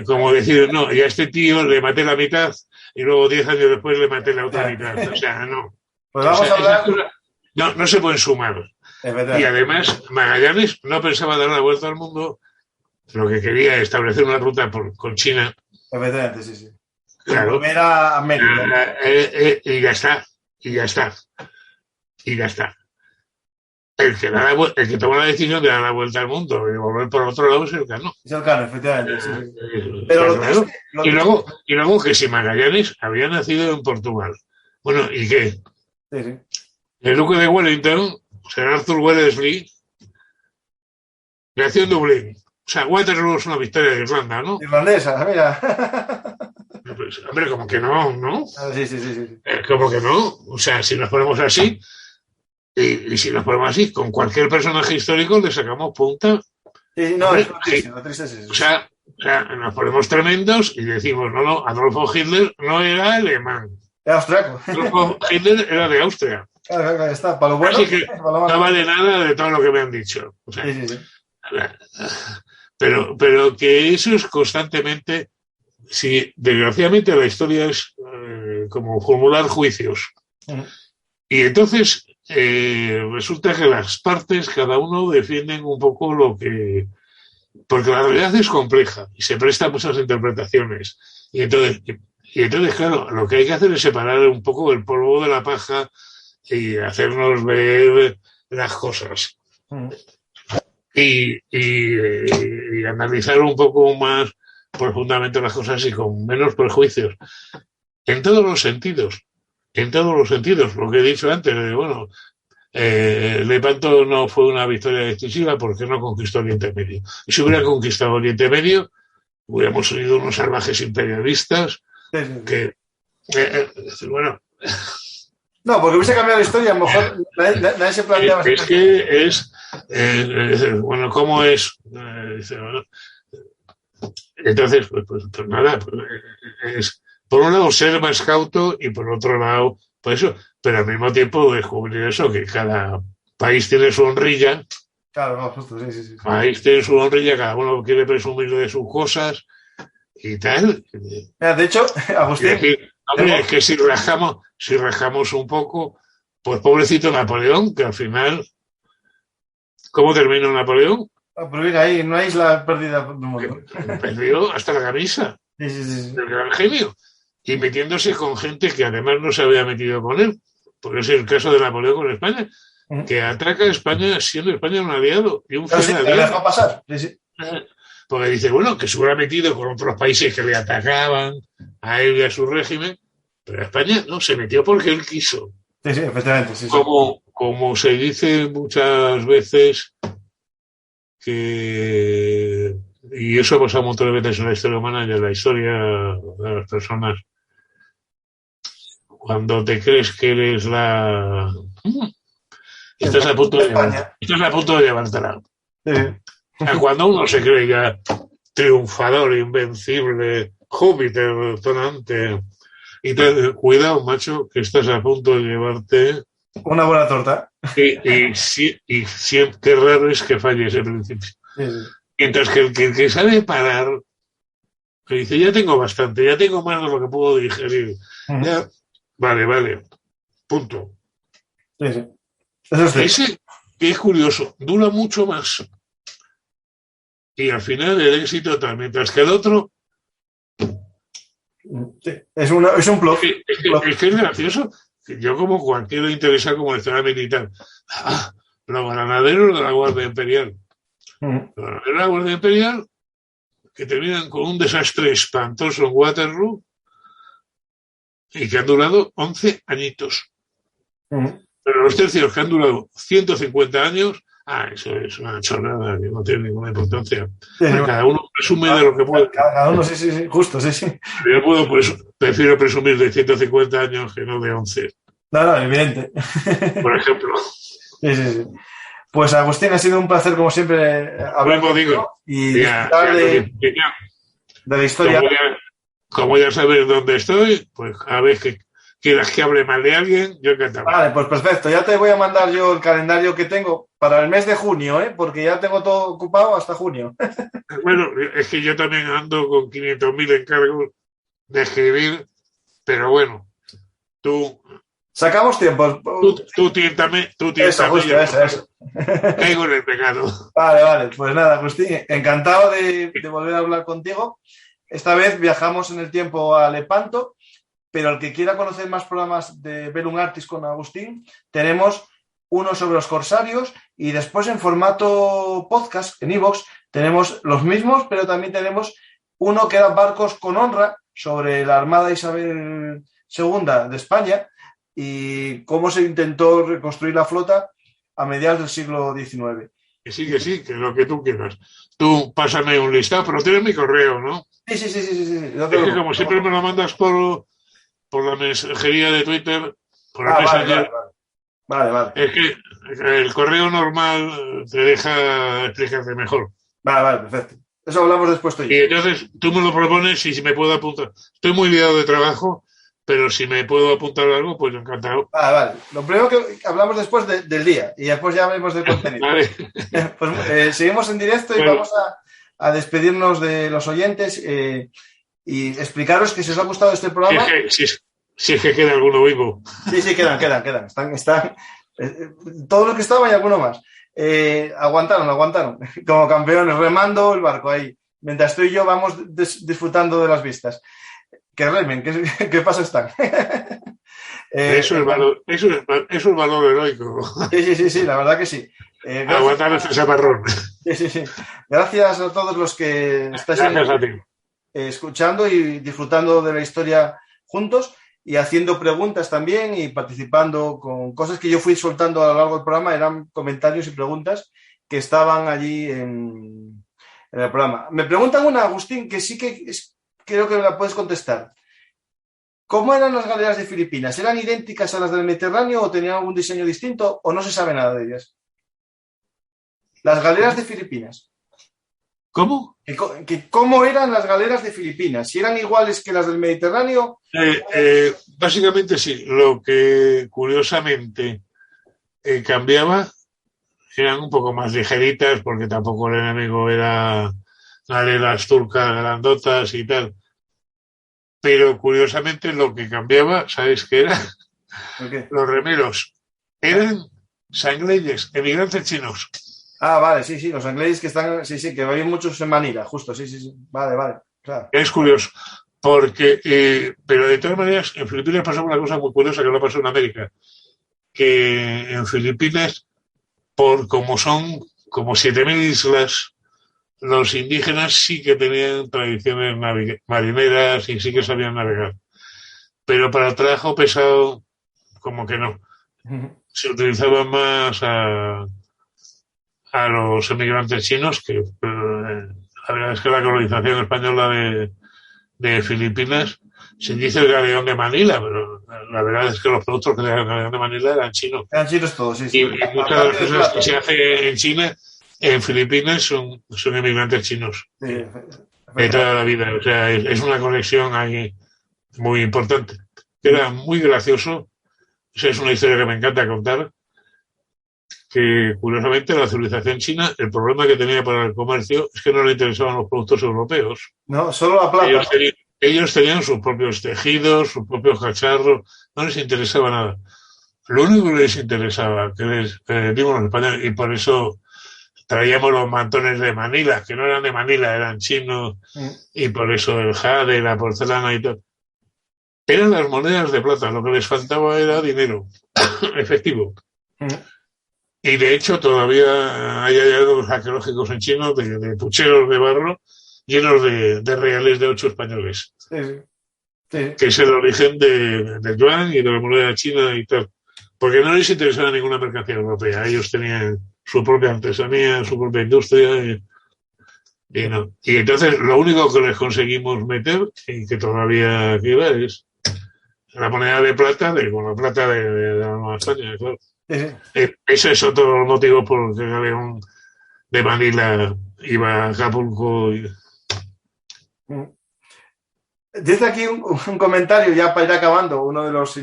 S3: como decir, no, y a este tío le maté la mitad y luego 10 años después le maté la otra mitad. O sea, no.
S2: Pues vamos a hablar...
S3: No se pueden sumar. Y además, Magallanes no pensaba dar una vuelta al mundo, lo que quería establecer una ruta con China.
S2: Efectivamente, sí.
S3: Claro.
S2: Volver a América.
S3: Y ya está. El que toma la decisión de dar la vuelta al mundo y volver por otro lado es Elcano.
S2: Es Elcano, efectivamente. Sí.
S3: Pero y luego que si Magallanes había nacido en Portugal. Bueno, ¿y qué?
S2: Sí.
S3: El duque de Wellington, Sir Arthur Wellesley, nació en Dublín. O sea, Waterloo es una victoria de Irlanda, ¿no?
S2: Irlandesa, mira.
S3: Pues, hombre, como que no, ¿no?
S2: Sí.
S3: Como que no. O sea, si nos ponemos así, y si nos ponemos así, con cualquier personaje histórico le sacamos punta.
S2: Sí, no,
S3: hombre,
S2: lo triste es eso.
S3: O sea, nos ponemos tremendos y decimos, no, Adolfo Hitler no era alemán.
S2: Era austriaco.
S3: Adolfo Hitler era de Austria.
S2: Claro, está. Para lo bueno,
S3: Así que
S2: para lo malo.
S3: no vale nada de todo lo que me han dicho. O sea,
S2: Sí.
S3: pero que eso es constantemente, si desgraciadamente la historia es como formular juicios. Y entonces resulta que las partes, cada uno defienden un poco lo que... Porque la realidad es compleja y se presta a muchas interpretaciones. Y entonces, claro, lo que hay que hacer es separar un poco el polvo de la paja y hacernos ver las cosas. Y analizar un poco más profundamente las cosas y con menos prejuicios. En todos los sentidos. Lo que he dicho antes, bueno, Lepanto no fue una victoria decisiva porque no conquistó Oriente Medio. Y si hubiera conquistado Oriente Medio, hubiéramos sido unos salvajes imperialistas que, bueno...
S2: No, porque hubiese cambiado la historia, a lo mejor nadie se planteaba...
S3: Es que bueno, ¿cómo es? Entonces, pues nada, es por un lado ser más cauto y por otro lado, pues eso, pero al mismo tiempo descubrir eso, que cada país tiene su honrilla.
S2: Claro, no, justo, sí.
S3: Cada país tiene su honrilla, cada uno quiere presumir de sus cosas y tal.
S2: Mira, de hecho, Agustín...
S3: Es decir, hombre, es que si rajamos un poco, pues pobrecito Napoleón, que al final, ¿cómo terminó Napoleón?
S2: Pero mira, ahí no hay isla perdida del mundo.
S3: Perdió hasta la camisa.
S2: Sí.
S3: El gran genio. Y metiéndose con gente que además no se había metido con él. Porque es el caso de Napoleón con España, que ataca a España siendo España un aliado y un fiel aliado.
S2: Le dejó pasar. Sí.
S3: Porque dice, bueno, que se hubiera metido con otros países que le atacaban a él y a su régimen, pero España no, se metió porque él quiso.
S2: Sí, efectivamente. Sí.
S3: Como se dice muchas veces, que, y eso ha pasado muchas veces en la historia humana y en la historia de las personas, cuando te crees que eres estás a punto de llevártela.
S2: Sí.
S3: Cuando uno se cree ya triunfador, invencible, Júpiter, tonante, y cuidado, macho, que estás a punto de llevarte
S2: una buena torta.
S3: Y siempre, qué raro es que falle ese principio.
S2: Sí.
S3: Mientras que el que sabe parar, que dice, ya tengo bastante, ya tengo más de lo que puedo digerir. Ya, vale, punto.
S2: Sí. Eso sí.
S3: Ese, que es curioso, dura mucho más. Y al final el éxito tal, mientras que el otro...
S2: Sí. Es un plot.
S3: Es que es gracioso. Yo, como cualquiera interesado como historia militar, los granaderos de la Guardia Imperial. Los granaderos de la Guardia Imperial que terminan con un desastre espantoso en Waterloo y que han durado 11 añitos. Pero los tercios que han durado 150 años, eso es una chorrada que no tiene ninguna importancia. Sí, cada uno presume de lo que puede.
S2: Cada uno, sí, justo, sí.
S3: Yo prefiero presumir de 150 años que no de 11.
S2: No, evidente.
S3: Por ejemplo.
S2: Sí. Pues Agustín, ha sido un placer como siempre hablar contigo y disfrutar de la historia.
S3: Como ya sabes dónde estoy, pues a ver que quieras que hable mal de alguien, yo encantado.
S2: Vale, pues perfecto. Ya te voy a mandar yo el calendario que tengo para el mes de junio, porque ya tengo todo ocupado hasta junio.
S3: Bueno, es que yo también ando con 500.000 encargos de escribir, pero bueno, tú...
S2: Sacamos tiempo.
S3: Tú tiéntame.
S2: Eso.
S3: Caigo en el pecado.
S2: Vale. Pues nada, Agustín, encantado de volver a hablar contigo. Esta vez viajamos en el tiempo a Lepanto, pero el que quiera conocer más programas de Bellum Artis con Agustín, tenemos uno sobre los corsarios y después en formato podcast, en iVoox, tenemos los mismos, pero también tenemos uno que era Barcos con Honra, sobre la Armada Isabel II de España y cómo se intentó reconstruir la flota a mediados del siglo XIX.
S3: que sí, que lo que tú quieras. Tú pásame un listado, pero tienes mi correo, ¿no?
S2: Sí. No
S3: Es que como siempre me lo mandas por la mensajería de Twitter, por el Messenger.
S2: Vale.
S3: Es que el correo normal te deja explicarte mejor.
S2: Vale, perfecto. Eso hablamos después tú y yo.
S3: Y entonces tú me lo propones y si me puedo apuntar. Estoy muy liado de trabajo, pero si me puedo apuntar algo, pues encantado.
S2: Vale. Lo primero que hablamos después del día y después ya hablemos del contenido.
S3: Vale.
S2: Pues seguimos en directo y vamos a despedirnos de los oyentes y explicaros que si os ha gustado este programa.
S3: Si es que queda alguno vivo.
S2: Sí, quedan. Están todos los que estaban y alguno más. Aguantaron. Como campeones, remando el barco ahí. Mientras tú y yo vamos disfrutando de las vistas. Que remen, que paso están.
S3: Eso es valor heroico.
S2: Sí, la verdad que sí.
S3: Aguantar ese chaparrón.
S2: Sí. Gracias a todos los que estáis escuchando y disfrutando de la historia juntos y haciendo preguntas también y participando con cosas que yo fui soltando a lo largo del programa. Eran comentarios y preguntas que estaban allí en el programa. Me preguntan una, Agustín, que sí que creo que me la puedes contestar. ¿Cómo eran las galeras de Filipinas? ¿Eran idénticas a las del Mediterráneo o tenían algún diseño distinto o no se sabe nada de ellas? Las galeras de Filipinas.
S3: ¿Cómo?
S2: ¿Cómo eran las galeras de Filipinas? ¿Si eran iguales que las del Mediterráneo?
S3: Básicamente sí. Lo que curiosamente cambiaba eran un poco más ligeritas porque tampoco el enemigo era galeras turcas grandotas y tal. Pero curiosamente lo que cambiaba, ¿sabes qué era?
S2: Okay.
S3: Los remeros eran sangleyes, emigrantes chinos.
S2: Ah, vale, sí, los ingleses que están, sí, que hay muchos en Manila, justo, sí, vale, claro.
S3: Es curioso, porque, pero de todas maneras, en Filipinas pasó una cosa muy curiosa que no pasó en América, que en Filipinas, como son como 7.000 islas, los indígenas sí que tenían tradiciones marineras y sí que sabían navegar, pero para el trabajo pesado, como que no. Se utilizaba más a los emigrantes chinos, que la verdad es que la colonización española de Filipinas se dice el galeón de Manila, pero la verdad es que los productos del galeón de Manila eran chinos.
S2: Eran chinos todos, sí.
S3: Y muchas de las cosas que se hace en China, en Filipinas, son emigrantes chinos. Sí, de toda la vida. O sea, es una conexión ahí muy importante. Era muy gracioso. O sea, es una historia que me encanta contar. Que curiosamente la civilización china, el problema que tenía para el comercio es que no le interesaban los productos europeos.
S2: No, solo la plata.
S3: Ellos tenían sus propios tejidos, sus propios cacharros, no les interesaba nada. Lo único que les interesaba, que les dimos en español, y por eso traíamos los mantones de Manila, que no eran de Manila, eran chinos, y por eso el jade, la porcelana y tal. Eran las monedas de plata, lo que les faltaba era dinero efectivo. Y de hecho todavía hay hallazgos arqueológicos en China de pucheros de barro llenos de reales de 8 españoles. Sí. Que es el origen del yuan y de la moneda china y tal. Porque no les interesaba ninguna mercancía europea. Ellos tenían su propia artesanía, su propia industria y no. Y entonces lo único que les conseguimos meter, y que todavía queda, es la moneda de plata, la plata de la Nueva España, claro. Ese es otro motivo por el que el galeón de Manila iba a Acapulco.
S2: Dice aquí un comentario, ya para ir acabando, uno de los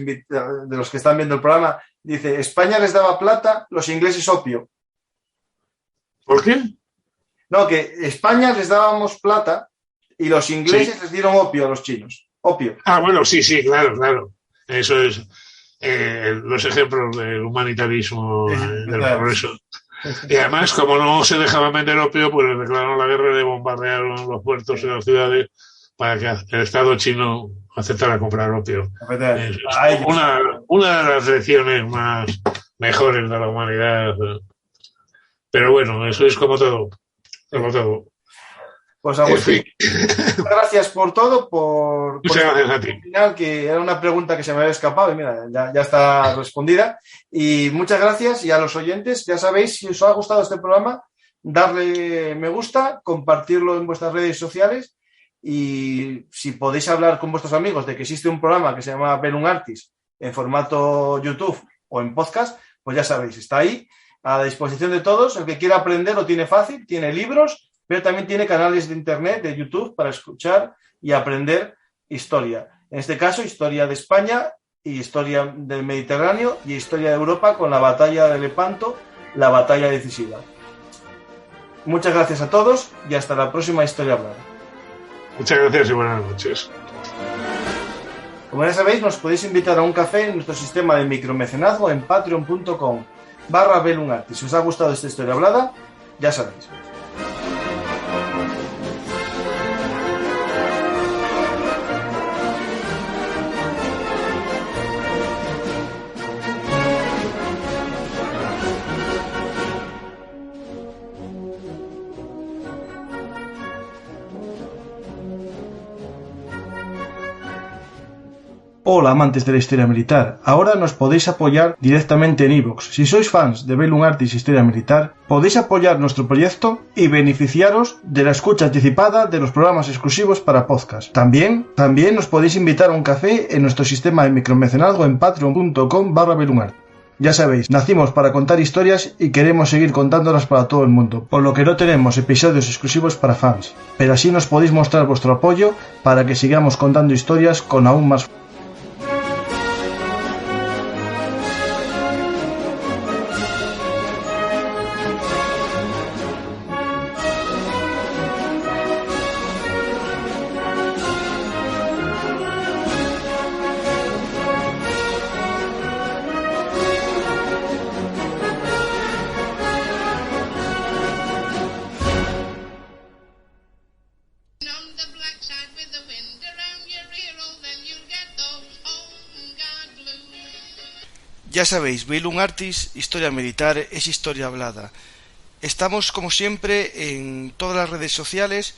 S2: que están viendo el programa, dice: España les daba plata, los ingleses opio.
S3: ¿Por qué?
S2: No, que España les dábamos plata y los ingleses les dieron opio a los chinos. Opio.
S3: Ah, bueno, sí, claro. Eso es los ejemplos del humanitarismo, del progreso. Y además, como no se dejaba vender opio, pues declararon la guerra y le bombardearon los puertos y las ciudades para que el Estado chino aceptara comprar opio. Es una de las lecciones más mejores de la humanidad. Pero bueno, eso es como todo.
S2: Pues Agustín, muchas gracias por todo,
S3: muchas gracias a ti.
S2: Final, que era una pregunta que se me había escapado y mira, ya está respondida. Y muchas gracias, y a los oyentes, ya sabéis, si os ha gustado este programa, darle me gusta, compartirlo en vuestras redes sociales y si podéis hablar con vuestros amigos de que existe un programa que se llama Bellum Artis en formato YouTube o en podcast, pues ya sabéis, está ahí a disposición de todos. El que quiera aprender lo tiene fácil, tiene libros, pero también tiene canales de internet, de YouTube, para escuchar y aprender historia. En este caso, historia de España y historia del Mediterráneo y historia de Europa con la batalla de Lepanto, la batalla decisiva. Muchas gracias a todos y hasta la próxima Historia Hablada.
S3: Muchas gracias y buenas noches.
S2: Como ya sabéis, nos podéis invitar a un café en nuestro sistema de micromecenazgo en patreon.com/Bellum Artis. Si os ha gustado esta Historia Hablada, ya sabéis. Hola amantes de la historia militar, ahora nos podéis apoyar directamente en iVoox. Si sois fans de Bellum Artis Historia Militar, podéis apoyar nuestro proyecto y beneficiaros de la escucha anticipada de los programas exclusivos para podcast. También nos podéis invitar a un café en nuestro sistema de micromecenazgo en patreon.com/Bellum Artis. Ya sabéis, nacimos para contar historias y queremos seguir contándolas para todo el mundo, por lo que no tenemos episodios exclusivos para fans, pero así nos podéis mostrar vuestro apoyo para que sigamos contando historias con aún más. Ya sabéis, Bellum Artis, Historia Militar, es historia hablada. Estamos como siempre en todas las redes sociales,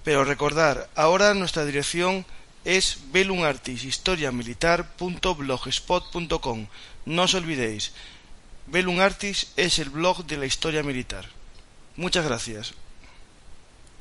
S2: pero recordar, ahora nuestra dirección es bellumartishistoriamilitar.blogspot.com. No os olvidéis, Bellum Artis es el blog de la historia militar. Muchas gracias.